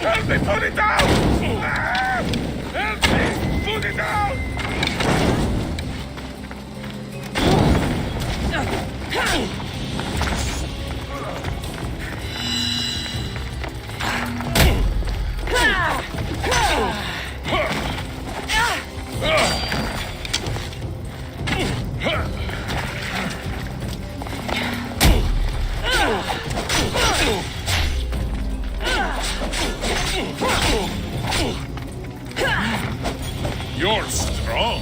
Help me put it down! Help me put it down! You're strong.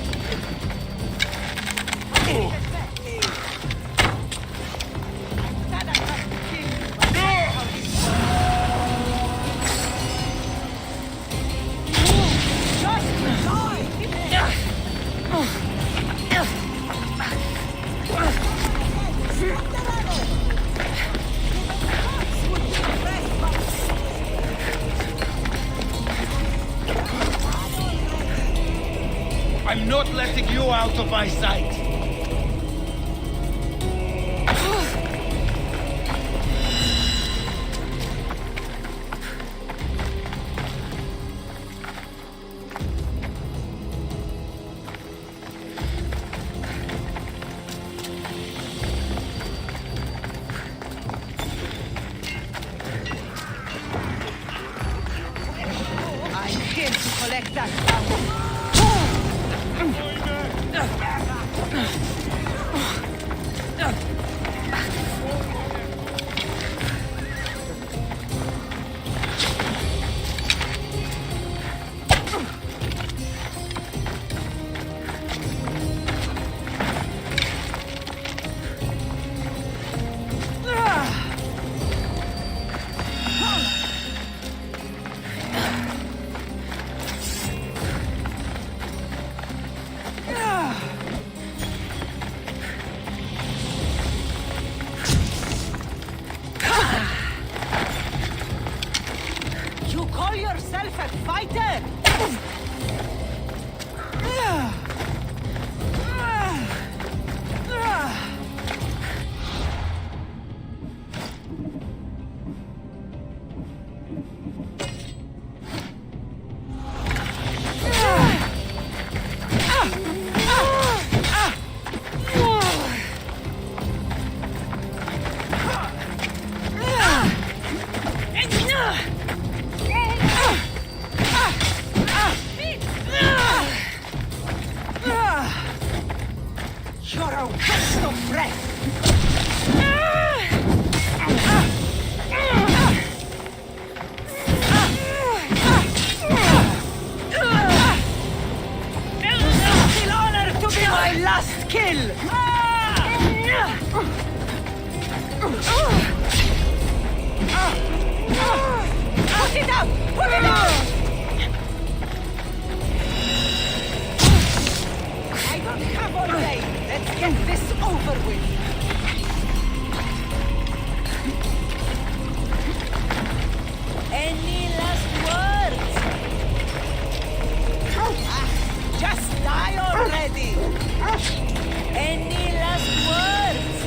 I'm not letting you out of my sight. I'm here to collect that power. Yourself a fighter! You're a waste of breath! Still honored to be my last kill! Put it out! Put it out! I don't have all day. Let's get this over with. Any last words? Just die already. Any last words?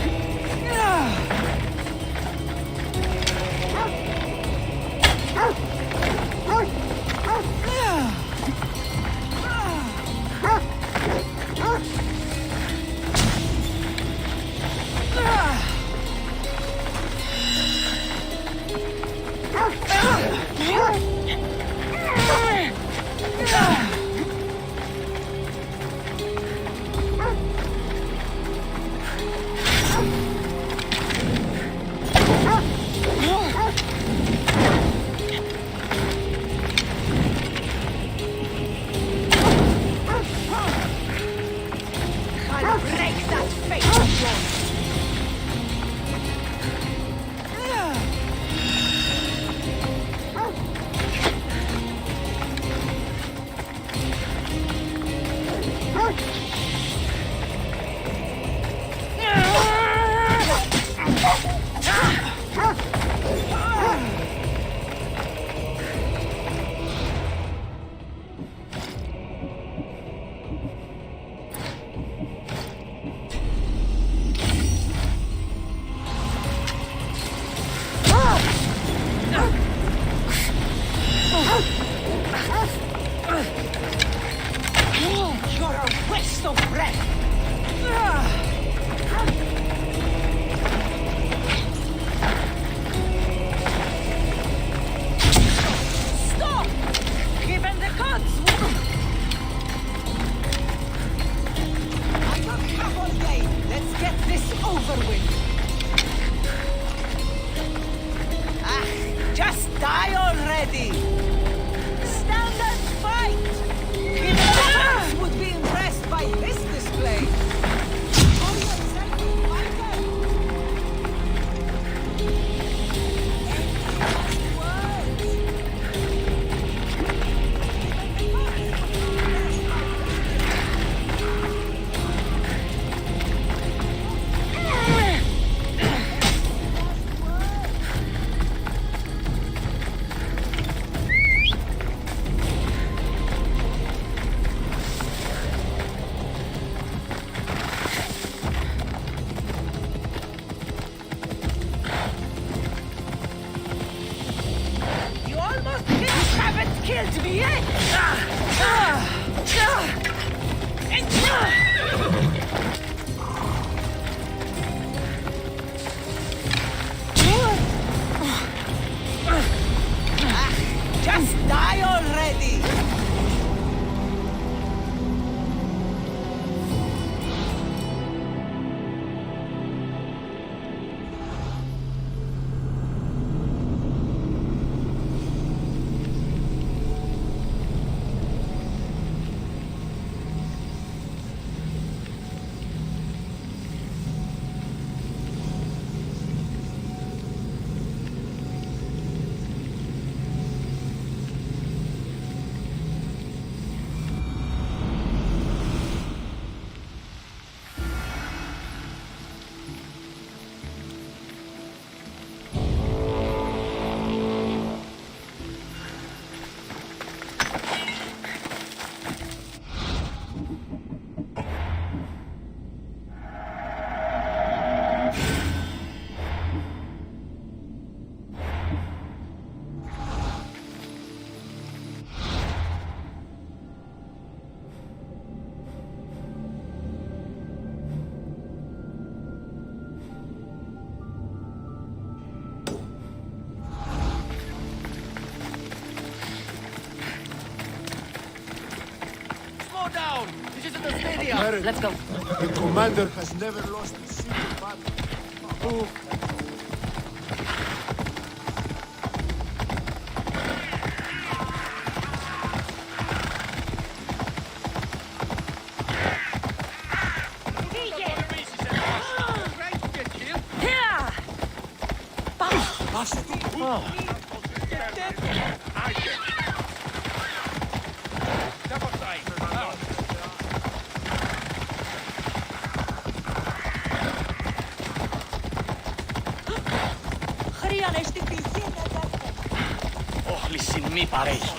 Neverwin. Ah, just die already! Stand and fight! Even the Turks would be impressed by this display. Call yourself a fighter! You almost haven't killed me yet! Just die already! Down! This isn't the stadium! Let's go. The commander has never lost a single battle. Oh. Όχληση μη παρέχει.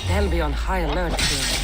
They'll be on high alert soon.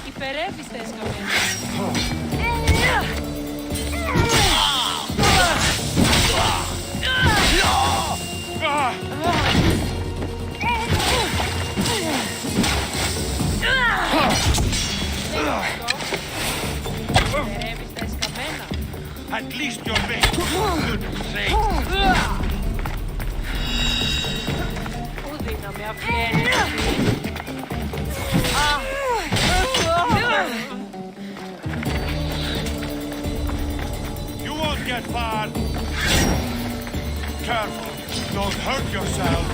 Υπερεύεις τα εσκαμμένα. Υπερεύεις τα εσκαμμένα. At least you're big. Goodness sake. Πού δύναμη αφιέρει. You won't get far. Careful. Don't hurt yourself.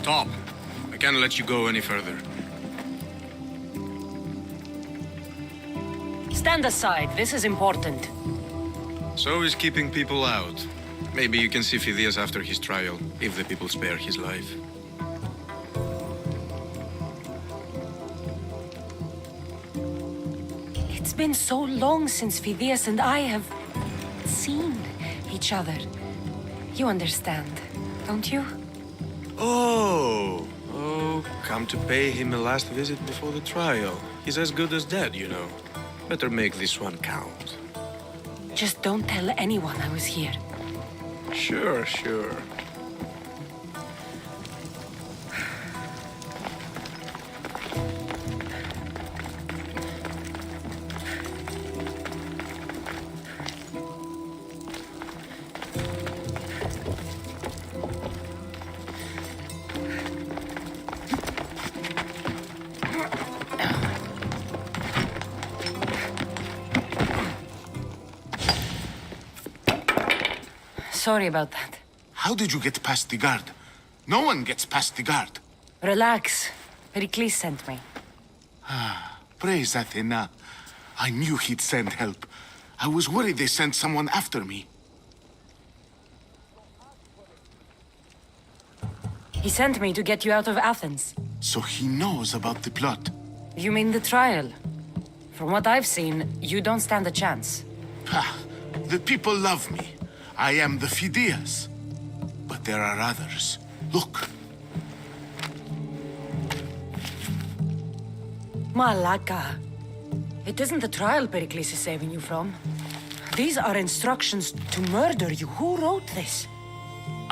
Stop. I can't let you go any further. Stand aside. This is important. So is keeping people out. Maybe you can see Phidias after his trial, if the people spare his life. It's been so long since Phidias and I have seen each other. You understand, don't you? Oh, come to pay him a last visit before the trial. He's as good as dead, you know. Better make this one count. Just don't tell anyone I was here. Sure. Sorry about that. How did you get past the guard? No one gets past the guard. Relax. Pericles sent me. Praise Athena. I knew he'd send help. I was worried they sent someone after me. He sent me to get you out of Athens. So he knows about the plot. You mean the trial? From what I've seen, you don't stand a chance. The people love me. I am the Phidias. But there are others. Look. Malaka. It isn't the trial Pericles is saving you from. These are instructions to murder you. Who wrote this?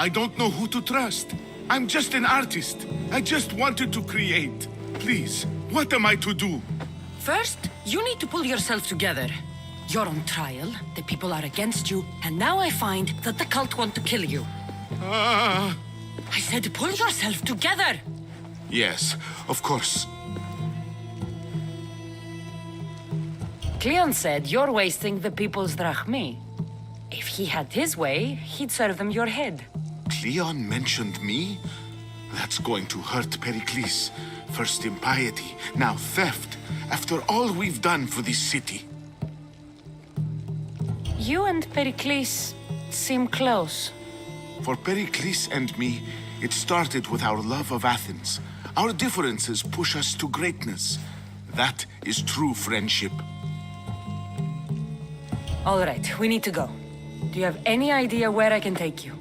I don't know who to trust. I'm just an artist. I just wanted to create. Please, what am I to do? First, you need to pull yourself together. You're on trial, the people are against you, and now I find that the cult want to kill you. I said pull yourself together! Yes, of course. Cleon said you're wasting the people's drachmi. If he had his way, he'd serve them your head. Cleon mentioned me? That's going to hurt Pericles. First impiety, now theft. After all we've done for this city. You and Pericles seem close. For Pericles and me, it started with our love of Athens. Our differences push us to greatness. That is true friendship. All right, we need to go. Do you have any idea where I can take you?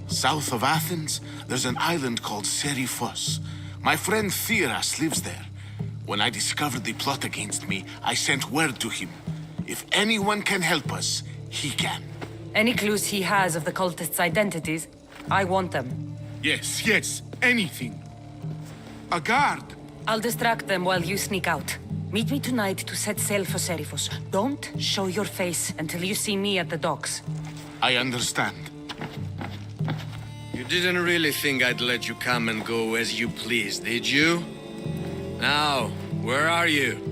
South of Athens, there's an island called Seriphos. My friend Theras lives there. When I discovered the plot against me, I sent word to him. If anyone can help us, he can. Any clues he has of the cultists' identities? I want them. Yes, anything. A guard! I'll distract them while you sneak out. Meet me tonight to set sail for Seriphos. Don't show your face until you see me at the docks. I understand. You didn't really think I'd let you come and go as you please, did you? Now, where are you?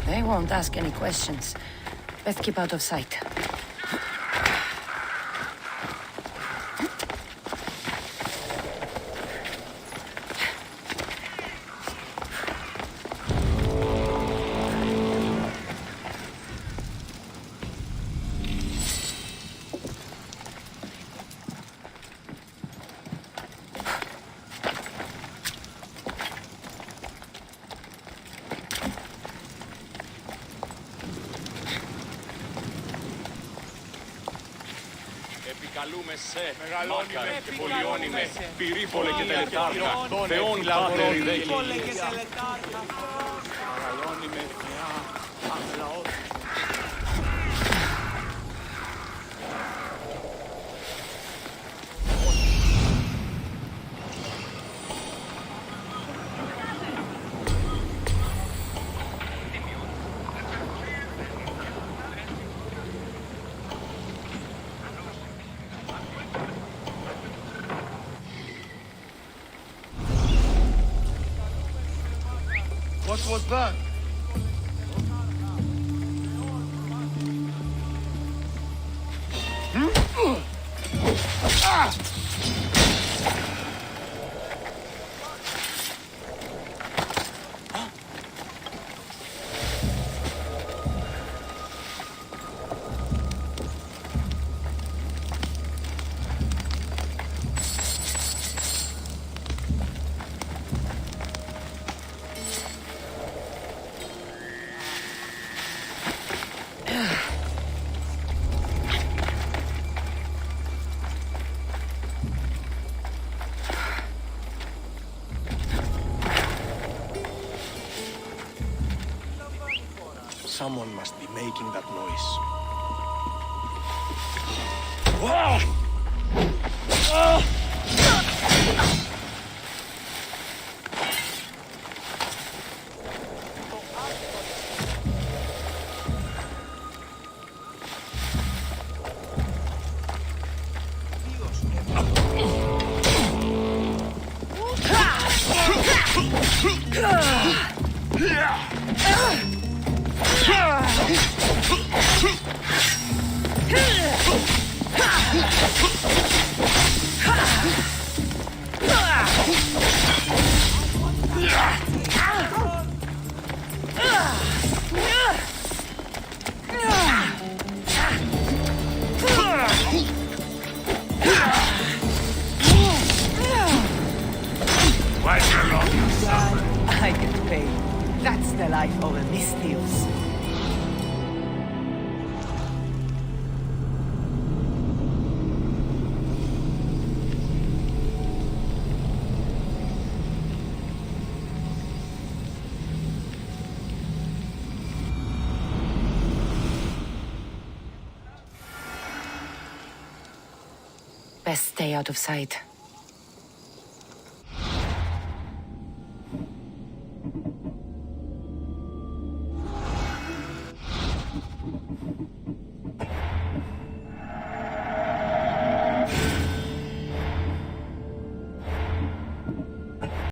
They won't ask any questions. Best keep out of sight. Επικαλούμε σε, μάκαρε και πολιώνει με, πυρήπολε και τελετάρχα, θεόν πάτερ ιδέη. Πυρήπολε και τελετάρχα, μεγαλώνει με θεά, αμλαός. What was that? Someone must be making that noise. I get paid. That's the life of a Mystios. Best stay out of sight.